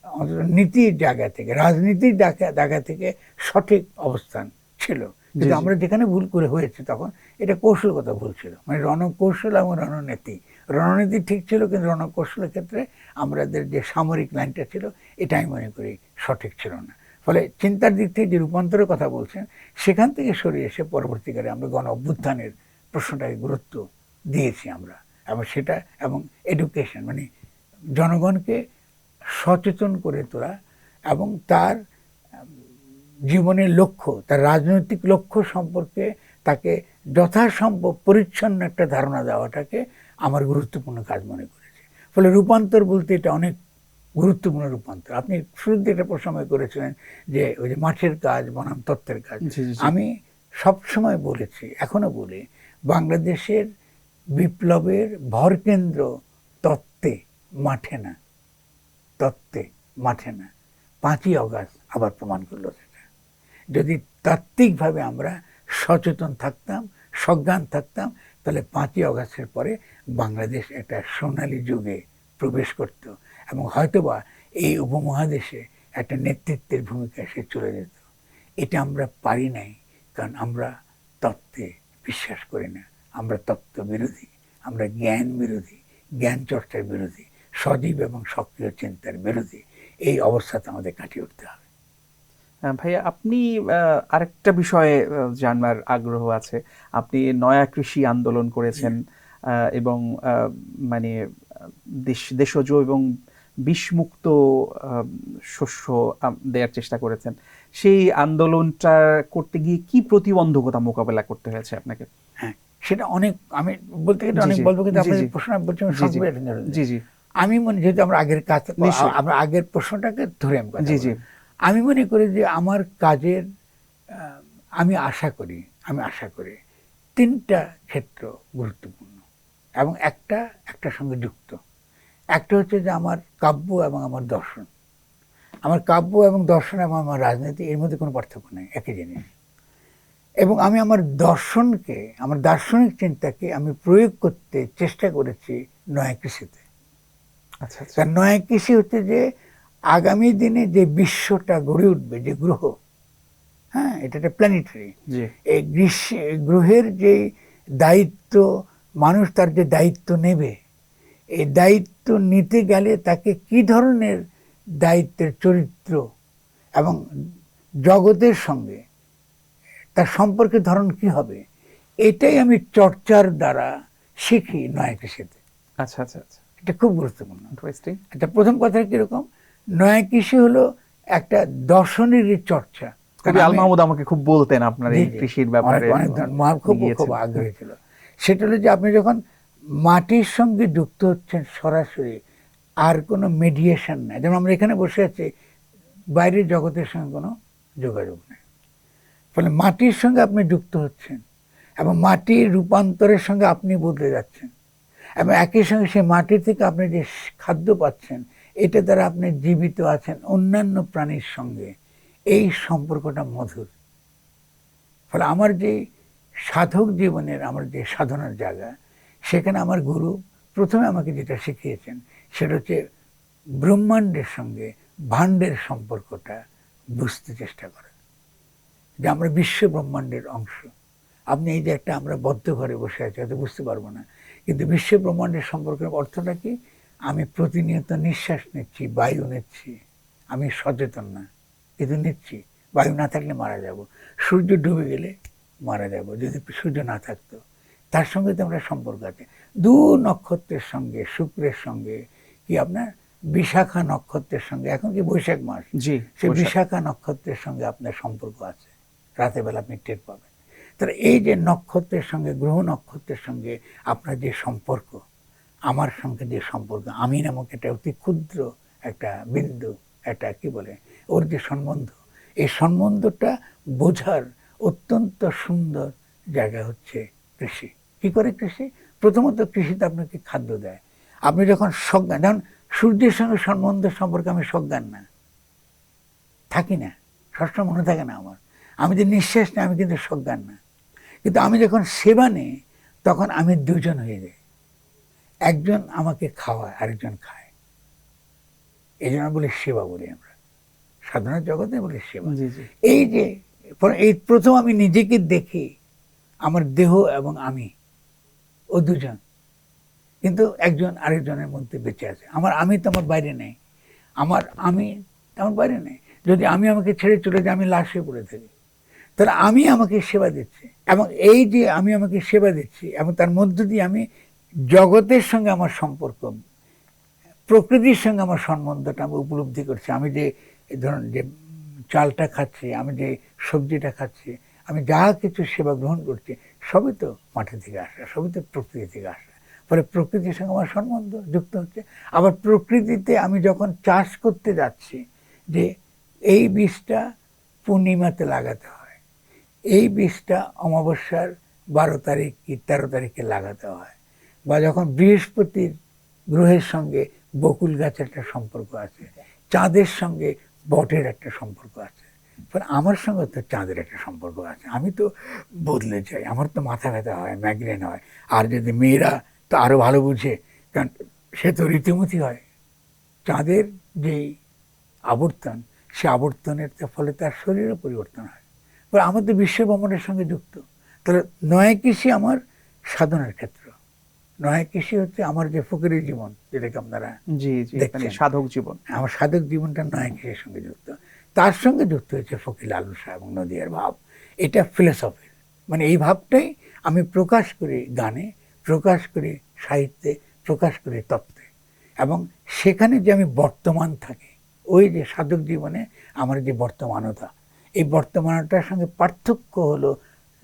অন্তত নীতির জায়গা থেকে, রাজনীতির জায়গা থেকে সঠিক অবস্থান ছিল। কিন্তু আমরা যেখানে ভুল করে হয়েছে তখন এটা কৌশলগত ভুল ছিল, মানে রণকৌশল এবং রণনীতি। রণনীতি ঠিক ছিল, কিন্তু রণকৌশলের ক্ষেত্রে আমাদের যে সামরিক লাইনটা ছিল এটা আমি মনে করি সঠিক ছিল না। ফলে চিন্তার দিক থেকে যে রূপান্তরের কথা বলছেন, সেখান থেকে সরে এসে পরবর্তীকালে আমরা গণ অভ্যুত্থানের প্রশ্নটাকে গুরুত্ব দিয়েছি আমরা, এবং সেটা এবং এডুকেশন, মানে জনগণকে সচেতন করে তোলা এবং তার জীবনের লক্ষ্য, তার রাজনৈতিক লক্ষ্য সম্পর্কে তাকে যথাসম্ভব পরিচ্ছন্ন একটা ধারণা দেওয়াটাকে আমার গুরুত্বপূর্ণ কাজ মনে করেছি। ফলে রূপান্তর বলতে এটা অনেক গুরুত্বপূর্ণ রূপান্তর। আপনি শুরুতে একটা প্রশ্ন করেছিলেন যে ওই যে মাঠের কাজ বনাম তত্ত্বের কাজ। আমি সবসময় বলেছি, এখনো বলি, বাংলাদেশের বিপ্লবের ভরকেন্দ্র তত্ত্বে, মাঠে না। তত্ত্বে, মাঠে না। 5ই অগাস্ট আবার প্রমাণ করলো সেটা। যদি তাত্ত্বিকভাবে আমরা সচেতন থাকতাম, সজ্ঞান থাকতাম, তাহলে 5ই অগাস্টের পরে বাংলাদেশ একটা সোনালী যুগে প্রবেশ করত এবং হয়তোবা এই উপমহাদেশে একটা নেতৃত্বের ভূমিকা সে চলে যেত। এটা আমরা পারি নাই, কারণ আমরা তত্ত্বে বিশ্বাস করি না। আমরা তত্ত্ব বিরোধী, আমরা জ্ঞান বিরোধী, জ্ঞান চর্চার বিরোধী, সজীব এবং সক্রিয় চিন্তার বিরোধী। এই অবস্থাতে আমাদের কাটিয়ে উঠতে হবে। ভাইয়া, আপনি আরেকটা বিষয়ে জানবার আগ্রহ আছে। আপনি নয়া কৃষি আন্দোলন করেছেন এবং মানে দেশজ এবং বিষমুক্ত শস্য দেওয়ার চেষ্টা করেছেন। সেই আন্দোলনটা করতে গিয়ে কি প্রতিবন্ধকতা মোকাবেলা করতে হয়েছে আপনাকে? হ্যাঁ, সেটা অনেক, আমি বলতে গেলে অনেক বলবো, কিন্তু আপনাদের প্রশ্ন বলছেন সংক্ষেপে। জি জি, আমি মনে, যেহেতু আমরা আগের কাজ, আমরা আগের প্রশ্নটাকে ধরে আমি কথা বলি, আমি মনে করি যে আমার কাজের আমি আশা করি 3টা ক্ষেত্র গুরুত্বপূর্ণ এবং একটার সঙ্গে যুক্ত। একটা হচ্ছে যে আমার কাব্য এবং আমার দর্শন। আমার কাব্য এবং দর্শন এবং আমার রাজনীতি, এর মধ্যে কোনো পার্থক্য নেই, একই জিনিস। এবং আমি আমার দর্শনকে, আমার দার্শনিক চিন্তাকে আমি প্রয়োগ করতে চেষ্টা করেছি নয়া কৃষিতে। আচ্ছা, নয়া কৃষি হচ্ছে যে আগামী দিনে যে বিশ্বটা গড়ে উঠবে, যে গ্রহ, হ্যাঁ, এটা একটা প্ল্যানেটারি, এই গ্রহের যে দায়িত্ব, মানুষ তার যে দায়িত্ব নেবে, এই দায়িত্ব নিতে গেলে তাকে কি ধরনের দায়িত্বের চরিত্র এবং জগতের সঙ্গে তার সম্পর্কের ধরন কি হবে, এটাই আমি চর্চার দ্বারা শিখি নয়া কৃষিতে। আচ্ছা আচ্ছা আচ্ছা, এটা খুব গুরুত্বপূর্ণ। ইন্টারেস্টিং। এটা প্রথম কথা কিরকম, নয়া কৃষি হলো একটা দর্শনের চর্চা। কবি আল মাহমুদ আমাকে খুব বলতেন আপনার এই কৃষির ব্যাপারে, খুব আগ্রহী ছিল। সেটা হলো যে আপনি যখন মাটির সঙ্গে যুক্ত হচ্ছেন সরাসরি, আর কোনো মিডিয়েশন নাই। যেমন আমরা এখানে বসে আছি, বাইরের জগতের সঙ্গে কোনো যোগাযোগ নেই। ফলে মাটির সঙ্গে আপনি যুক্ত হচ্ছেন এবং মাটির রূপান্তরের সঙ্গে আপনি বদলে যাচ্ছেন, এবং একই সঙ্গে সেই মাটি থেকে আপনি যে খাদ্য পাচ্ছেন, এটা দ্বারা আপনি জীবিত আছেন অন্যান্য প্রাণীর সঙ্গে। এই সম্পর্কটা মধুর। ফলে আমার যে সাধক জীবনের, আমার যে সাধনার জায়গা, সেখানে আমার গুরু প্রথমে আমাকে যেটা শিখিয়েছেন সেটা হচ্ছে ব্রহ্মাণ্ডের সঙ্গে ভাণ্ডের সম্পর্কটা বুঝতে চেষ্টা করা, যে আমরা বিশ্ব ব্রহ্মাণ্ডের অংশ। আপনি এই যে একটা আমরা বদ্ধ ঘরে বসে আছি, হয়তো বুঝতে পারবো না, কিন্তু বিশ্ব ব্রহ্মাণ্ডের সম্পর্কের অর্থটা কি? আমি প্রতিনিয়ত নিঃশ্বাস নিচ্ছি, বায়ু নিচ্ছি, আমি সচেতন না কিন্তু নিচ্ছি। বায়ু না থাকলে মারা যাব, সূর্য ডুবে গেলে মারা যাব যদি সূর্য না থাকতো। তার সঙ্গে তো আমরা সম্পর্ক আছে। দু নক্ষত্রের সঙ্গে, শুক্রের সঙ্গে, কি আপনার বিশাখা নক্ষত্রের সঙ্গে, এখন কি বৈশাখ মাস, জি, সেই বৈশাখ। বিশাখা নক্ষত্রের সঙ্গে আপনার সম্পর্ক আছে, রাতের বেলা আপনি টের পাবেন। তাহলে এই যে নক্ষত্রের সঙ্গে, গ্রহ নক্ষত্রের সঙ্গে আপনার যে সম্পর্ক, আমার সঙ্গে যে সম্পর্ক, আমি নামক একটা অতি ক্ষুদ্র একটা বিন্দু, একটা কি বলে ওর যে সম্বন্ধ, এই সম্বন্ধটা বোঝার অত্যন্ত সুন্দর জায়গা হচ্ছে কৃষি। কি করে কৃষি? প্রথমত কৃষিতে আপনাকে খাদ্য দেয়। আপনি যখন সজ্ঞান, যেমন সূর্যের সঙ্গে সম্বন্ধ সম্পর্কে আমি সজ্ঞান না, থাকি না, সবসময় মনে থাকে না আমার। আমি যে নিঃশ্বাস নিই, আমি কিন্তু সজ্ঞান না। কিন্তু আমি যখন সেবা নিই, তখন আমি দুজন হয়ে যাই। একজন আমাকে খাওয়ায়, আরেকজন খায়। এই জন্য বলি সেবা, বলি আমরা সাধারণ জগতে বলি সেবা। জি জি এই যে এই প্রথম আমি নিজেকে দেখি, আমার দেহ এবং আমি, ও দুজন, কিন্তু একজন আরেকজনের মধ্যে বেঁচে আছে। আমার আমি তো আমার বাইরে নেই, আমার আমি আমার বাইরে নেই। যদি আমি আমাকে ছেড়ে চলে যাই, আমি লাশ হয়ে পড়ে থাকি। তাহলে আমি আমাকে সেবা দিচ্ছি, এবং এই যে আমি আমাকে সেবা দিচ্ছি, এবং তার মধ্য দিয়ে আমি জগতের সঙ্গে আমার সম্পর্ক, প্রকৃতির সঙ্গে আমার সম্বন্ধটা আমি উপলব্ধি করছি। আমি যে ধরুন যে চালটা খাচ্ছি, আমি যে সবজিটা খাচ্ছি, আমি যা কিছু সেবা গ্রহণ করছি, সবই তো মাটি থেকে আসা, সবই তো প্রকৃতি থেকে আসা। ফলে প্রকৃতির সঙ্গে আমার সম্বন্ধ যুক্ত হচ্ছে। আবার প্রকৃতিতে আমি যখন চাষ করতে যাচ্ছি, যে এই বীজটা পূর্ণিমাতে লাগাতে হয়, এই বীজটা অমাবস্যার 12 তারিখ কি 13 তারিখে লাগাতে হয়, বা যখন বৃহস্পতির গ্রহের সঙ্গে বকুল গাছের একটা সম্পর্ক আছে, চাঁদের সঙ্গে বটের একটা সম্পর্ক আছে, ফলে আমার সঙ্গে তো চাঁদের একটা সম্পর্ক আছে। আমি তো বদলে যাই, আমার তো মাথা ব্যথা হয়, মাইগ্রেন হয়। আর যদি মেয়েরা তো আরো ভালো বুঝে, কারণ সে তো রীতিমতি হয়। চাঁদের যেই আবর্তন, সে আবর্তনের ফলে তার শরীরও পরিবর্তন হয়। ফলে আমার তো বিশ্ব ভ্রমণের সঙ্গে যুক্ত। তাহলে নয় কৃষি আমার সাধনার ক্ষেত্র, নয় কৃষি হচ্ছে আমার যে ফকিরের জীবন, যেটাকে আপনারা জি জি মানে দেখছেন, সাধক জীবন। আমার সাধক জীবনটা নয় কৃষির সঙ্গে যুক্ত। তার সঙ্গে যুক্ত হয়েছে ফকির লালন শাহ এবং নদিয়ার ভাব। এটা ফিলোসফির, মানে এই ভাবটাই আমি প্রকাশ করি গানে, প্রকাশ করি সাহিত্যে, প্রকাশ করি তত্ত্বে। এবং সেখানে যে আমি বর্তমান থাকি, ওই যে সাধক জীবনে আমার যে বর্তমানতা, এই বর্তমানতার সঙ্গে পার্থক্য হলো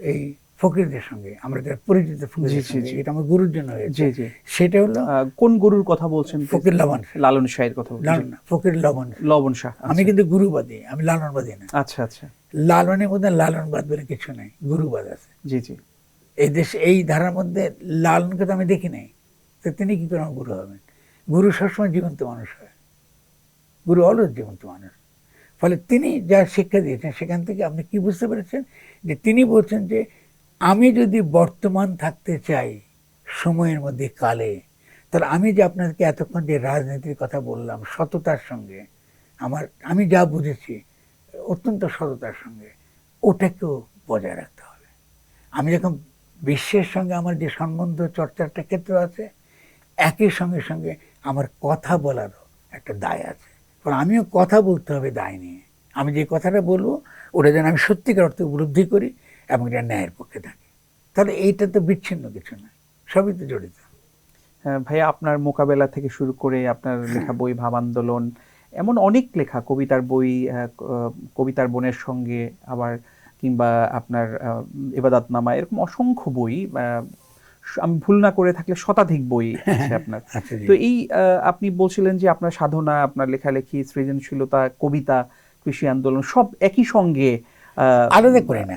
এই ফকিরদের সঙ্গে, আমরা যারা পরিচিত ফকিরদের সঙ্গে, এটা আমার গুরুর জন্য হয়েছে। জি জি সেটা হলো কোন গুরুর কথা বলছেন? ফকির লবণ, লালন শাহের কথা বলছেন? লালন না, ফকির লবণ, লবণ শাহ। আমি আচ্ছা কিন্তু গুরুবাদী, আমি লালনবাদী না। আচ্ছা আচ্ছা লালনের মধ্যে লালনবাদ বলে কিছু নেই, গুরুবাদ আছে। জি জি এই দেশে এই ধারার মধ্যে লালনকে তো আমি দেখি নাই, তো তিনি কি করে আমার গুরু হবেন? গুরু সবসময় জীবন্ত মানুষ হয়, গুরু অলস জীবন্ত মানুষ। ফলে তিনি যা শিক্ষা দিয়েছেন, সেখান থেকে আপনি কি বুঝতে পেরেছেন? যে তিনি বলছেন যে আমি যদি বর্তমান থাকতে চাই সময়ের মধ্যে, কালে, তাহলে আমি যে আপনাদেরকে এতক্ষণ যে রাজনীতির কথা বললাম, সততার সঙ্গে আমি যা বুঝেছি অত্যন্ত সততার সঙ্গে, ওটাকেও বজায় রাখতে হবে। আমি যখন বিশ্বের সঙ্গে আমার যে সম্বন্ধ চর্চার একটা ক্ষেত্র আছে, একই সঙ্গে সঙ্গে আমার কথা বলারও একটা দায় আছে। কারণ আমিও কথা বলতে হবে দায় নিয়ে। আমি যে কথাটা বলবো, ওটা যেন আমি সত্যিকার অর্থে উপলব্ধি করি এবং এটা ন্যায়ের পক্ষে থাকি। তাহলে এইটা তো বিচ্ছিন্ন কিছু না, সবই তো জড়িত। ভাইয়া, আপনার মোকাবেলা থেকে শুরু করে আপনার লেখা বই ভাব আন্দোলন, এমন অনেক লেখা, কবিতার বই, কবিতার বনের সঙ্গে, আবার কিংবা আপনার ইবাদতনামা, এরকম অসংখ্য বই, আমি ভুল না করে থাকলে শতাধিক বই আছে আপনার। আচ্ছা, জি। তো এই আপনি বলছিলেন যে আপনার সাধনা, আপনার লেখালেখি, সৃজনশীলতা, কবিতা, কৃষি আন্দোলন সব একই সঙ্গে আলাদা করে না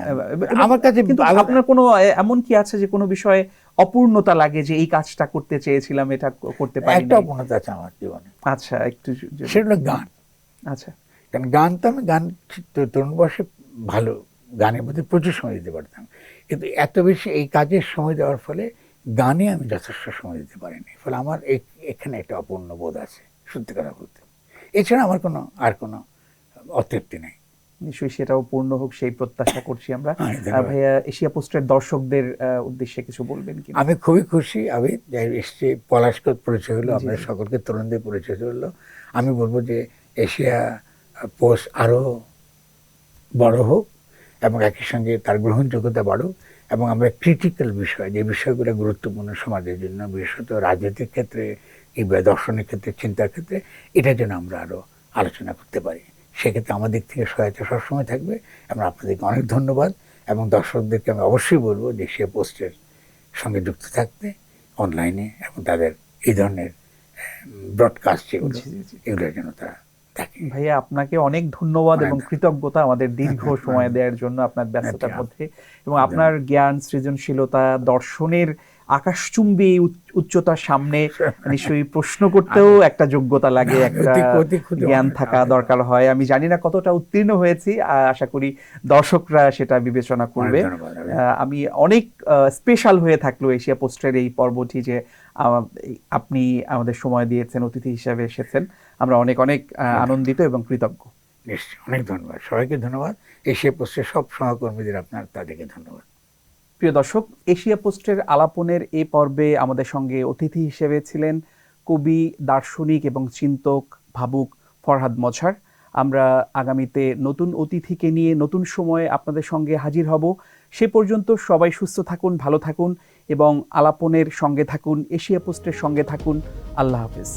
আমার কাছে। কিন্তু আপনার কোনো এমন কি আছে যে কোনো বিষয়ে অপূর্ণতা লাগে, যে এই কাজটা করতে চেয়েছিলাম, এটা করতে পারিনি? একটা অপূর্ণতা আছে আমার জীবনে, আচ্ছা, একটু সেটা হলো গান। আচ্ছা কারণ গান তো আমি তরুণ বয়সে ভালো গানের মধ্যে প্রচুর সময় দিতে পারতাম, কিন্তু এত বেশি এই কাজের সময় দেওয়ার ফলে গানে আমি যথেষ্ট সময় দিতে পারিনি, ফলে আমার এখানে একটা অপূর্ণ বোধ আছে সত্যি কথা বলতে। এছাড়া আমার আর কোনো অতৃপ্তি নেই। নিশ্চয়ই সেটাও পূর্ণ হোক সেই প্রত্যাশা করছি আমরা। হ্যাঁ, ধন্যবাদ। ভাইয়া, এশিয়া পোস্টের দর্শকদের উদ্দেশ্যে কিছু বলবেন কি? আমি খুবই খুশি, আমি এসছি, পলাশকর পরিচয় হলো, জি, আপনার জি। সকলকে তরুণদের পরিচয় হলো। আমি বলবো যে এশিয়া পোস্ট আরো বড় হোক এবং একই সঙ্গে তার গ্রহণযোগ্যতা বাড়ুক, এবং আমরা ক্রিটিক্যাল বিষয়, যে বিষয়গুলো গুরুত্বপূর্ণ সমাজের জন্য, বিশেষত রাজনীতির ক্ষেত্রে কিংবা দর্শনের ক্ষেত্রে, চিন্তার ক্ষেত্রে, এটা যেন আমরা আরো আলোচনা করতে পারি। সেক্ষেত্রে আমাদের দিক থেকে সহায়তা সবসময় থাকবে। এবং আপনাদেরকে অনেক ধন্যবাদ, এবং দর্শকদেরকে আমি অবশ্যই বলবো যে এশিয়া পোস্টের সঙ্গে যুক্ত থাকতে অনলাইনে, এবং তাদের এই ধরনের ব্রডকাস্ট যেগুলো, জি, জি, জি। এগুলোর জন্য তারা থাকে। ভাইয়া, আপনাকে অনেক ধন্যবাদ এবং অনেক কৃতজ্ঞতা আমাদের দীর্ঘ সময় দেওয়ার জন্য আপনার ব্যস্ততার আচ্ছা। মধ্যে, এবং আপনার জ্ঞান, সৃজনশীলতা, দর্শনের আকাশচুম্বী উচ্চতার সামনে নিশ্চয়ই প্রশ্ন করতেও একটা যোগ্যতা লাগে, একটা অতি ক্ষুদ্র জ্ঞান মানুষ, থাকা আমি দরকার হয়। আমি জানি না কতটা উত্তীর্ণ হয়েছি, আশা করি দর্শকরা সেটা বিবেচনা করবে। অনেক ধন্যবাদ। আমি অনেক স্পেশাল হয়ে থাকলো এশিয়া পোস্টের এই পর্বটি, যে আপনি আমাদের সময় দিয়েছেন, অতিথি হিসেবে এসেছেন। আমরা অনেক অনেক আনন্দিত এবং কৃতজ্ঞ। নিশ্চয়ই, অনেক ধন্যবাদ, সবাইকে ধন্যবাদ। এশিয়া পোস্টের সব সহকর্মীদের আপনার, তাদেরকে ধন্যবাদ। প্রিয় দর্শক, এশিয়া পোস্টের আলাপনের এই পর্বে আমাদের সঙ্গে অতিথি হিসেবে ছিলেন কবি, দার্শনিক এবং চিন্তক, ভাবুক ফরহাদ মজহার। আমরা আগামীতে নতুন অতিথিকে নিয়ে নতুন সময়ে আপনাদের সঙ্গে হাজির হব। সে পর্যন্ত সবাই সুস্থ থাকুন, ভালো থাকুন এবং আলাপনের সঙ্গে থাকুন, এশিয়া পোস্টের সঙ্গে থাকুন। আল্লাহ হাফেজ।